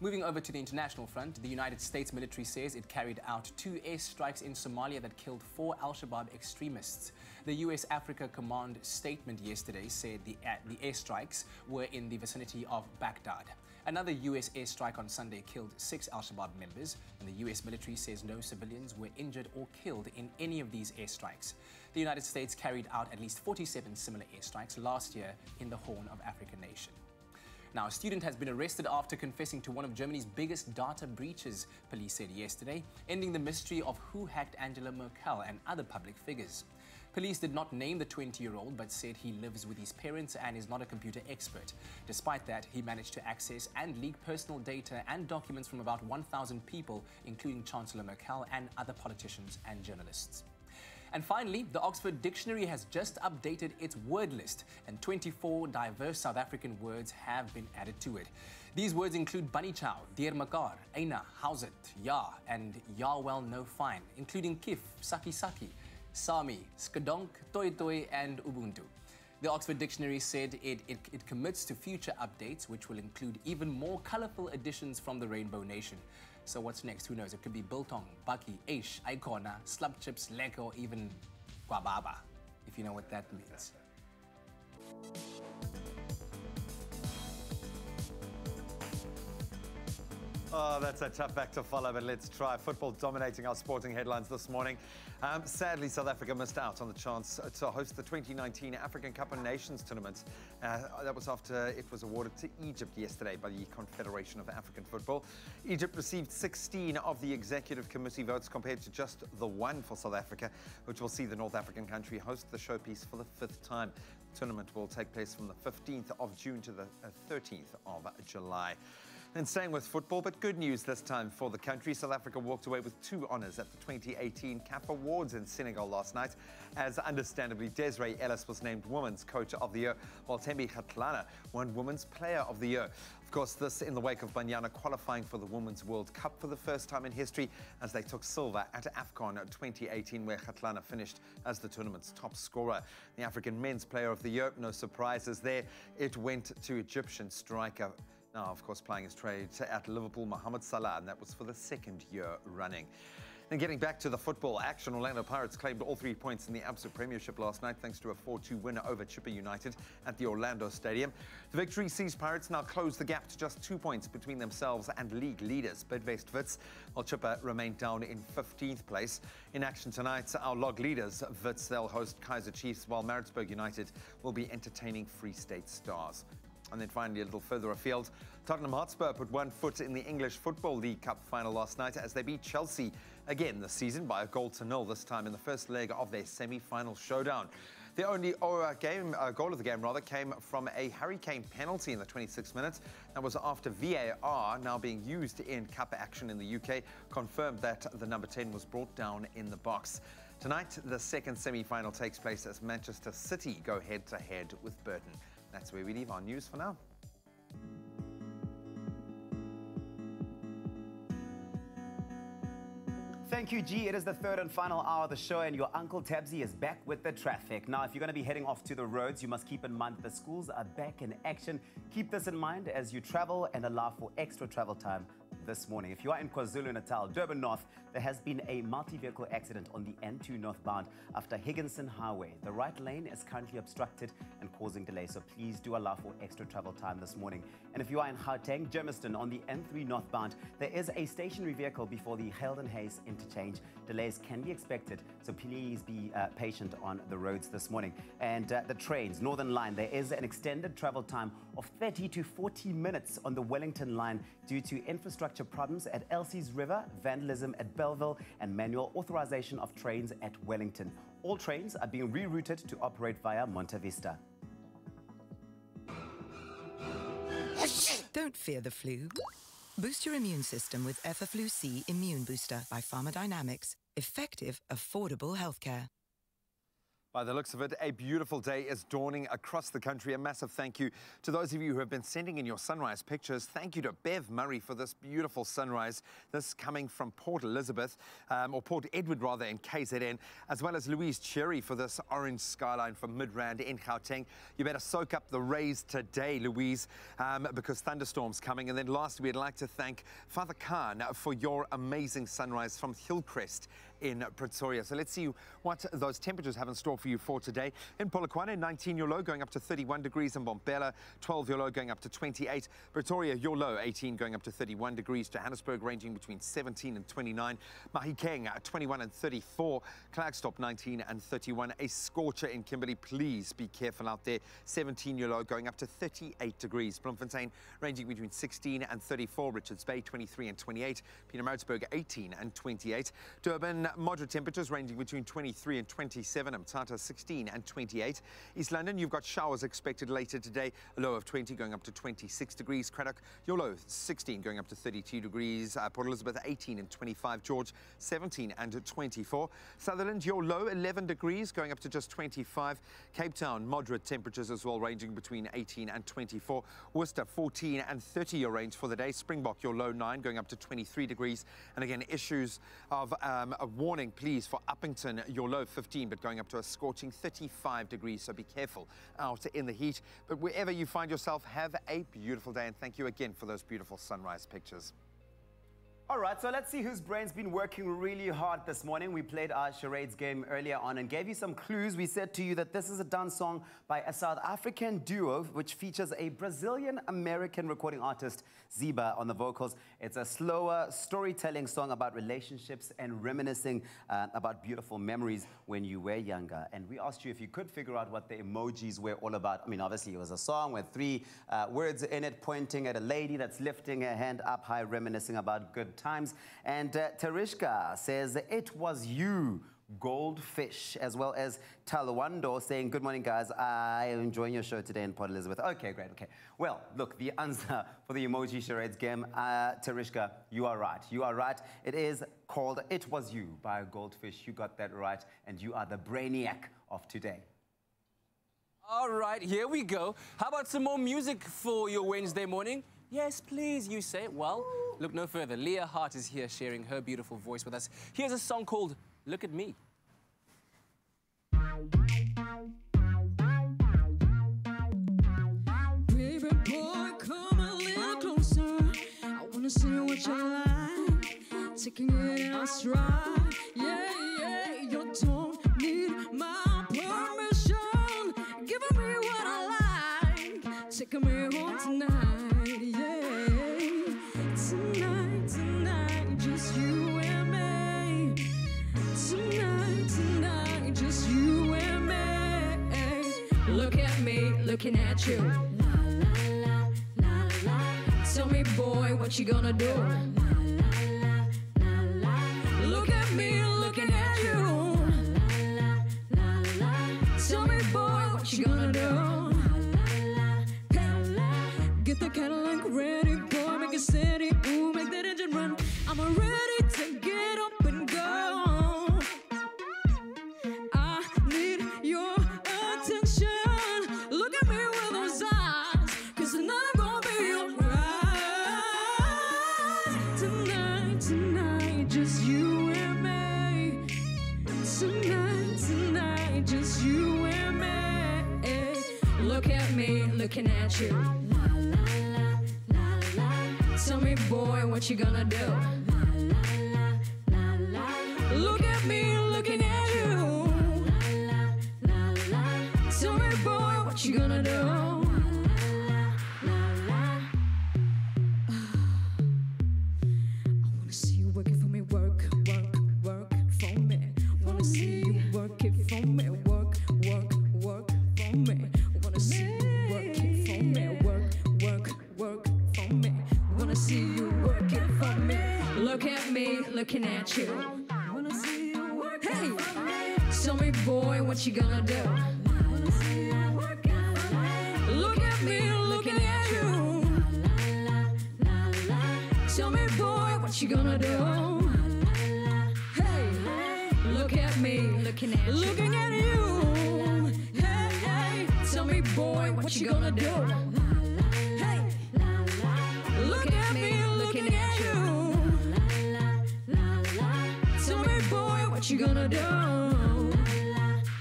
Moving over to the international front, the United States military says it carried out 2 airstrikes in Somalia that killed 4 al-Shabaab extremists. The U.S. Africa Command statement yesterday said the airstrikes were in the vicinity of Baghdad. Another U.S. airstrike on Sunday killed 6 al-Shabaab members, and the U.S. military says no civilians were injured or killed in any of these airstrikes. The United States carried out at least 47 similar airstrikes last year in the Horn of Africa nation. Now, a student has been arrested after confessing to one of Germany's biggest data breaches, police said yesterday, ending the mystery of who hacked Angela Merkel and other public figures. Police did not name the 20-year-old, but said he lives with his parents and is not a computer expert. Despite that, he managed to access and leak personal data and documents from about 1,000 people, including Chancellor Merkel and other politicians and journalists. And finally, the Oxford Dictionary has just updated its word list, and 24 diverse South African words have been added to it. These words include bunny chow, dear makar, eina, how's it, ya, and ya well no fine, including kif, saki saki, Sami, Skadonk, Toi Toi, and Ubuntu. The Oxford Dictionary said it commits to future updates, which will include even more colorful additions from the Rainbow Nation. So what's next? Who knows? It could be biltong, baki, aish, icona, slub chips, lek, or even guababa, if you know what that means. Oh, that's a tough act to follow, but let's try. Football dominating our sporting headlines this morning. Sadly, South Africa missed out on the chance to host the 2019 African Cup of Nations tournament. That was after it was awarded to Egypt yesterday by the Confederation of African Football. Egypt received 16 of the executive committee votes compared to just the 1 for South Africa, which will see the North African country host the showpiece for the 5th time. The tournament will take place from the 15th of June to the 13th of July. And staying with football, but good news this time for the country. South Africa walked away with 2 honours at the 2018 CAF Awards in Senegal last night, as understandably Desiree Ellis was named Women's Coach of the Year, while Thembi Kgatlana won Women's Player of the Year. Of course, this in the wake of Banyana qualifying for the Women's World Cup for the first time in history, as they took silver at AFCON 2018, where Kgatlana finished as the tournament's top scorer. The African Men's Player of the Year, no surprises there. It went to Egyptian striker, now, of course, playing his trade at Liverpool, Mohamed Salah, and that was for the 2nd year running. And getting back to the football action, Orlando Pirates claimed all 3 points in the Absa Premiership last night thanks to a 4-2 win over Chippa United at the Orlando Stadium. The victory sees Pirates now close the gap to just 2 points between themselves and league leaders Bidvest Wits, while Chippa remained down in 15th place. In action tonight, our log leaders Wits, they'll host Kaizer Chiefs, while Maritzburg United will be entertaining Free State Stars. And then finally, a little further afield, Tottenham Hotspur put 1 foot in the English Football League Cup final last night as they beat Chelsea again this season by 1-0, this time in the first leg of their semi-final showdown. The only goal of the game came from a Harry Kane penalty in the 26th minute. That was after VAR, now being used in cup action in the UK, confirmed that the number 10 was brought down in the box. Tonight, the second semi-final takes place as Manchester City go head-to-head with Burton. That's where we leave our news for now. Thank you, G. It is the third and final hour of the show, and your Uncle Tabsy is back with the traffic. Now, if you're going to be heading off to the roads, you must keep in mind that the schools are back in action. Keep this in mind as you travel and allow for extra travel time this morning. If you are in KwaZulu-Natal, Durban North, there has been a multi-vehicle accident on the N2 northbound after Higginson Highway. The right lane is currently obstructed and causing delays, so please do allow for extra travel time this morning. And if you are in Gauteng, Germiston, on the N3 northbound, there is a stationary vehicle before the Heldon Hayes interchange. Delays can be expected, so please be patient on the roads this morning. And the trains, Northern Line, there is an extended travel time of 30 to 40 minutes on the Wellington line due to infrastructure problems at Elsie's River, vandalism at Belleville, and manual authorization of trains at Wellington. All trains are being rerouted to operate via Monte Vista. Don't fear the flu. Boost your immune system with Effaflu-C Immune Booster by Pharmadynamics. Effective, affordable healthcare. By the looks of it, a beautiful day is dawning across the country. A massive thank you to those of you who have been sending in your sunrise pictures. Thank you to Bev Murray for this beautiful sunrise. This coming from Port Elizabeth, or Port Edward rather, in KZN, as well as Louise Cherry for this orange skyline from Midrand in Gauteng. You better soak up the rays today, Louise, because thunderstorms coming. And then lastly, we'd like to thank Father Khan for your amazing sunrise from Hillcrest in Pretoria. So let's see what those temperatures have in store for you for today. In Polokwane, 19 your low, going up to 31 degrees. In Bombela, 12 your low, going up to 28. Pretoria, your low, 18, going up to 31 degrees. Johannesburg, ranging between 17 and 29. Mahikeng, 21 and 34. Klerksdorp, 19 and 31. A scorcher in Kimberley. Please be careful out there. 17 your low, going up to 38 degrees. Bloemfontein, ranging between 16 and 34. Richards Bay, 23 and 28. Pietermaritzburg, 18 and 28. Durban, moderate temperatures ranging between 23 and 27. Mthatha 16 and 28. East London, you've got showers expected later today. A low of 20 going up to 26 degrees. Cradock, your low 16 going up to 32 degrees. Port Elizabeth 18 and 25. George 17 and 24. Sutherland, your low 11 degrees going up to just 25. Cape Town, moderate temperatures as well, ranging between 18 and 24. Worcester 14 and 30 your range for the day. Springbok, your low 9 going up to 23 degrees. And again, issues of a warning, please, for Uppington, your low 15, but going up to a scorching 35 degrees, so be careful out in the heat. But wherever you find yourself, have a beautiful day, and thank you again for those beautiful sunrise pictures. All right, so let's see whose brain's been working really hard this morning. We played our charades game earlier on and gave you some clues. We said to you that this is a dance song by a South African duo which features a Brazilian-American recording artist, Ziba, on the vocals. It's a slower storytelling song about relationships and reminiscing about beautiful memories when you were younger. And we asked you if you could figure out what the emojis were all about. I mean, obviously, it was a song with 3 words in it pointing at a lady that's lifting her hand up high, reminiscing about good times. And Tarishka says, "It was you, Goldfish," as well as Talawando saying, "Good morning, guys. I am enjoying your show today in Port Elizabeth." Okay, great. Okay. Well, look, the answer for the emoji charades game, Tarishka, you are right. You are right. It is called "It Was You" by Goldfish. You got that right, and you are the brainiac of today. All right, here we go. How about some more music for your Wednesday morning? Yes, please, you say. Well, look no further. Leah Hart is here sharing her beautiful voice with us. Here's a song called "Look at Me." Baby boy, come a little closer. I wanna see what you like. Taking it in stride. Yeah, yeah, you don't need my permission. Giving me what I like. Taking me home tonight. Yeah, tonight, tonight, just you and me. Tonight, tonight, just you and me. Look at me, looking at you. La la la la la. Tell me, boy, what you gonna do? La la la la la. Look at me, looking at you. La la la la. Tell me, boy, what you gonna do? La la la. Get the Cadillac ready, boy, make it steady. Ooh, make that engine run. I'm ready to get up and go. sides, 'cause tonight gonna be alright. Tonight, tonight, just you and me. Tonight, tonight, just you and me. Look at me, looking at you. La, la, la, la, la. Tell me, boy, what you gonna do? La, la, la, la, la. Look at me, looking at you. La, la, la, la. Tell me, boy, what you gonna do? La, la, la, la. I wanna see you working for me, work, work, work for me. Wanna see you work it for me, work, work, work for me. Wanna see you work it for me, work, work, work for me. Wanna see you work it for me. Look at me, looking at you. Wanna see you work it for me. Tell me, boy, what you gonna do? Wanna see you work it for me. Look at me, looking at you. Tell me, boy, what you gonna do? Hey, look at me, looking at you. Hey, hey, tell me, boy, what you gonna do? Hey, look at me, looking at you. Tell me, boy, what you gonna do?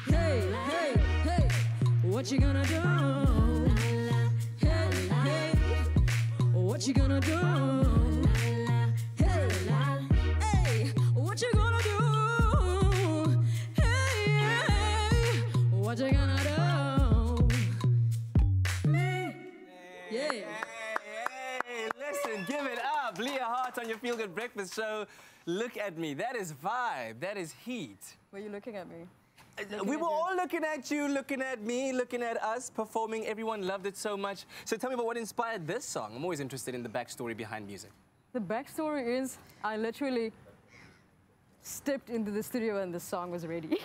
Hey, hey, hey, what you gonna do? Hey, hey, what you gonna do? Hey, hey, what you gonna do? Hey, hey, what you gonna do? Yeah. Hey, listen, give it up. Leah Hart on your Feel Good Breakfast Show. Look at me. That is vibe. That is heat. Were you looking at me? We were all looking at you, looking at me, looking at us performing. Everyone loved it so much. So tell me about what inspired this song. I'm always interested in the backstory behind music. The backstory is I literally stepped into the studio and the song was ready.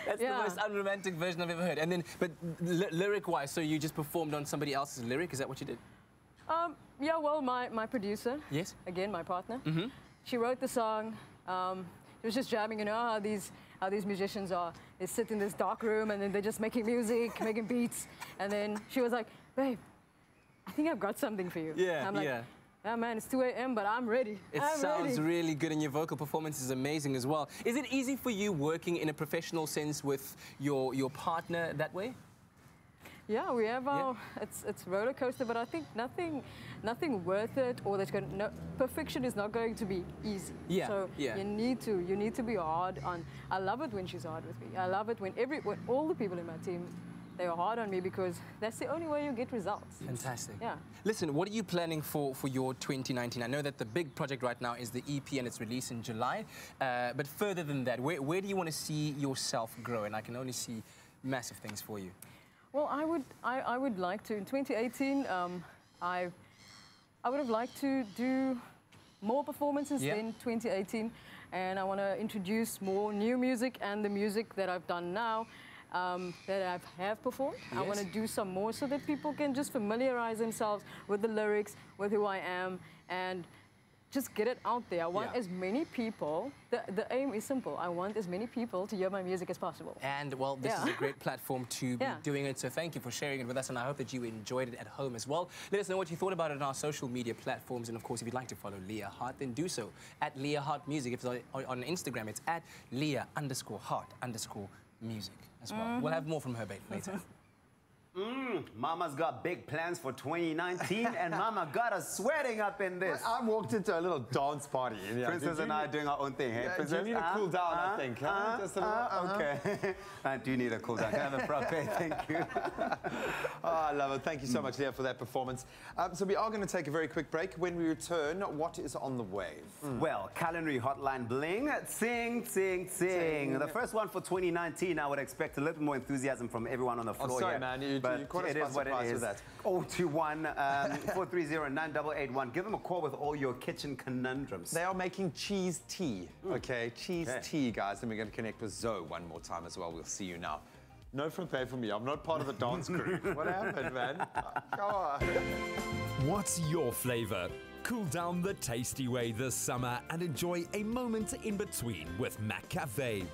That's the most unromantic version I've ever heard. And then, but lyric-wise, so you just performed on somebody else's lyric? Is that what you did? Yeah, well, my producer, yes, again, my partner, she wrote the song. It was just jamming, you know how these musicians are. They sit in this dark room and then they're just making music, making beats. And then she was like, babe, I think I've got something for you. Yeah, I'm like, yeah, man, it's 2 a.m., but I'm ready. It sounds really good, and your vocal performance is amazing as well. Is it easy for you working in a professional sense with your partner that way? Yeah, we have our, it's roller coaster, but I think nothing worth it, or perfection is not going to be easy. Yeah, so you need to be hard on. I love it when she's hard with me. I love it when all the people in my team, they are hard on me, because that's the only way you get results. Fantastic. Yeah. Listen, what are you planning for your 2019? I know that the big project right now is the EP and its release in July. But further than that, where do you want to see yourself grow? And I can only see massive things for you. Well, I would like to, in 2018, I would have liked to do more performances in 2018, and I want to introduce more new music and the music that I've done now, that I have performed. I want to do some more so that people can just familiarize themselves with the lyrics, with who I am, and just get it out there. I want as many people, the aim is simple, I want as many people to hear my music as possible. And, well, this is a great platform to be doing it, so thank you for sharing it with us, and I hope that you enjoyed it at home as well. Let us know what you thought about it on our social media platforms, and of course, if you'd like to follow Leah Hart, then do so at Leah Hart Music. If it's on Instagram, it's at Leah_Hart_music as well. We'll have more from her later. Mama's got big plans for 2019, and Mama got us sweating up in this. I walked into a little dance party. Princess and I are doing our own thing, hey? Princess, you need to cool down, I think. Just a little, okay. I do need a cool down. Can I have a frappe? Thank you. Oh, I love it. Thank you so much, Leah, for that performance. So we are going to take a very quick break. When we return, what is on the way? Well, Culinary Hotline Bling. Sing, sing, sing. The first one for 2019, I would expect a little more enthusiasm from everyone on the floor sorry, here. man. But you caught us it by is what it surprise is. with that. 021-430-9881. Give them a call with all your kitchen conundrums. They are making cheese tea, okay? Cheese tea, guys. And we're going to connect with Zoe one more time as well. We'll see you now. No frappe for me. I'm not part of the dance crew. What happened, man? Come on. What's your flavor? Cool down the tasty way this summer and enjoy a moment in between with Mac Cafe.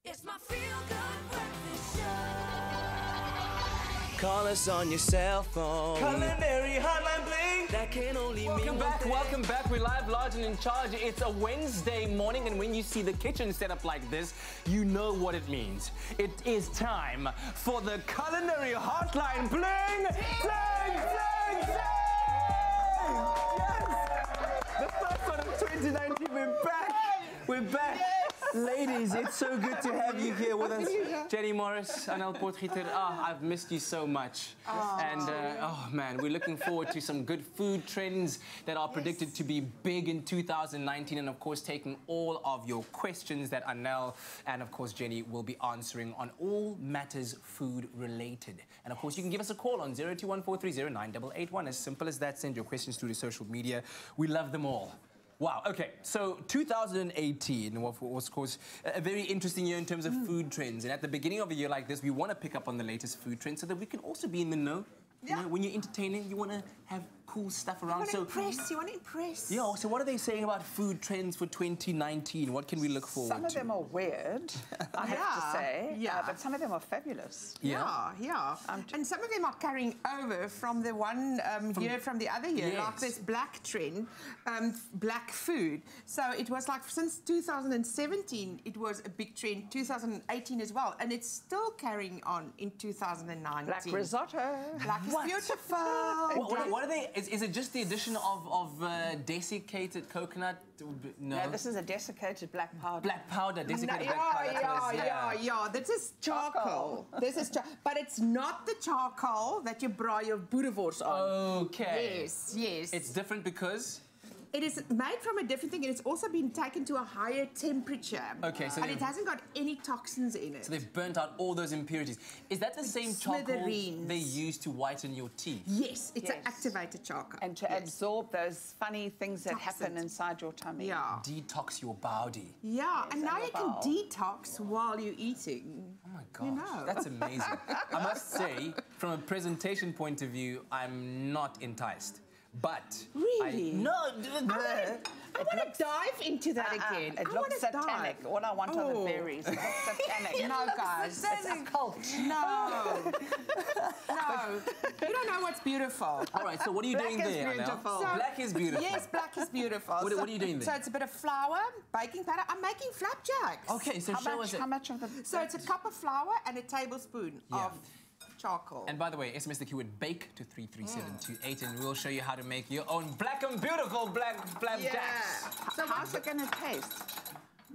It's my feel-good breakfast show. Call us on your cell phone. Culinary hotline bling. That can only Welcome mean back, one thing. welcome back. We're live, large and in charge. It's a Wednesday morning, and when you see the kitchen set up like this, you know what it means. It is time for the Culinary hotline bling. Bling, bling, bling. Yes! The first one of 2019. We're back. We're back. Ladies, it's so good to have you here with us. Jenny Morris, Anel Potgieter, I've missed you so much. And, oh man, we're looking forward to some good food trends that are predicted to be big in 2019. And of course, taking all of your questions that Anel and of course Jenny will be answering on all matters food related. And of course, you can give us a call on 0214309881. As simple as that, send your questions through to social media. We love them all. Wow, okay, so 2018 was, of course, a very interesting year in terms of food trends. And at the beginning of a year like this, we want to pick up on the latest food trends so that we can also be in the know. You know, when you're entertaining, you want to have cool stuff around. You want to impress. Yeah, so what are they saying about food trends for 2019? What can we look forward to? Some of them are weird, I have to say. Yeah. But some of them are fabulous. Yeah. And some of them are carrying over from the one year from the other year. Yes. Like this black trend, black food. So it was like since 2017, it was a big trend, 2018 as well. And it's still carrying on in 2019. Black risotto. Black is beautiful. What are they? Is it just the addition of desiccated coconut? No, this is a desiccated black powder. Black powder, desiccated black powder. Yeah. This is charcoal. This is but it's not the charcoal that you braai your boerewors on. Okay. Yes. It's different because? It is made from a different thing, and it's also been taken to a higher temperature. Okay, so and it hasn't got any toxins in it. So they've burnt out all those impurities. Is that the same charcoal they use to whiten your teeth? Yes, it's an activated charcoal. And to absorb those funny things that happen inside your tummy. Yeah. Detox your body. Yeah, and now you can detox while you're eating. Oh my gosh, that's amazing. I must say, from a presentation point of view, I'm not enticed. But really? No. I want to dive into that again. It looks satanic. All I want are the berries. It looks satanic. No, guys. It's a cult. No. No. You don't know what's beautiful. All right, so what are you doing there now? So, black is beautiful. Yes, black is beautiful. What are you doing there? So it's a bit of flour, baking powder. I'm making flapjacks. Okay, so show us it. How much of the... So it's a cup of flour and a tablespoon of charcoal. And by the way, SMS the keyword BAKE to 33728 and we'll show you how to make your own black and beautiful black flapjacks. So how's it going to taste?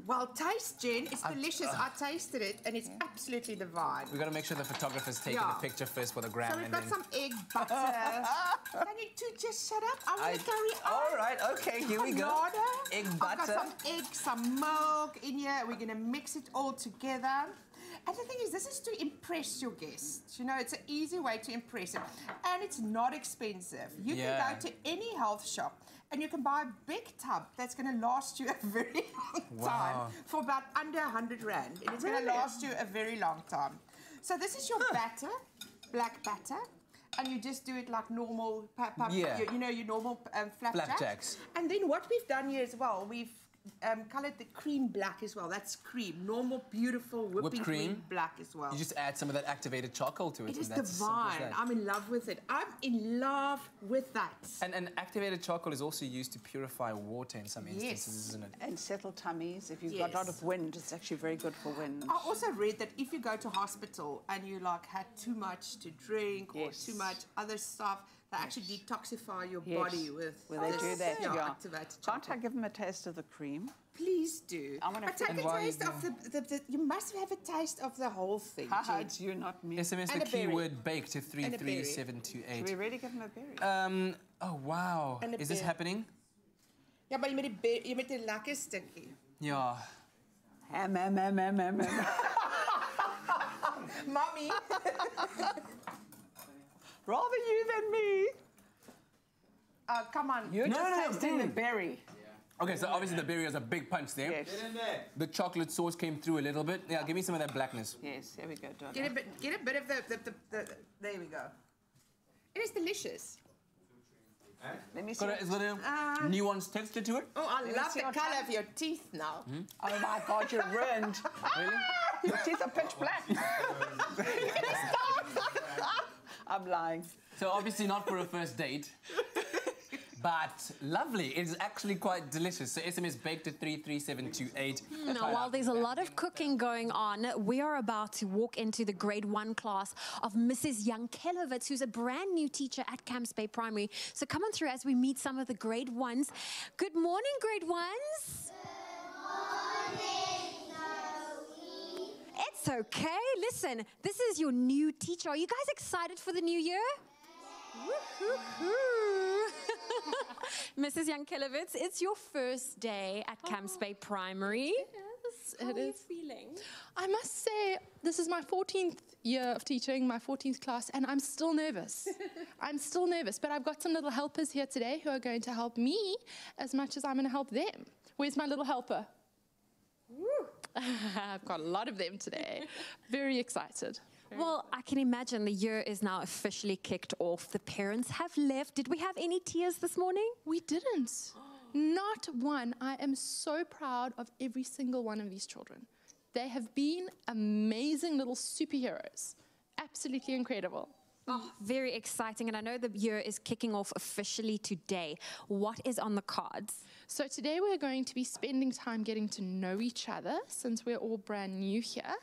Well, taste, Jen. It's delicious. I tasted it, and it's absolutely divine. We've got to make sure the photographer's taking a picture first for the gram. So we've got some egg butter. Can you two just shut up? I want to carry on. All right, okay, here we go. Egg butter. I've got some eggs, some milk in here. We're going to mix it all together. And the thing is, this is to impress your guests. You know, it's an easy way to impress them. And it's not expensive. You can go to any health shop and you can buy a big tub that's going to last you a very long time for about under 100 Rand. And it's going to last you a very long time. So this is your batter, black batter. And you just do it like normal, you know, your normal flapjacks. And then what we've done here as well, we've coloured the cream black as well. That's cream. Normal, beautiful whipping cream black as well. You just add some of that activated charcoal to it. It is divine. I'm in love with it. I'm in love with that. And activated charcoal is also used to purify water in some instances, isn't it? And settle tummies. If you've got a lot of wind, it's actually very good for wind. I also read that if you go to hospital and you like had too much to drink or too much other stuff, they actually detoxify your body with they do that, activated charcoal. Can't I give them a taste of the cream? Please do. I want to take a taste of the you must have a taste of the whole thing. It's you, not me. SMS the keyword BAKE to 33728. Should we really give them a berry? Oh, wow. Is this happening? Ja, maar je met die lekker stukkie. Ja. Mommy. Rather you than me. Come on. You're just tasting the berry. Okay, so obviously the berry has a big punch there. Yes. Get in there. The chocolate sauce came through a little bit. Yeah, give me some of that blackness. Yes, here we go, darling. Get a bit of the there we go. It is delicious. Let me see. It's got a nuanced texture to it. Oh, I love the colour of your teeth now. Oh my God, you're ruined. Really? Your teeth are pitch black. I'm lying. So obviously not for a first date. But lovely. It is actually quite delicious. So SMS baked to 33728. Now, while there's a lot of cooking going on, we are about to walk into the grade 1 class of Mrs. Yankelowitz, who's a brand new teacher at Camps Bay Primary. So come on through as we meet some of the grade 1s. Good morning, grade 1s. It's okay. Listen, this is your new teacher. Are you guys excited for the new year? Mrs. Yankelowitz, it's your first day at Camps Bay Primary. Yes, it is. How are you feeling? I must say, this is my 14th year of teaching, my 14th class, and I'm still nervous. I'm still nervous, but I've got some little helpers here today who are going to help me as much as I'm going to help them. Where's my little helper? I've got a lot of them today. Very excited. Well, I can imagine the year is now officially kicked off. The parents have left. Did we have any tears this morning? We didn't. Not one. I am so proud of every single one of these children. They have been amazing little superheroes. Absolutely incredible. Oh, very exciting. And I know the year is kicking off officially today. What is on the cards? So today we're going to be spending time getting to know each other since we're all brand new here.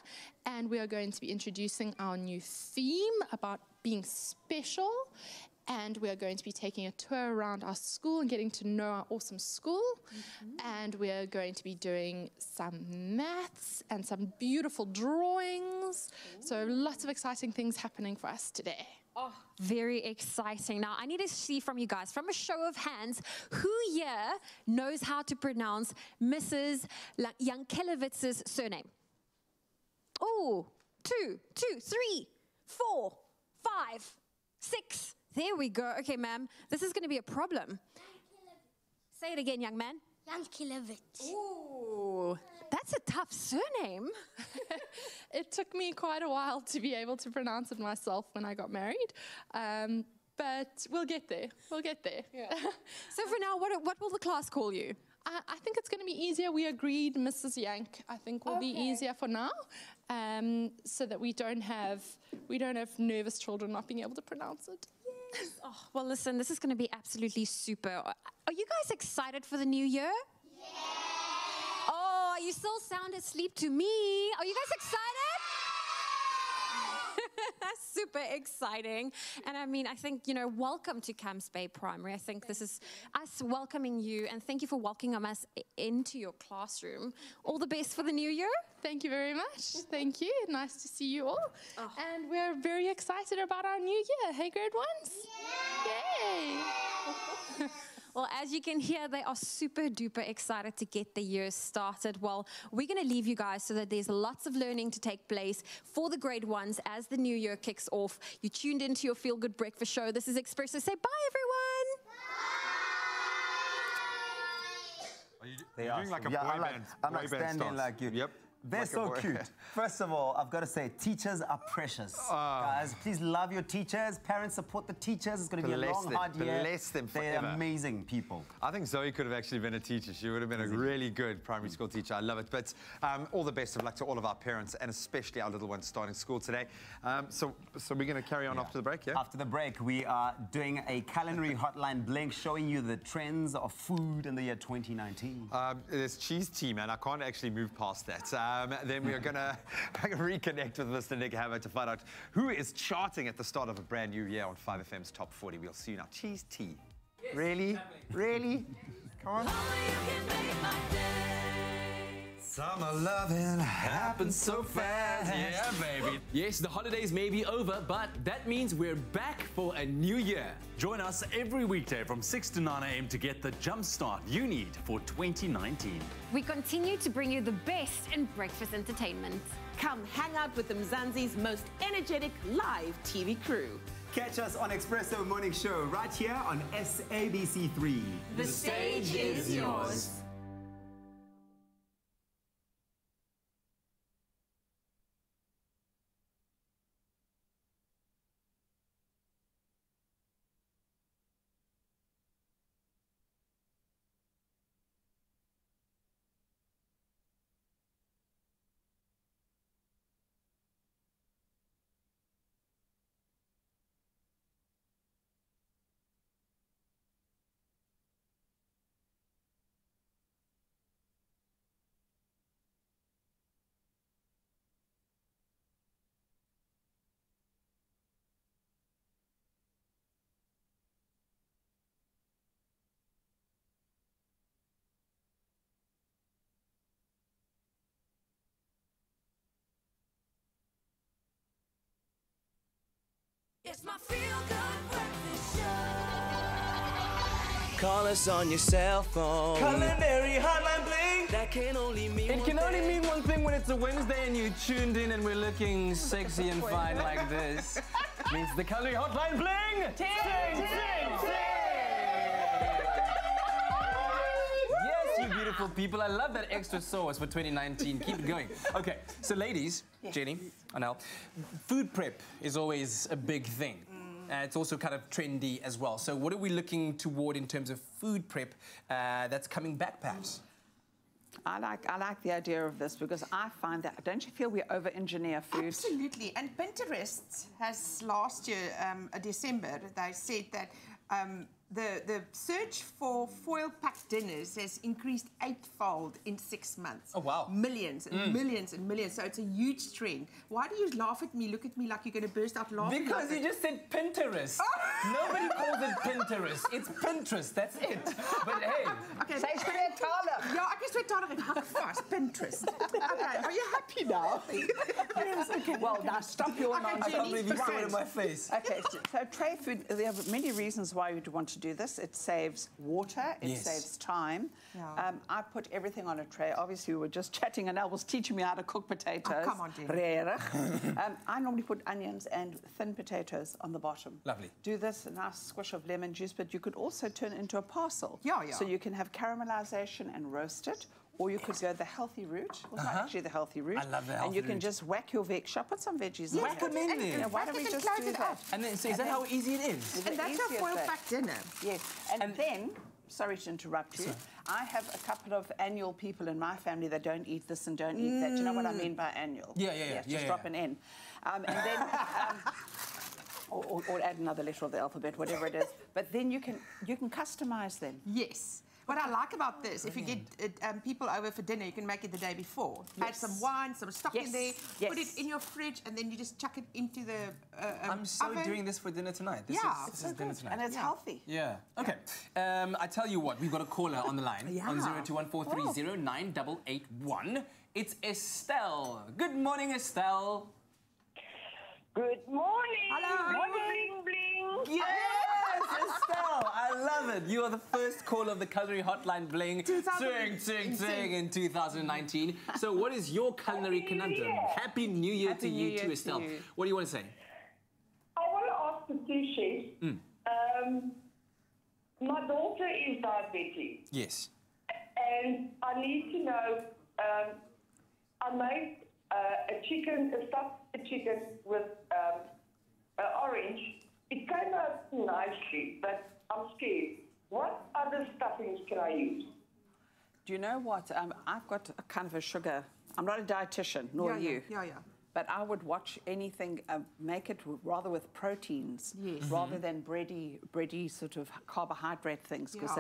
And we are going to be introducing our new theme about being special. And we are going to be taking a tour around our school and getting to know our awesome school. And we are going to be doing some maths and some beautiful drawings. So lots of exciting things happening for us today. Oh, very exciting. Now, I need to see from you guys, from a show of hands, who here knows how to pronounce Mrs. Yankelowitz's surname? Oh, 2, 3, 4, 5, 6. There we go. Okay, ma'am, this is going to be a problem. Say it again, young man. Yankelowitz. Ooh, that's a tough surname. It took me quite a while to be able to pronounce it myself when I got married. But we'll get there. We'll get there. Yeah. So for now, what will the class call you? I think it's going to be easier. We agreed Mrs. Yank, I think, will be easier for now, so that we don't have nervous children not being able to pronounce it. Yes. Oh, well, listen, this is going to be absolutely super. Are you guys excited for the new year? Yeah. Oh, you still sound asleep to me. Are you guys excited? Super exciting. And I mean, I think, welcome to Camps Bay Primary. I think this is us welcoming you, and thank you for welcoming us into your classroom. All the best for the new year. Thank you very much. Thank you. Nice to see you all. Oh. And we're very excited about our new year. Hey, grade 1s. Yay! Well, as you can hear, they are super duper excited to get the year started. Well, we're going to leave you guys so that there's lots of learning to take place for the grade 1s as the new year kicks off. You tuned into your Feel Good Breakfast show. This is Expresso. Say bye, everyone. You're doing like a boy band. I'm like standing like you. Yep. They're like so cute. First of all, I've got to say, teachers are precious. Guys, please love your teachers. Parents, support the teachers. It's going to be a long, hard year. Bless them forever. They're amazing people. I think Zoe could have actually been a teacher. She would have been a really good primary school teacher. I love it. But all the best of luck to all of our parents, and especially our little ones starting school today. So we're going to carry on after the break, yeah? After the break, we are doing a culinary hotline blink, showing you the trends of food in the year 2019. There's cheese tea, man. I can't actually move past that. Then we are going to reconnect with Mr. Nick Hammer to find out who is charting at the start of a brand new year on 5FM's Top 40. We'll see you now. Cheese tea. Yes, really? Exactly. Really? Come on. Summer loving happens so fast. Yeah, baby. Yes, the holidays may be over, but that means we're back for a new year. Join us every weekday from 6 to 9 a.m. to get the jump start you need for 2019. We continue to bring you the best in breakfast entertainment. Come hang out with the Mzansi's most energetic live TV crew. Catch us on Expresso Morning Show right here on SABC3. The stage is yours. It's my feel-good breakfast show. Call us on your cell phone. Culinary hotline bling. That can only mean It can only mean one thing when it's a Wednesday and you tuned in and we're looking sexy and fine like this. Means the Culinary hotline bling. Ting, ting, ting. Yes, you beautiful people. I love that extra sauce for 2019. Keep it going. Okay, so ladies, Jenny, Anel, food prep is always a big thing. It's also kind of trendy as well. So what are we looking toward in terms of food prep that's coming back, perhaps? I like the idea of this because I find that, don't you feel we over-engineer food? Absolutely. And Pinterest has last year, December, they said that the search for foil-packed dinners has increased 8-fold in 6 months. Oh, wow. Millions and millions and millions. So it's a huge trend. Why do you laugh at me, look at me like you're going to burst out laughing? Because you just said Pinterest. Nobody calls it Pinterest. It's Pinterest, that's it. But hey. Okay. Say spread taller. Ja, ek is weer taller en hak vast. Pinterest. Okay, are you happy now? Yes, okay. Well, now stop your nonsense. I can't believe you saw it in my face. Okay, so tray food, there are many reasons why you'd want to do this. It saves water, it saves time. Yeah. I put everything on a tray. Obviously, we were just chatting and Elle was teaching me how to cook potatoes. Oh, come on, Jenny. I normally put onions and thin potatoes on the bottom. Lovely. Do this, a nice squish of lemon juice, but you could also turn it into a parcel. Yeah, yeah. So you can have caramelization and roast it. Or you could go the healthy route. Well, not actually the healthy route. I love the healthy And you can route. just whack your veg. Shall I put some veggies in? Whack them in there. Yeah, why don't we just do that? And then, so is that how easy it is? And that's a foil-packed dinner. Yes. And then, sorry to interrupt you, I have a couple of annual people in my family that don't eat this and don't eat that. Do you know what I mean by annual? Yeah. Just drop an N. And then... or add another letter of the alphabet, whatever it is. But then you can customize them. Yes. What I like about this, if you get people over for dinner, you can make it the day before. Yes. Add some wine, some stock in there, put it in your fridge, and then you just chuck it into the I'm so oven. doing this for dinner tonight. This is dinner tonight. And it's healthy. Yeah. Okay. I tell you what, we've got a caller on the line on 0214309881. It's Estelle. Good morning, Estelle. Good morning. Hello. Bling, bling. Yes, Estelle. I love it. You are the first caller of the Culinary Hotline Bling. Ting, in 2019. So what is your culinary conundrum? Happy New Year to you too, Estelle. What do you want to say? I want to ask the two chefs. My daughter is diabetic. Yes. And I need to know, I made a stuffed chicken with orange. It came out nicely, but I'm scared. What other stuffings can I use? Do you know what? I've got a kind of a sugar... I'm not a dietitian, nor you. Yeah. But I would watch anything, make it rather with proteins, rather than bready sort of carbohydrate things, because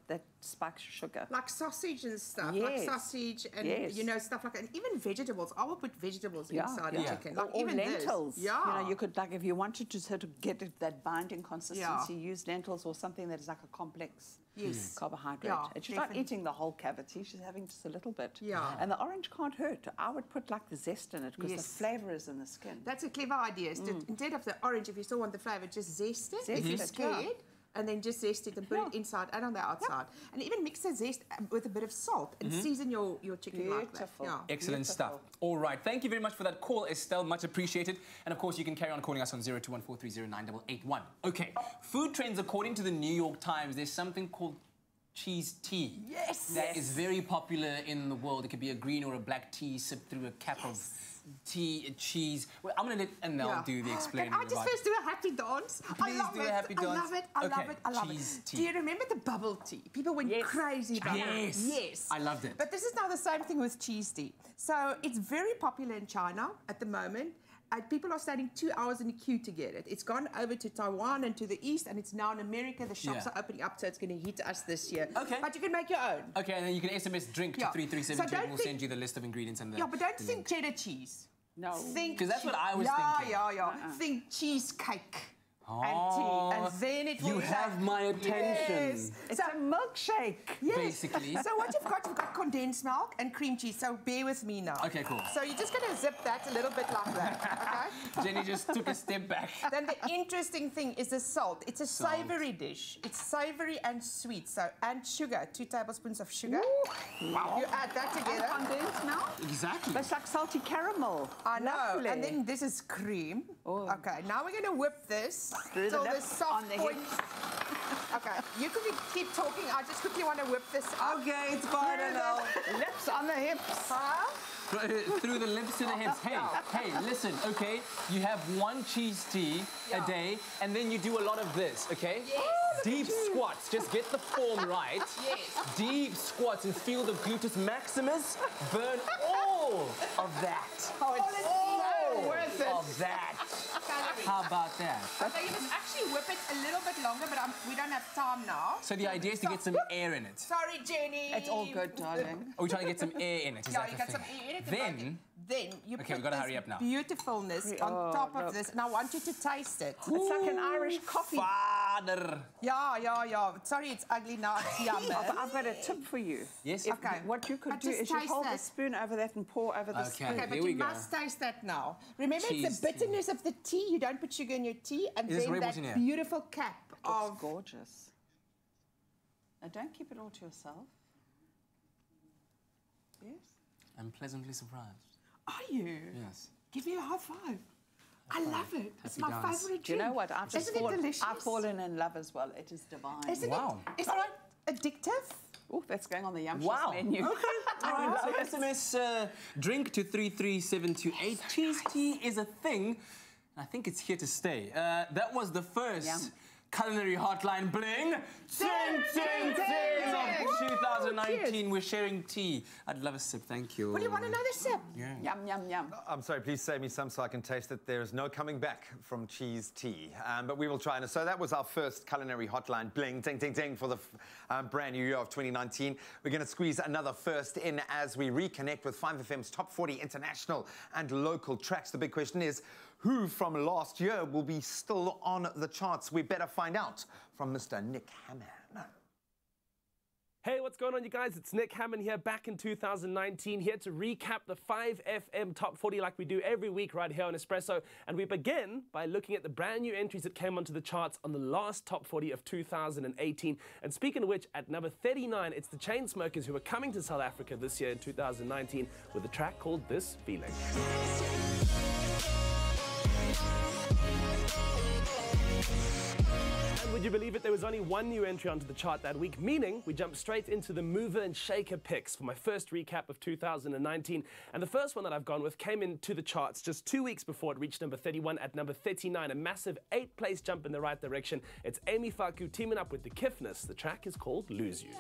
that spikes sugar. Like sausage and stuff, Yes. like sausage and, you know, stuff like that. Even vegetables. I will put vegetables inside a chicken. Like or even lentils. This. Yeah. You know, you could, like, if you wanted to sort of get that binding consistency, use lentils or something that is like a complex carbohydrate. Yeah, and she's not eating the whole cavity, she's having just a little bit. Yeah. And the orange can't hurt. I would put like the zest in it because the flavour is in the skin. That's a clever idea. Is to, instead of the orange, if you still want the flavour, just zest it. If you're scared. And then just zest it and put it inside and on the outside. And even mix the zest with a bit of salt and season your chicken like that. Excellent stuff. All right. Thank you very much for that call, Estelle. Much appreciated. And, of course, you can carry on calling us on 0214309881. Okay. Food trends, according to the New York Times, there's something called cheese tea. Yes. That is very popular in the world. It could be a green or a black tea sipped through a cap of tea, cheese. Well, I'm going to let Anel do the explaining. Can I just first do a happy dance? Please do a happy dance. I love it. I love it. Tea. Do you remember the bubble tea? People went crazy about it. Yes. I loved it. But this is now the same thing with cheese tea. So it's very popular in China at the moment. People are standing 2 hours in a queue to get it. It's gone over to Taiwan and to the east, and it's now in America. The shops are opening up, so it's going to hit us this year. Okay. But you can make your own. Okay, and then you can SMS drink to 3372 and we'll send you the list of ingredients and the... Yeah, but don't think cheddar cheese. No. Think... Because that's what I was thinking. Yeah. Think cheesecake. and tea. And then it will You have my attention. Yes. It's a milkshake. Yes. Basically. So what you've got condensed milk and cream cheese. So bear with me now. Okay, cool. So you're just going to zip that a little bit like that, okay? Jenny just took a step back. Then the interesting thing is the salt. It's a savoury dish. It's savoury and sweet. So, and sugar, 2 tablespoons of sugar. Ooh. Wow. You add that together. And condensed milk? Exactly. That's like salty caramel. I know. Lovely. And then this is cream. Oh. Okay, now we're going to whip this Through till the the lips soft on the point. hips. Okay, you can keep talking. I just quickly want to whip this up. Okay, it's fine now. Lips on the hips. Huh? Through the lips to the hips. Hey, listen, okay? You have 1 cheese tea a day, and then you do a lot of this, okay? Yes. Deep squats. Just get the form right. Yes. Deep squats and feel the gluteus maximus burn all of that. Oh, it's so worth it. Of that. How about that? Okay, you must actually whip it a little bit longer, but we don't have time now. So the idea is to get some air in it. Sorry, Jenny. It's all good, darling. Are we trying to get some air in it? Is Yeah, that you the got thing? some air in it. Then you okay, put we gotta this hurry up now. beautifulness on top of this, and I want you to taste it. It's like an Irish coffee. Father. Yeah. Sorry, it's ugly now. It's yummy. I've got a tip for you. Yes. Okay. What you could do just is you taste hold that. the spoon over that and pour over the spoon. Okay, but here we you go. must taste that now. Remember, Cheese it's the bitterness of the tea. You don't put sugar in your tea, and Is this then rebels that in here? beautiful cap of gorgeous. Now, don't keep it all to yourself. Yes? I'm pleasantly surprised. Are you? Yes. Give me a high five. I love it. It's Happy my dance. favourite Do you drink. know what? I've Isn't fallen in love as well. It is divine. Isn't it addictive? Oh, that's going on the Yum Wow. menu. Okay. All right. So SMS drink to 33728. Cheese tea is a thing. I think it's here to stay. That was the first culinary hotline bling. Ting, ting, ting of 2019. We're sharing tea. I'd love a sip, thank you. Well, you want another sip? Yeah. Yum, yum, yum. I'm sorry, please save me some so I can taste it. There is no coming back from cheese tea. But we will try. And so that was our first culinary hotline bling, ting, ting, ting for the brand new year of 2019. We're going to squeeze another first in as we reconnect with 5FM's top 40 international and local tracks. The big question is, who from last year will be still on the charts? We better find out from Mr. Nick Hammond. Hey, what's going on, you guys? It's Nick Hammond here, back in 2019, here to recap the 5FM Top 40 like we do every week right here on Expresso. And we begin by looking at the brand new entries that came onto the charts on the last Top 40 of 2018. And speaking of which, at number 39, it's the Chainsmokers who are coming to South Africa this year in 2019 with a track called This Feeling. And would you believe it, there was only one new entry onto the chart that week, meaning we jumped straight into the mover and shaker picks for my first recap of 2019. And the first one that I've gone with came into the charts just 2 weeks before it reached number 31 at number 39, a massive 8-place jump in the right direction. It's Amy Faku teaming up with the Kiffness. The track is called Lose You.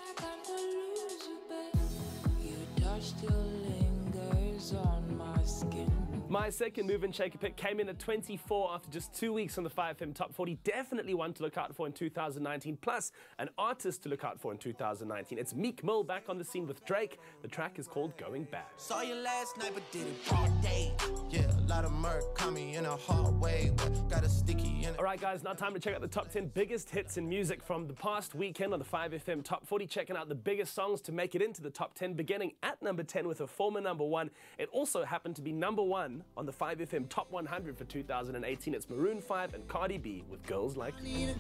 My second move and shaker pick came in at 24 after just 2 weeks on the 5FM Top 40. Definitely one to look out for in 2019, plus an artist to look out for in 2019. It's Meek Mill back on the scene with Drake. The track is called Going Bad. Saw you last night, but did it broad day. Yeah, a lot of murk caught me in a hard way, but got a sticky in it. All right, guys, now time to check out the top 10 biggest hits in music from the past weekend on the 5FM Top 40. Checking out the biggest songs to make it into the top 10, beginning at number 10 with a former number 1. It also happened to be number 1 on the 5FM Top 100 for 2018. It's Maroon 5 and Cardi B with Girls Like You.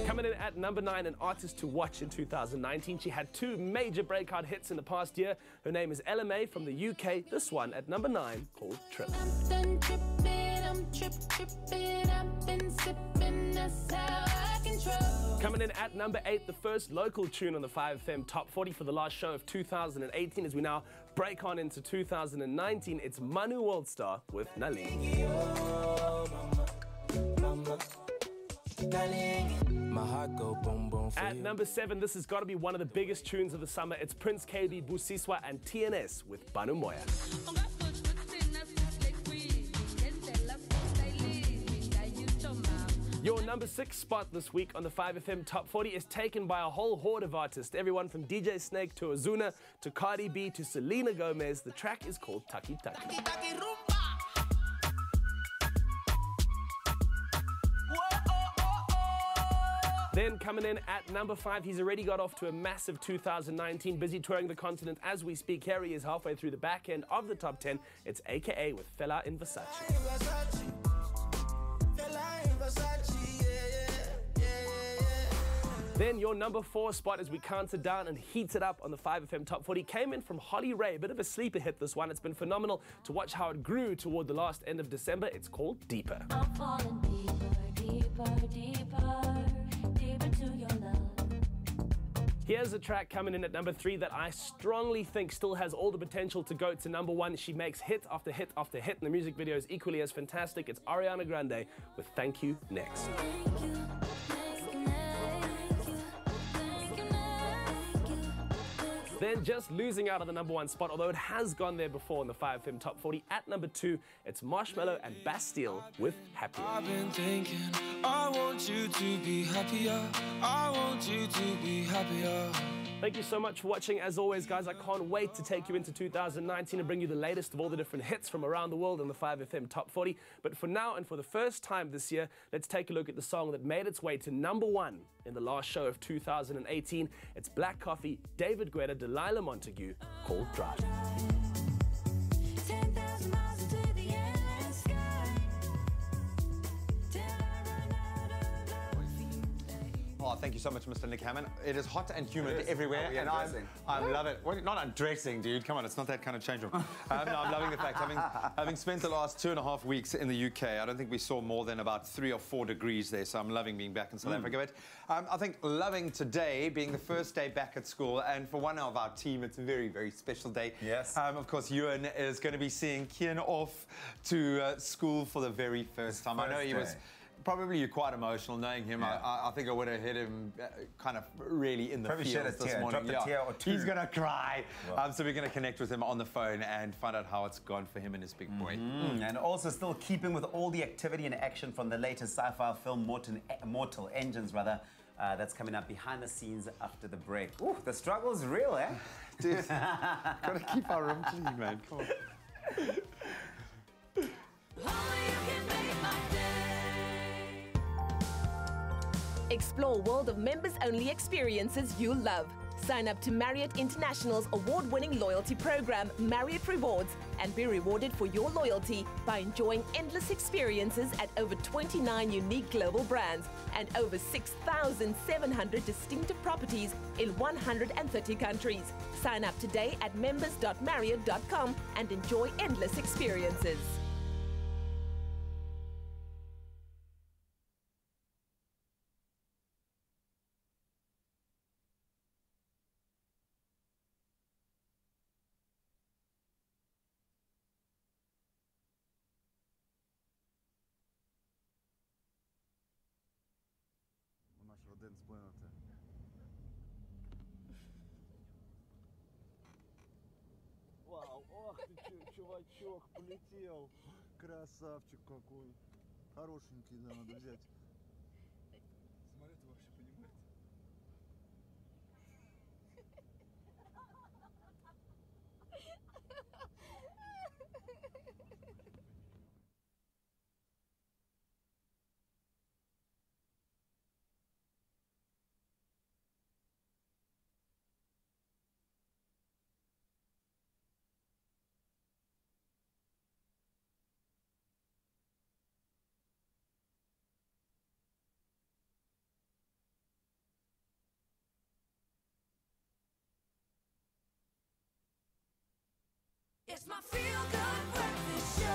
Coming in at number 9, an artist to watch in 2019. She had 2 major breakout hits in the past year. Her name is LMA from the UK. This one at number 9 called Trip. Coming in at number 8, the first local tune on the 5FM Top 40 for the last show of 2018. As we now break on into 2019, it's Manu Worldstar with Nali. My heart go boom boom for At you. number 7, this has got to be one of the biggest tunes of the summer. It's Prince KB, Busiswa and TNS with Banu Moya. Your number 6 spot this week on the 5FM Top 40 is taken by a whole horde of artists. Everyone from DJ Snake to Ozuna to Cardi B to Selena Gomez. The track is called Taki Taki. Then coming in at number 5, he's already got off to a massive 2019, busy touring the continent as we speak. Here he is halfway through the back end of the top 10. It's AKA with Fella in Versace. Then your number 4 spot as we count it down and heat it up on the 5FM Top 40 came in from Holly Ray. A bit of a sleeper hit, this one. It's been phenomenal to watch how it grew toward the last end of December. It's called Deeper. I'm falling deeper, deeper, deeper, deeper to your love. Here's a track coming in at number 3 that I strongly think still has all the potential to go to number 1. She makes hit after hit after hit, and the music video is equally as fantastic. It's Ariana Grande with Thank You Next. Then just losing out on the number 1 spot, although it has gone there before in the 5FM Top 40. At number 2, it's Marshmello and Bastille with Happier. I've been thinking, I want you to be happier. I want you to be happier. Thank you so much for watching. As always, guys, I can't wait to take you into 2019 and bring you the latest of all the different hits from around the world in the 5FM Top 40. But for now, and for the first time this year, let's take a look at the song that made its way to number 1 in the last show of 2018. It's Black Coffee, David Guetta, Delilah Montague, called Drive. Oh, thank you so much, Mr. Nick Hammond. It is hot and humid everywhere, and I love it. Well, not undressing, dude. Come on, it's not that kind of change room. No, I'm loving the fact, having spent the last 2.5 weeks in the UK, I don't think we saw more than about 3 or 4 degrees there, so I'm loving being back in South Africa. But I think loving today being the first day back at school, and for one of our team, it's a very, very special day. Yes. Of course, Ewan is going to be seeing Kian off to school for the very first time. I know he was... Probably you're quite emotional knowing him. Yeah. I think I would have hit him kind of really in the Probably feels this morning. Dropped a tear or 2. He's going to cry. Wow. So we're going to connect with him on the phone and find out how it's gone for him and his big boy. And also still keeping with all the activity and action from the latest sci-fi film, Mortal Engines, rather. That's coming up behind the scenes after the break. Ooh, the struggle's real, eh? Dude, got to keep our room clean, man. Come on. Explore world of members-only experiences you'll love. Sign up to Marriott International's award-winning loyalty program, Marriott Rewards, and be rewarded for your loyalty by enjoying endless experiences at over 29 unique global brands and over 6,700 distinctive properties in 130 countries. Sign up today at members.marriott.com and enjoy endless experiences. Вау, ох ты, чувачок, полетел. Красавчик какой. Хорошенький, да, надо взять. Смотри, ты вообще понимаешь. It's my feel-good breakfast show.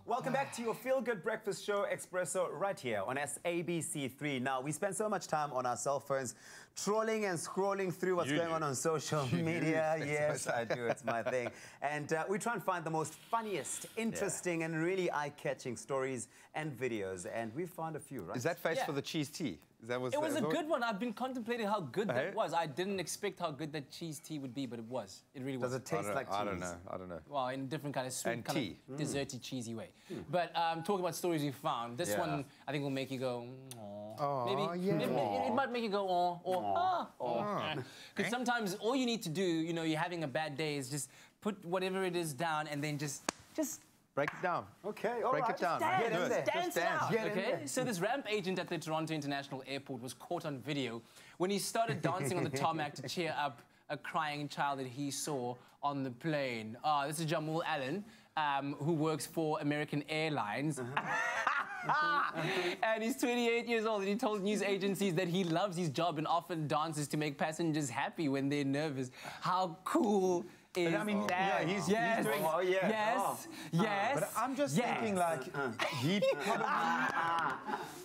Welcome back to your feel-good breakfast show, Expresso, right here on SABC3. Now, we spend so much time on our cell phones, trolling and scrolling through what's going on social media. Yes, I do. It's my thing. And we try and find the most funniest, interesting, and really eye-catching stories and videos. And we found a few, right? Is that face for the cheese tea? That was, it was a good one. I've been contemplating how good that was. I didn't expect how good that cheese tea would be, but it was. It really was. Does it taste like cheese? I don't know. I don't know. Well, in a different kind of sweet, And kind tea. of desserty, cheesy way. But talking about stories we found, this one I think will make you go, aww. Maybe it might make you go, aww. Because sometimes all you need to do, you know, you're having a bad day, is just put whatever it is down and then just break it down. Okay, break it down. Dance it out. Okay, so this ramp agent at the Toronto International Airport was caught on video when he started dancing on the tarmac to cheer up a crying child that he saw on the plane. This is Jamul Allen, who works for American Airlines. And he's 28 years old, and he told news agencies that he loves his job and often dances to make passengers happy when they're nervous. How cool is I mean, that? he's doing... Yes. But I'm just thinking, like, he probably...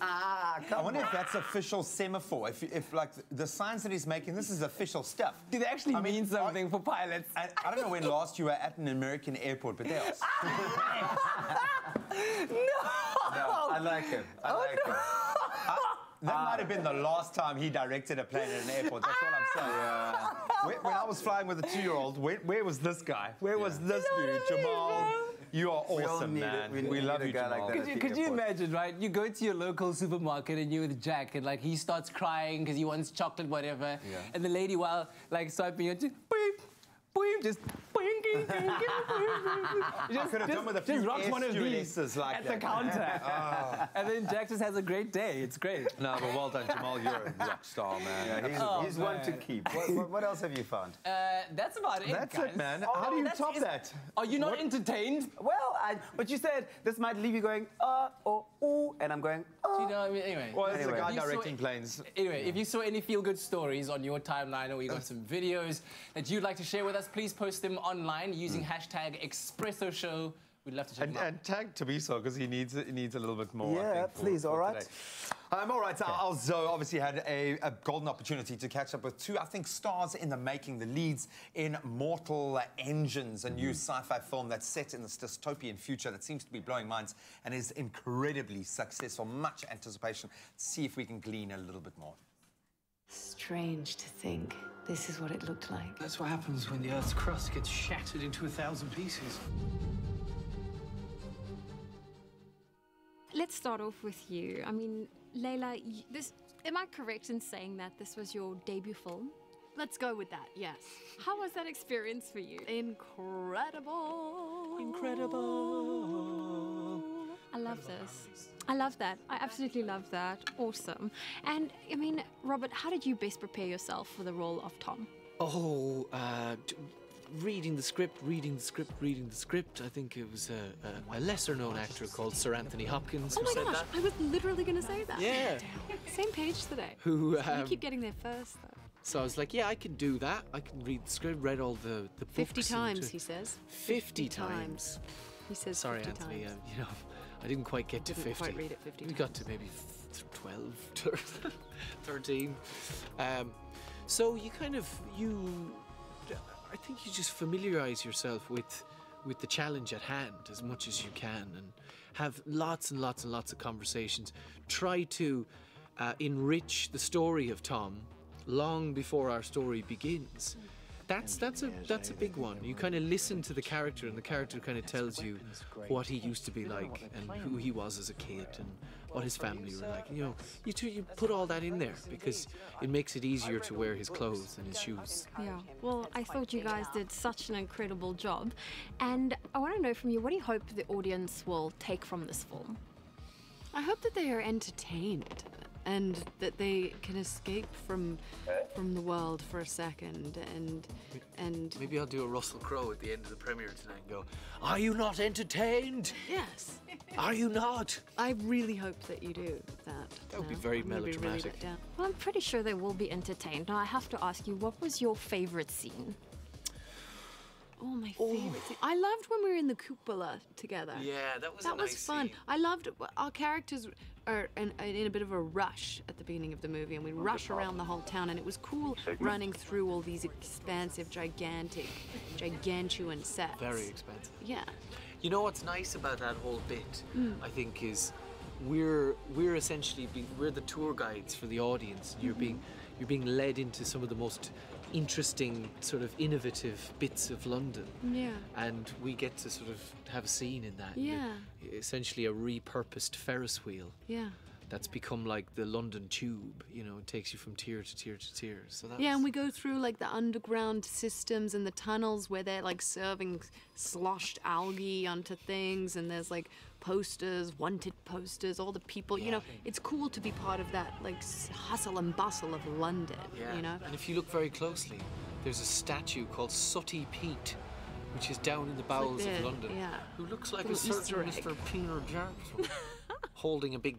I wonder if that's official semaphore. If like, the signs that he's making, this is official stuff. Do they actually mean something for pilots? I don't know when last you were at an American airport, but they are... No, I like him. I like him. That might have been the last time he directed a plane at an airport. That's all I'm saying. Yeah. When I was flying with a 2-year-old, where was this guy? Where was this dude? Jamal, you are awesome, man. We love you, Jamal. Could you imagine, right? You go to your local supermarket and you're with Jack, and like he starts crying because he wants chocolate, whatever, and the lady, while like swiping it, just boop, boop, just. I could have done with a few rocks one of these like at the counter. And then Jack just has a great day. It's great. No, but well done, Jamal. You're a rock star, man. Yeah, he's one to keep. What else have you found? That's about it, That's guys. it, man. How do you top that? Are you not entertained? Well, but you said this might leave you going, or ooh, and I'm going, Do you know what I mean? Anyway. Well, it's a guy directing planes. Anyway, if you saw any feel-good stories on your timeline, or you got some videos that you'd like to share with us, please post them online using hashtag Expresso Show. We'd love to check them out. And tag Tabiso, because he needs a little bit more. Yeah, I think, please, all right. All right, so our Zoe obviously had a golden opportunity to catch up with two, I think, stars in the making, the leads in Mortal Engines, a new sci-fi film that's set in this dystopian future that seems to be blowing minds and is incredibly successful. Much anticipation. Let's see if we can glean a little bit more. Strange to think this is what it looked like. That's what happens when the Earth's crust gets shattered into 1,000 pieces. Let's start off with you. I mean, Layla, am I correct in saying that this was your debut film? Let's go with that, yes. How was that experience for you? Incredible. Incredible. I love this. I love that. I absolutely love that. Awesome. And, I mean, Robert, how did you best prepare yourself for the role of Tom? Oh, reading the script. I think it was a lesser-known actor called Sir Anthony Hopkins who said that. I was literally going to say that. Yeah. Same page today. Who, you keep getting there first, though. So I was like, yeah, I can do that. I can read the script, read all the books. 50 times, he says. 50 times. He says Sorry, 50 Anthony, times. you know, I didn't quite get to 50. Quite read it 50 We times. got to maybe 12, 13. So you kind of, I think you just familiarize yourself with the challenge at hand as much as you can and have lots and lots and lots of conversations. Try to enrich the story of Tom long before our story begins. That's a big one. You kind of listen to the character, and the character kind of tells you what he used to be like and who he was as a kid and what his family were like. You know, you put all that in there because it makes it easier to wear his clothes and his shoes. Yeah, well, I thought you guys did such an incredible job. And I want to know from you, what do you hope the audience will take from this film? I hope that they are entertained and that they can escape from the world for a second and Maybe I'll do a Russell Crowe at the end of the premiere tonight and go, "Are you not entertained?" Yes. Are you not? I really hope that you do that. That would be very I'm gonna be really melodramatic. let down. Well, I'm pretty sure they will be entertained. Now, I have to ask you, what was your favorite scene? Oh, my favorite thing. I loved when we were in the cupola together. Yeah, that was That a was nice fun. scene. I loved our characters are in a bit of a rush at the beginning of the movie, and we rush around the whole town, and it was cool running through all these expansive, gargantuan sets. Very expensive. Yeah. You know what's nice about that whole bit, I think, is we're essentially we're the tour guides for the audience. You're being led into some of the most interesting, sort of innovative bits of London. Yeah. And we get to sort of have a scene in that. Yeah. You're essentially a repurposed Ferris wheel. Yeah. That's become like the London Tube, you know, it takes you from tier to tier to tier. So that's... Yeah, and we go through like the underground systems and the tunnels where they're like serving sloshed algae onto things, and there's like posters, wanted posters, all the people, you know, it's cool to be part of that like hustle and bustle of London, you know? And if you look very closely, there's a statue called Sooty Pete, which is down in the bowels of London, who looks like a certain Mr. Peter Jackson, holding a big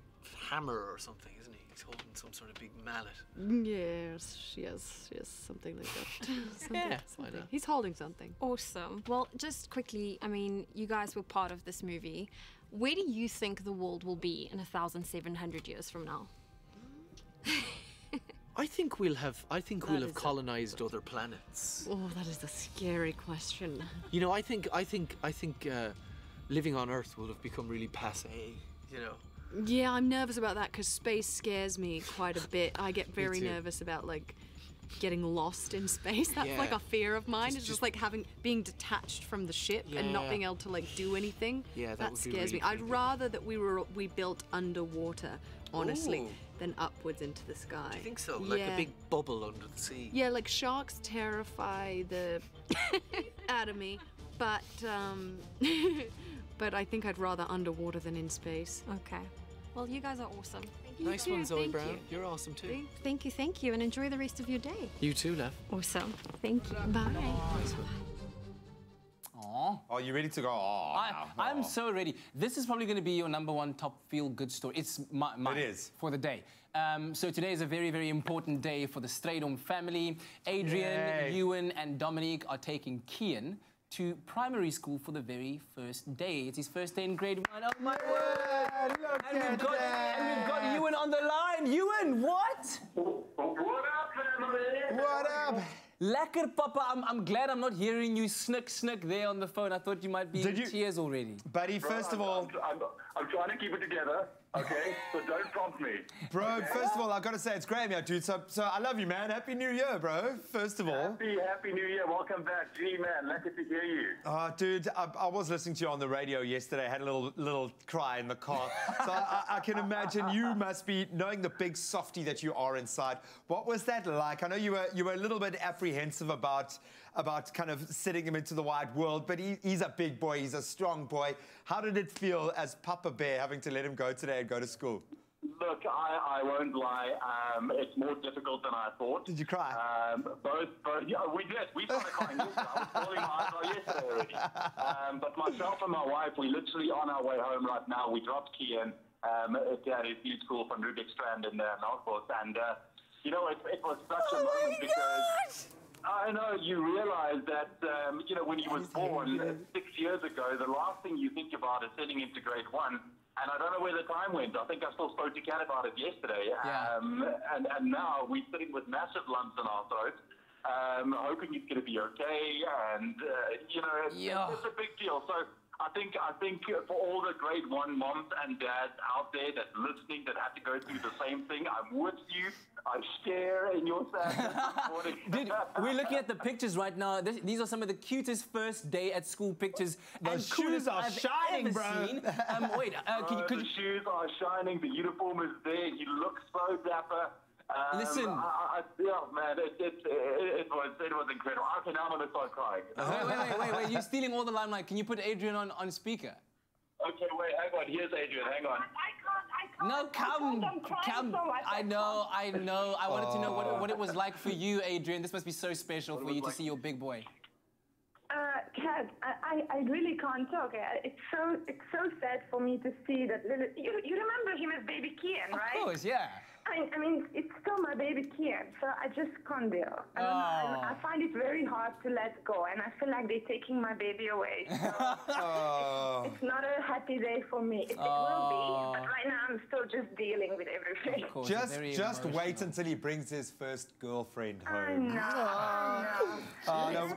hammer or something, isn't he? He's holding some sort of big mallet. Yes, something like that. Something. He's holding something. Awesome. Well, just quickly, I mean, you guys were part of this movie. Where do you think the world will be in 1,700 years from now? I think we'll have colonized other planets. Oh, that is a scary question. You know, I think living on Earth will have become really passé, you know. Yeah, I'm nervous about that because space scares me quite a bit. I get very nervous about like getting lost in space. That's like a fear of mine. It's just like being detached from the ship and not being able to like do anything. Yeah, that scares me. I'd rather that we built underwater, honestly, than upwards into the sky. Do you think so? Like a big bubble under the sea. Yeah, like sharks terrify the out of me, but but I think I'd rather underwater than in space. Okay. Well, you guys are awesome. Nice one, Zoe Brown. You're awesome too. Thank you, and enjoy the rest of your day. You too, love. Awesome. Thank you. Bye. Aww. Are you ready to go? I'm so ready. This is probably going to be your #1 top feel-good story. It's mine. It is. For the day. So today is a very, very important day for the Strydom family. Adrian, Ewan, and Dominique are taking Kian to primary school for the very first day. It's his first day in grade 1. Oh my word! And we've got Ewan on the line. Ewan, what? What up, family? What up? Lekker, Papa. I'm glad I'm not hearing you snick there on the phone. I thought you might be in tears already. Buddy, first of all... I'm trying to keep it together, okay? So don't prompt me. Bro, first of all, I've got to say, it's great, man, dude. So I love you, man. Happy New Year, bro, first of all. Happy New Year. Welcome back. Gee, man, lucky to hear you. Dude, I was listening to you on the radio yesterday. I had a little cry in the car. So I can imagine you must be, knowing the big softie that you are inside. What was that like? I know you were a little bit apprehensive about kind of setting him into the wide world, but he's a big boy, he's a strong boy. How did it feel as Papa Bear having to let him go today and go to school? Look, I won't lie. It's more difficult than I thought. Did you cry? Yeah, we did. We started crying yesterday. I was calling my eyes out yesterday already. But myself and my wife, we're literally on our way home right now. We dropped Kian at his new school from Rubik Strand in Melkbos. And, you know, it was such a moment because... I know, you realize that, you know, when he was born 6 years ago, the last thing you think about is sending him to grade 1. And I don't know where the time went. I think I still spoke to Kat about it yesterday. And now we're sitting with massive lumps in our throats, hoping he's going to be okay. And, you know, it's a big deal. So I think for all the grade 1 moms and dads out there that's listening that had to go through the same thing, I'm with you. I share in your sadness this morning. Dude, we're looking at the pictures right now. These are some of the cutest first day at school pictures. The shoes are shining, bro. The shoes are shining. The uniform is there. He looks so dapper. Listen. Yeah, man, it was incredible. Okay, now I'm going to start crying. Wait. You're stealing all the limelight. Can you put Adrian on speaker? Okay, wait, hang on. Here's Adrian. Hang on. I can't. No, come. I know. I wanted to know what it was like for you, Adrian. This must be so special for you to see your big boy. Kat, I really can't talk. It's so sad for me to see that little... You remember him as baby Kian, right? Of course, yeah. I mean, it's still my baby Kian, so I just can't deal. I don't know. I find it very hard to let go, and I feel like they're taking my baby away. So it's not a happy day for me. It will be, but right now I'm still just dealing with everything. Of course, Just wait until he brings his first girlfriend home. I know. Oh, no.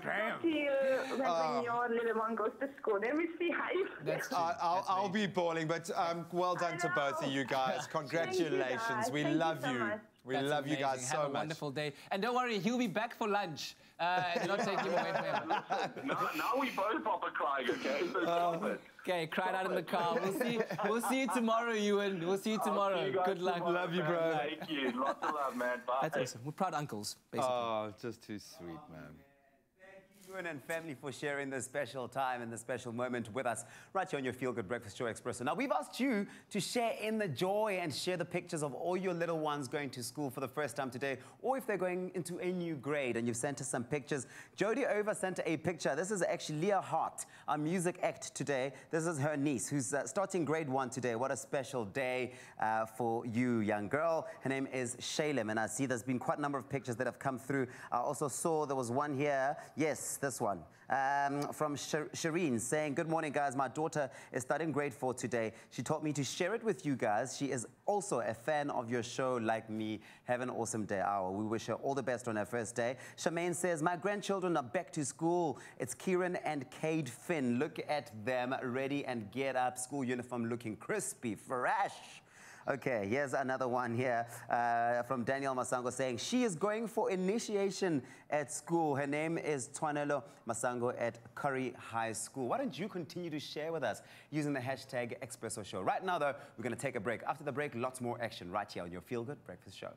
See you when your little one goes to school. Then we see how you feel. I'll be bawling, but well done to both of you guys. Congratulations. We love you. We love you guys so much. Have a wonderful day. And don't worry, he'll be back for lunch. Do not take him away forever. Now we both pop a crying, okay? So stop it. Okay, cry it out in the car. We'll see you tomorrow, Ewan. We'll see you tomorrow. Good luck. Love you, bro. Thank you. Lots of love, man. Bye. That's awesome. We're proud uncles, basically. Oh, just too sweet, man. Ewan and family for sharing this special time and this special moment with us right here on your Feel Good Breakfast Show Expresso. Now, we've asked you to share in the joy and share the pictures of all your little ones going to school for the first time today, or if they're going into a new grade, and you've sent us some pictures. Jody Over sent a picture. This is actually Leah Hart, our music act today. This is her niece who's starting grade 1 today. What a special day for you, young girl. Her name is Shaylem, and I see there's been quite a number of pictures that have come through. I also saw there was one here. Yes, this one from Shireen saying, good morning, guys. My daughter is starting grade 4 today. She told me to share it with you guys. She is also a fan of your show like me. Have an awesome day. We wish her all the best on her first day. Charmaine says, my grandchildren are back to school. It's Kieran and Cade Finn. Look at them, ready and get up. School uniform looking crispy, fresh. Okay, here's another one here from Danielle Masango saying she is going for initiation at school. Her name is Twanelo Masango at Curry High School. Why don't you continue to share with us using the hashtag Expresso Show? Right now, though, we're going to take a break. After the break, lots more action right here on your Feel Good Breakfast Show.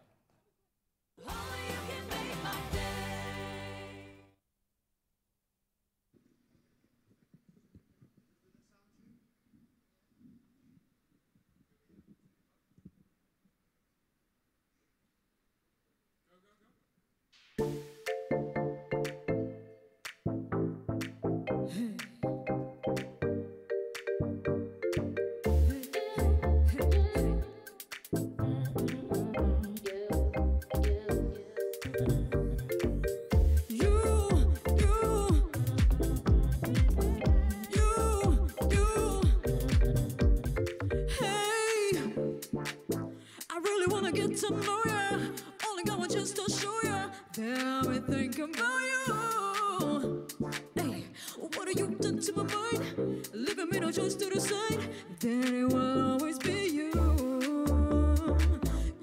To know ya, only got one chance to show ya. Damn, I think about you. Hey, what have you done to my mind? Leaving me no choice to decide. Then it will always be you.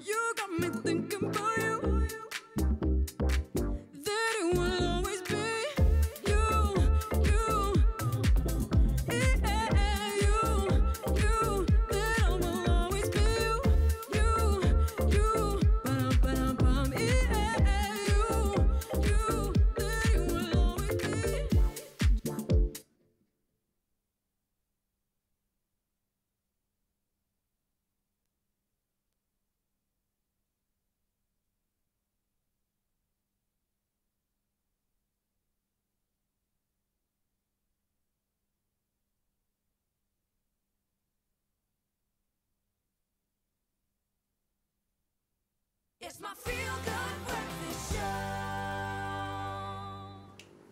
You got me thinking about you. Then it will always be you, you. Yeah, you. Then it will always be you. It's my Feel Good Breakfast Show.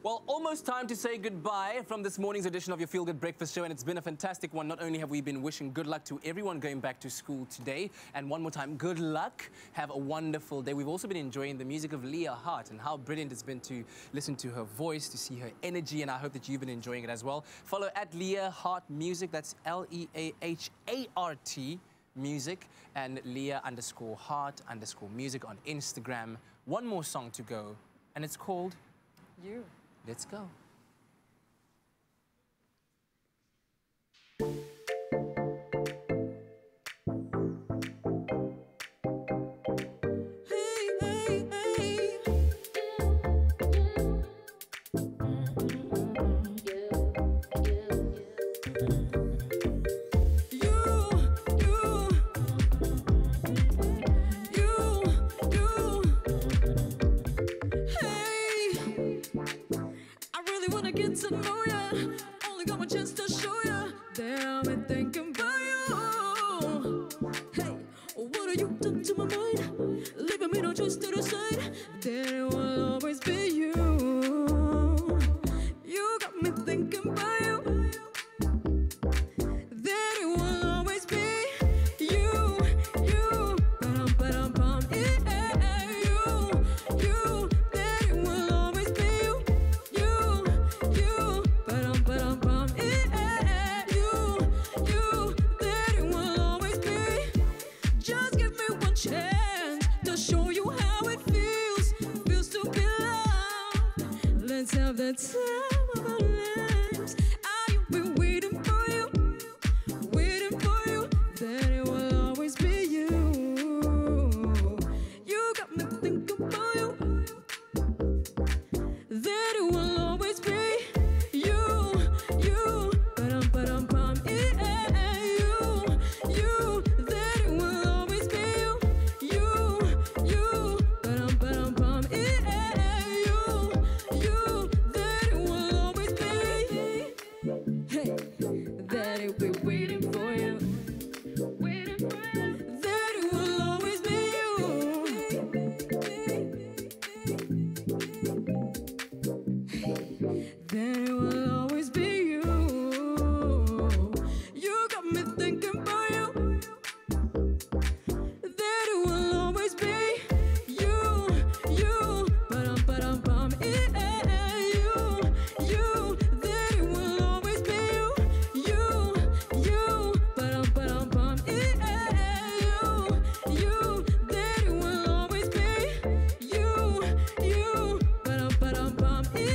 Well, almost time to say goodbye from this morning's edition of your Feel Good Breakfast Show, and it's been a fantastic one. Not only have we been wishing good luck to everyone going back to school today, and one more time, good luck. Have a wonderful day. We've also been enjoying the music of Leah Hart and how brilliant it's been to listen to her voice, to see her energy, and I hope that you've been enjoying it as well. Follow at Leah Hart Music. That's LEAHART Music, and Leah_Hart_music on Instagram. One more song to go, and it's called You. Let's go. Get to know ya, only got one chance to show ya. Damn, I'm thinking about you. Hey, what have you done to my mind? leaving me no choice to decide that it will always be you. You got me thinking about you. That it will always be you, you. Ba-dum, yeah, you. That it will always be you, you. Ba-dum, yeah, you. That it will always be. Just give me one chance to show you how it feels to be loved. Let's have the time of our lives. I've been waiting for you, that it will always be you. You got me thinking about you, that it will always be you, ba-dum, yeah, you, that it will always be you, ba-dum, yeah, you, that it will always be. Hey, that it will be waiting for you. That it will always be you. That it will always be you. You got me thinking about you. That it will always be you, ba-dum, yeah, you. That it will always be you, ba-dum, yeah, you. That it will always be you, ba-dum, yeah,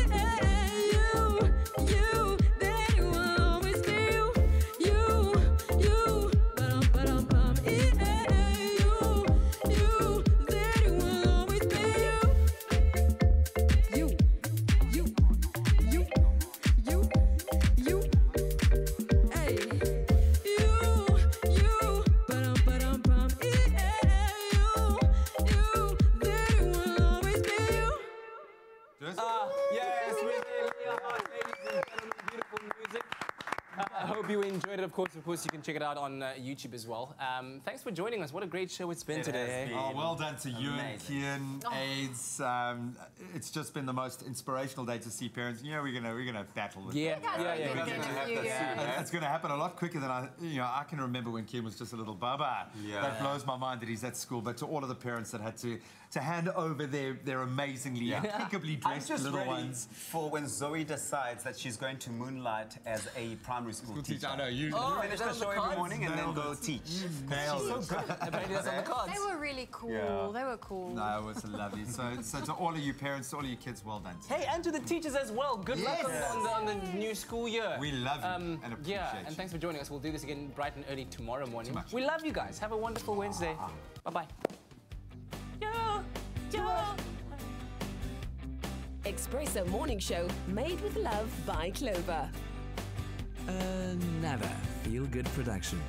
you. That it will always be you, ba-dum, yeah, you. That it will always be you. Hey, you, ba-dum, yeah, you. That it will always be you. Yes, we did. Ladies and gentlemen, beautiful music. I hope you enjoyed it. Of course, you can check it out on YouTube as well. Thanks for joining us. What a great show it's been today. Oh, well done to you and Kian, AIDS. It's just been the most inspirational day to see parents. You know, we're gonna battle with Yeah. It's going to happen a lot quicker than I can remember when Kian was just a little baba. Yeah. That blows my mind that he's at school. But to all of the parents that had to hand over their amazingly, impeccably dressed I'm just little ready ones. for when Zoe decides that she's going to moonlight as a primary school teacher. I know, you finish the show every morning and then go teach. Nailed it. She's so good. Apparently that's on the cards. They were really cool. Yeah. They were cool. No, it was lovely. So to all of you parents, to all of you kids, well done. Hey, and to the teachers as well. Good luck on the new school year. We love you and appreciate you. And thanks for joining us. We'll do this again bright and early tomorrow morning. We love you guys. Have a wonderful Wednesday. Bye-bye. Expresso Morning Show, made with love by Clover. Another feel-good production.